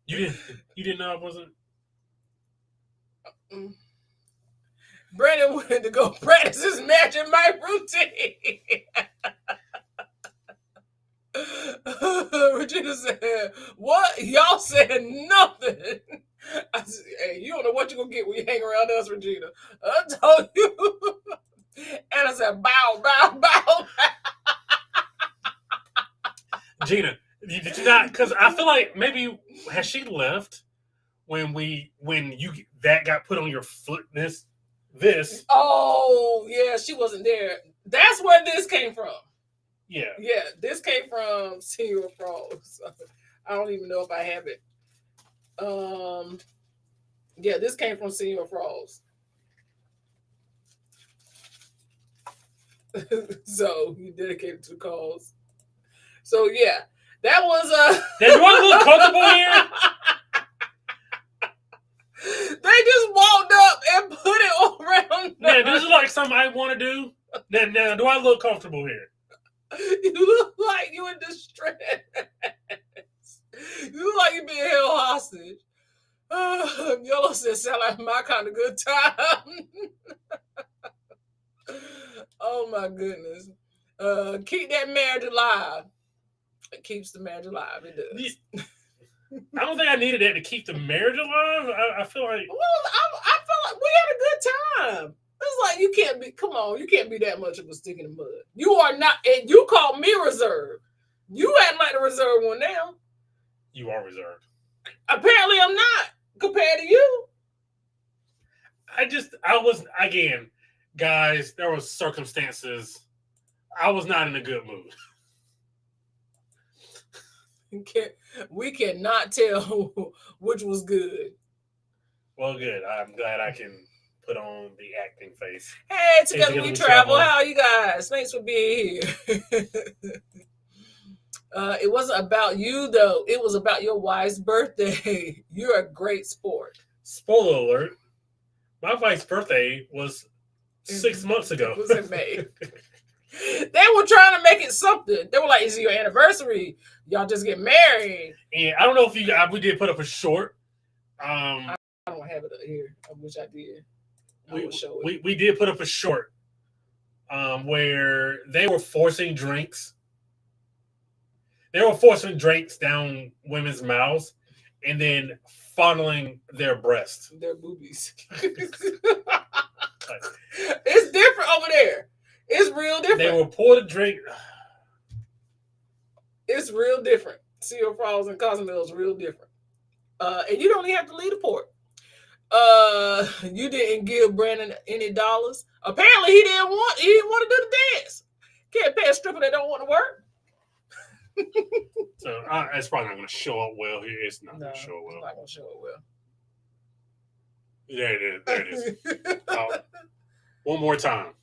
D: You didn't know I wasn't?
C: Brandon wanted to go practice his magic mic routine. Regina said, "What? Y'all said nothing." I said, "Hey, you don't know what you're gonna get when you hang around us, Regina. I told you." And I said, "Bow, bow, bow."
D: Gina, did you not? Because I feel like maybe has she left when that got put on your foot? This.
C: Oh yeah, she wasn't there. That's where this came from.
D: Yeah,
C: this came from Senior Frogs. I don't even know if I have it. Yeah, this came from Senior Frogs. So he dedicated to the cause. So yeah, that was
D: Did you want to look comfortable here?
C: They just walked up and put it around.
D: Yeah, this is like something I want to do. Now, do I look comfortable here?
C: You look like you in distress. You look like you're being held hostage. Yellow said, "Sound like my kind of good time." Oh my goodness. Keep that marriage alive. It keeps the marriage alive. It does.
D: I don't think I needed that to keep the marriage alive. I feel like.
C: Well, I feel like we had a good time. It's like you can't be. Come on, you can't be that much of a stick in the mud. You are not. And you call me reserved. You act like the reserved one now.
D: You are reserved.
C: Apparently, I'm not compared to you.
D: I was again, guys. There was circumstances. I was not in a good mood.
C: We cannot tell which was good.
D: Well, good. I'm glad I can put on the acting face.
C: Hey, together we travel. How are you guys? Thanks for being here. It wasn't about you, though. It was about your wife's birthday. You're a great sport.
D: Spoiler alert. My wife's birthday was 6 months ago.
C: It was in May. They were trying to make it something. They were like, "Is it your anniversary? Y'all just get married."
D: And I don't know if we did put up a short.
C: I don't have it here. I wish I did.
D: We did put up a short where they were forcing drinks. They were forcing drinks down women's mouths and then fondling their breasts.
C: Their boobies. It's different over there. It's real different.
D: They will pour the drink.
C: It's real different. Seal Frogs and Cozumel is real different. And you don't even have to leave the port. You didn't give Brandon any dollars. Apparently, he didn't want to do the dance. Can't pay a stripper that don't want to work.
D: So it's probably not going to show up well here. It's not going to show up well.
C: It's not going to show up well.
D: There it is. There it is. One more time.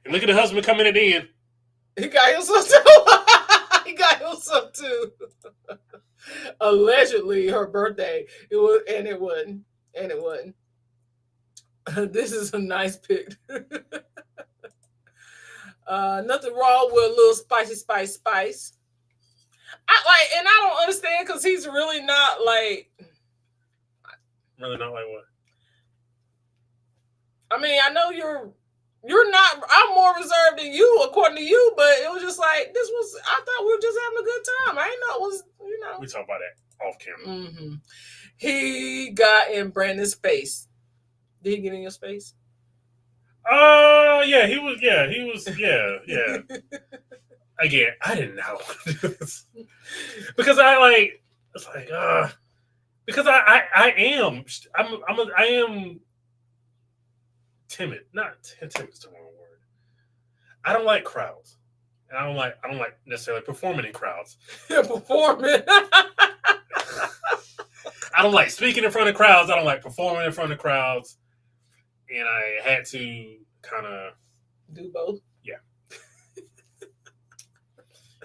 D: And look at the husband coming at the end.
C: He got himself too. He got himself too. Allegedly, her birthday. It wasn't. This is a nice pic. Nothing wrong with a little spice. And I don't understand because he's really not like.
D: Really not like what?
C: I mean, I know you're You're not. I'm more reserved than you, according to you. But it was just like this was. I thought we were just having a good time. I didn't know it was.
D: We talk about that off camera.
C: Mm-hmm. He got in Brandon's face. Did he get in your space?
D: Yeah, he was. Yeah. Again, I didn't know because I because I am timid. Not timid is the wrong word. I don't like crowds, and I don't like necessarily performing in crowds.
C: Performing.
D: I don't like speaking in front of crowds. I don't like performing in front of crowds, and I had to kind of
C: do both.
D: Yeah.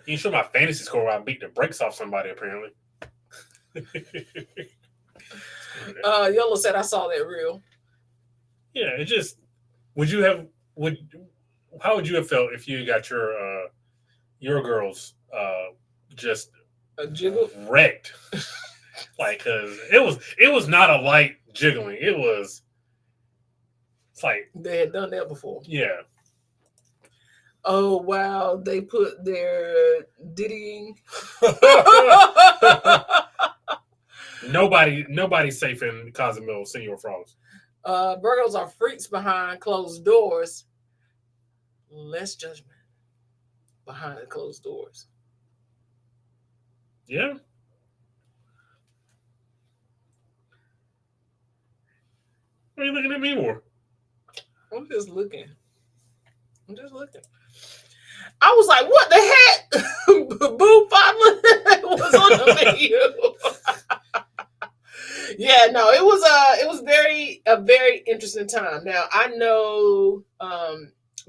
D: You show my fantasy score where I beat the brakes off somebody apparently.
C: Yolo said I saw that reel.
D: Yeah, it just how would you have felt if you got your girls just
C: a jiggle
D: wrecked? Like, cause it was not a light jiggling. It's like
C: they had done that before.
D: Yeah.
C: Oh wow, they put their diddying.
D: Nobody's safe in Cozumel, Senor Frogs.
C: Burgos are freaks behind closed doors. Less judgment behind the closed doors.
D: Yeah. What are you looking at me for?
C: I'm just looking. I was like, what the heck? Boo Podlin was on the menu. Yeah, no, it was a very interesting time. Now I know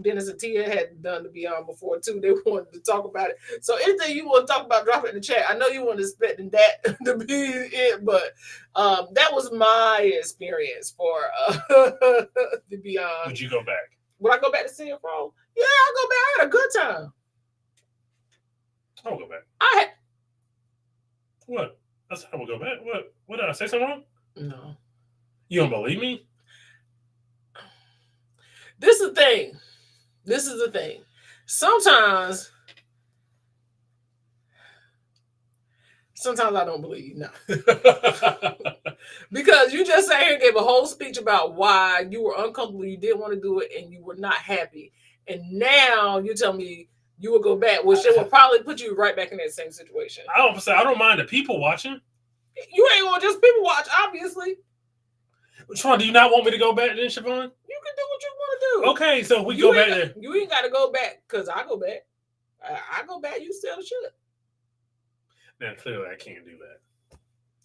C: Dennis and Tia had done the Beyond before too. They wanted to talk about it. So anything you want to talk about, drop it in the chat. I know you weren't expecting that to be it, but that was my experience for the Beyond.
D: Would you go back?
C: Would I go back to Senior Pro? Yeah, I'll go back. I had a good time.
D: I'll go back. What? I said I will go back. What did I say something wrong?
C: No.
D: You don't believe me?
C: This is the thing. Sometimes I don't believe. No. Because you just sat here and gave a whole speech about why you were uncomfortable, you didn't want to do it, and you were not happy. And now you tell me you would go back, which it will probably put you right back in that same situation.
D: I don't mind the people watching.
C: You ain't gonna just people watch, obviously.
D: Which one? Do you not want me to go back then, Siobhan?
C: You can do what you want to do.
D: Okay, so we go back there.
C: You ain't got to go back because I go back. I go back. You still should.
D: Now clearly I can't do that.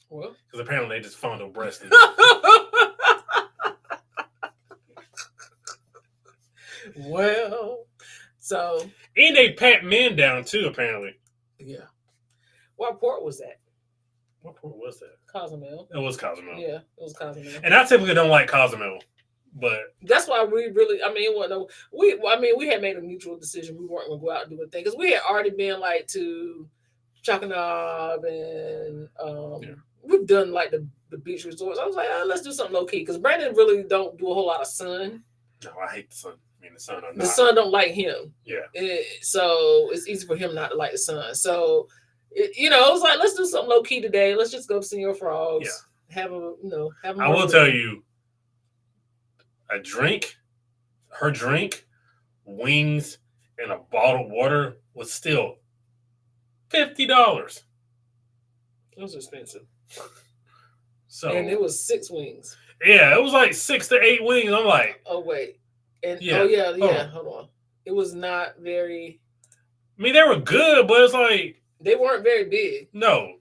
C: Well,
D: because apparently they just fondle breast.
C: Well, so
D: and they pat men down too. Apparently.
C: Yeah. What port was that?
D: What port was that?
C: Cozumel.
D: It was Cozumel.
C: Yeah, it was Cozumel.
D: And I typically don't like Cozumel, but
C: that's why we really. I mean, we had made a mutual decision. We weren't going to go out and do a thing because we had already been like to Chakanab and we've done like the beach resorts. I was like, let's do something low key because Brandon really don't do a whole lot of sun.
D: No, I hate the sun. I mean,
C: the sun don't like him.
D: Yeah.
C: So it's easy for him not to like the sun. So, it was like, let's do something low key today. Let's just go to Senor Frogs. Yeah. Have a.
D: I will tell you, her drink, wings, and a bottle of water was still $50.
C: It was expensive.
D: So
C: and it was 6 wings.
D: Yeah, it was like 6 to 8 wings. I'm like,
C: oh wait. And
D: yeah.
C: Hold on. It was not very.
D: I mean, they were good, but it's like
C: they weren't very big.
D: No.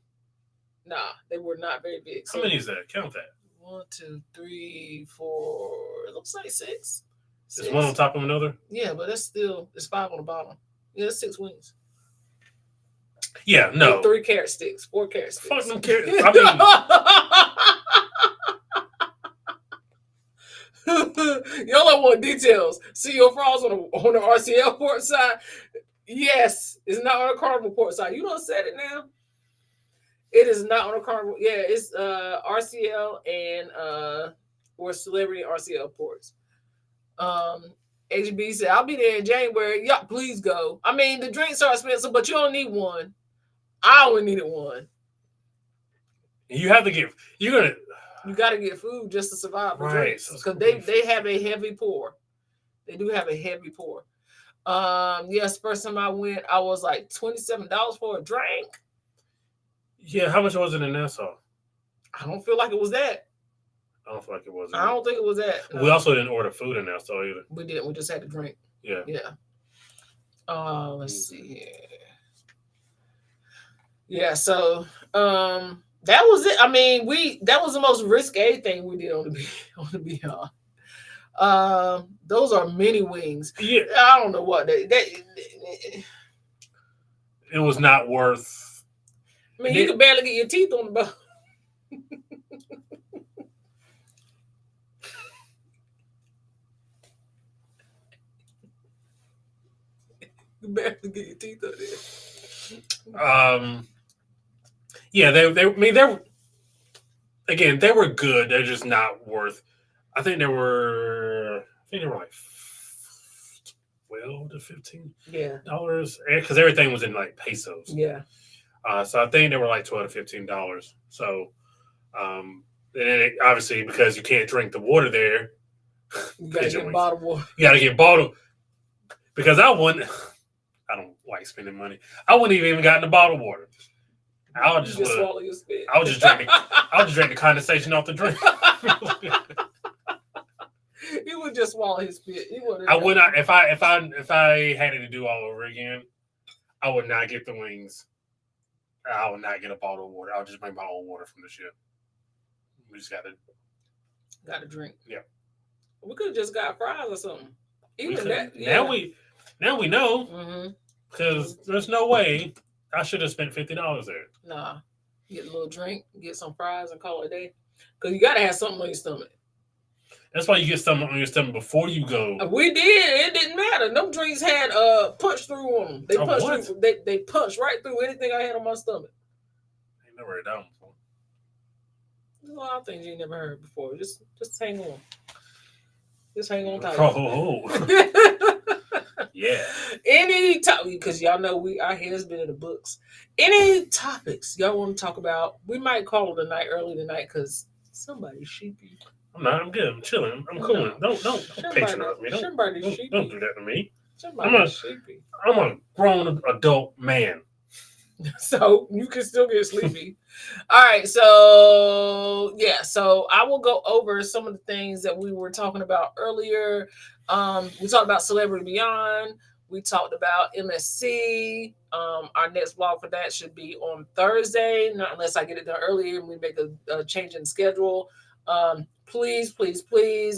C: Nah, they were not very big.
D: How many is that? Count that.
C: 1, 2, 3, 4. It looks like 6.
D: Is one on top of another?
C: Yeah, but it's 5 on the bottom. Yeah, it's 6 wings.
D: Yeah, no.
C: 3 carrot sticks, 4 carrot sticks.
D: Fuck them carrots. I mean.
C: Y'all don't want details. See your frogs on the RCL port side. Yes, it's not on the Carnival port side. You don't said it now. It is not on the Carnival. Yeah, it's RCL and or Celebrity RCL ports. HB said, I'll be there in January. Yeah, please go. I mean, the drinks are expensive, but you don't need one. I only needed one.
D: You have to get,
C: you got to get food just to survive the drinks. Because they have a heavy pour. They do have a heavy pour. Yes, first time I went, I was like $27 for a drink.
D: Yeah, how much was it in Nassau?
C: I don't feel like it was that.
D: I don't feel like it was.
C: I don't think it was that.
D: No. We also didn't order food in Nassau either.
C: We didn't. We just had to drink.
D: Yeah.
C: Let's see here. Yeah, so that was it. I mean, that was the most risque thing we did on the Beyond. Those are mini wings.
D: Yeah,
C: I don't know what it
D: was not worth.
C: I mean, you could barely get your teeth on the bone. You barely get your teeth on there.
D: Yeah, they were good. They're just not worth. I think they were like $12 to $15 because everything was in like pesos.
C: Yeah.
D: So I think they were like $12 to $15. So, and then obviously because you can't drink the water there,
C: you gotta get bottled water.
D: You gotta get bottled because I don't like spending money. I wouldn't even gotten the bottled water. I would just
C: swallow your spit.
D: I would just drink the condensation off the drink.
C: He would just swallow his spit.
D: I would not if I had it to do all over again. I would not get the wings. I would not get a bottle of water. I would just bring my own water from the ship. We just
C: gotta drink.
D: Yeah.
C: We could have just got fries or something. Even that.
D: Yeah. Now we know because there's no way I should have spent $50 there.
C: Nah, get a little drink, get some fries, and call it a day. Because you gotta have something on your stomach.
D: That's why you get something on your stomach before you go.
C: We did. It didn't matter. Them drinks had punch through on them. They punched through. They punched right through anything I had on my stomach.
D: I ain't never heard that before.
C: There's a lot of things you never heard before. Just hang on. Just hang on tight.
D: Oh. Yeah.
C: Any topic, because y'all know our head's been in the books. Any topics y'all want to talk about? We might call it a night early tonight because somebody's sheepy.
D: I'm not. I'm good. I'm chilling. I'm cooling. Don't patronize me. Don't do that to me. I'm a grown adult man.
C: So you can still get sleepy. All right. So yeah. So I will go over some of the things that we were talking about earlier. We talked about Celebrity Beyond. We talked about MSC. Our next vlog for that should be on Thursday, not unless I get it done earlier and we make a change in schedule. Please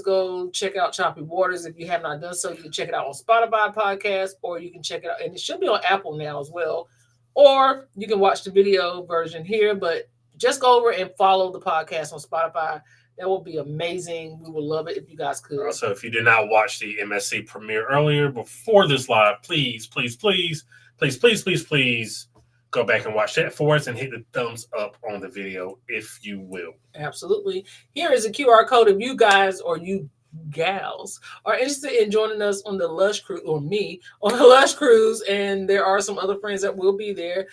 C: go check out Choppy Waters. If you have not done so, you can check it out on Spotify podcast, or you can check it out, and it should be on Apple now as well. Or you can watch the video version here, but just go over and follow the podcast on Spotify. That would be amazing. We would love it if you guys could.
D: Also, if you did not watch the MSC premiere earlier before this live, please go back and watch that for us and hit the thumbs up on the video, if you will.
C: Absolutely. Here is a QR code if you guys or you gals are interested in joining us on the Lush Cruise, or me on the Lush Cruise, and there are some other friends that will be there.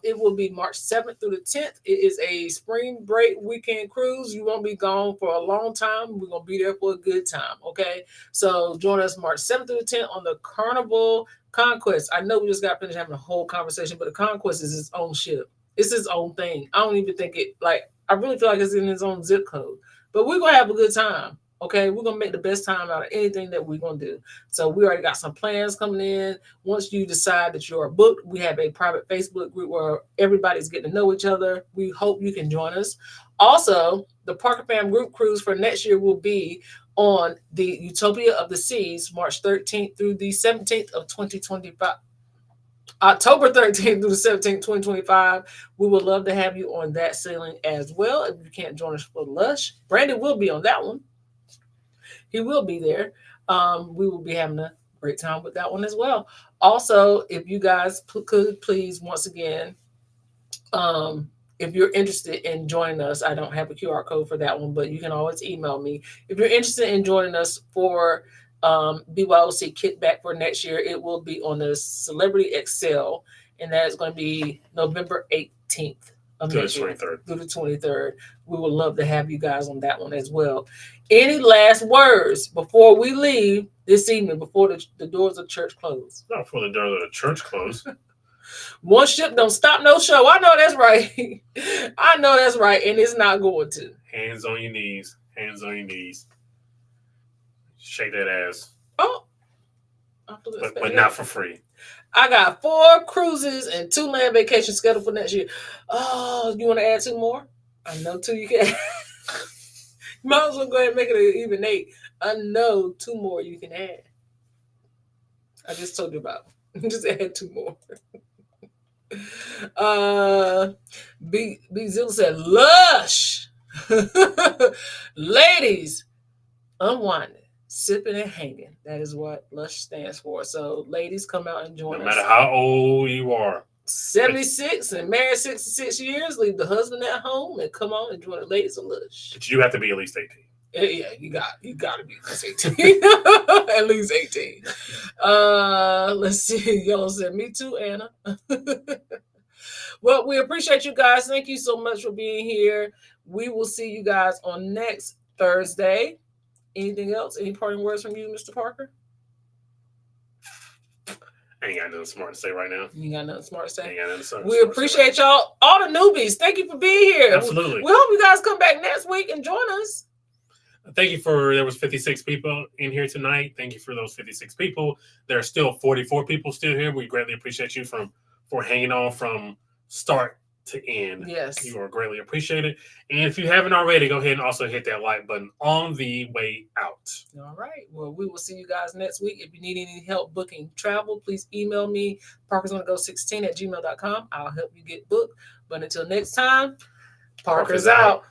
C: It will be March 7th through the 10th. It is a spring break weekend cruise. You won't be gone for a long time. We're going to be there for a good time, okay? So join us March 7th through the 10th on the Carnival Conquest. I know we just got finished having a whole conversation, but the Conquest is its own ship. It's its own thing. I don't even think I really feel like it's in its own zip code. But we're going to have a good time. Okay, we're going to make the best time out of anything that we're going to do. So we already got some plans coming in. Once you decide that you're booked, we have a private Facebook group where everybody's getting to know each other. We hope you can join us. Also, the Parker Fam group cruise for next year will be on the Utopia of the Seas, March 13th through the 17th of 2025. October 13th through the 17th, 2025. We would love to have you on that sailing as well. If you can't join us for Lush, Brandon will be on that one. He will be there. We will be having a great time with that one as well. Also, if you guys could please, once again, if you're interested in joining us, I don't have a QR code for that one, but you can always email me. If you're interested in joining us for BYOC kickback for next year. It will be on the Celebrity Excel, and that is going to be November 18th of next year through the 23rd. We would love to have you guys on that one as well. Any last words before we leave this evening, before the doors of church close?
D: Not before the doors of the church close.
C: One ship don't stop no show. I know that's right. I know that's right, and it's not going to.
D: Hands on your knees. Hands on your knees. Shake that ass.
C: Oh.
D: But not for free.
C: I got 4 cruises and 2 land vacations scheduled for next year. Oh, you want to add 2 more? I know 2 you can. Might as well go ahead and make it an even 8. I know 2 more you can add. I just told you about. Just add 2 more. B Zilla said, lush. Ladies, unwinding, sipping and hanging. That is what lush stands for. So ladies, come out and join us.
D: No matter how old you are.
C: 76 and married 66 years, leave the husband at home and come on and join the ladies of lush.
D: But you have to be at least 18.
C: Yeah, you got to be at least 18. At least 18. Let's see. Yellow said, me too, Anna. Well, we appreciate you guys. Thank you so much for being here. We will see you guys on next Thursday. Anything else? Any parting words from you, Mr. Parker?
D: I ain't got nothing smart to say right now.
C: You got nothing smart to say?
D: Ain't got nothing smart
C: We appreciate y'all, all the newbies. Thank you for being here.
D: Absolutely.
C: We hope you guys come back next week and join us.
D: Thank you there was 56 people in here tonight. Thank you for those 56 people. There are still 44 people still here. We greatly appreciate you for hanging on from start to end.
C: Yes.
D: You are greatly appreciated. And if you haven't already, go ahead and also hit that like button on the way out.
C: All right. Well, we will see you guys next week. If you need any help booking travel, please email me, parkersonthego16@gmail.com. I'll help you get booked. But until next time, Parker's out.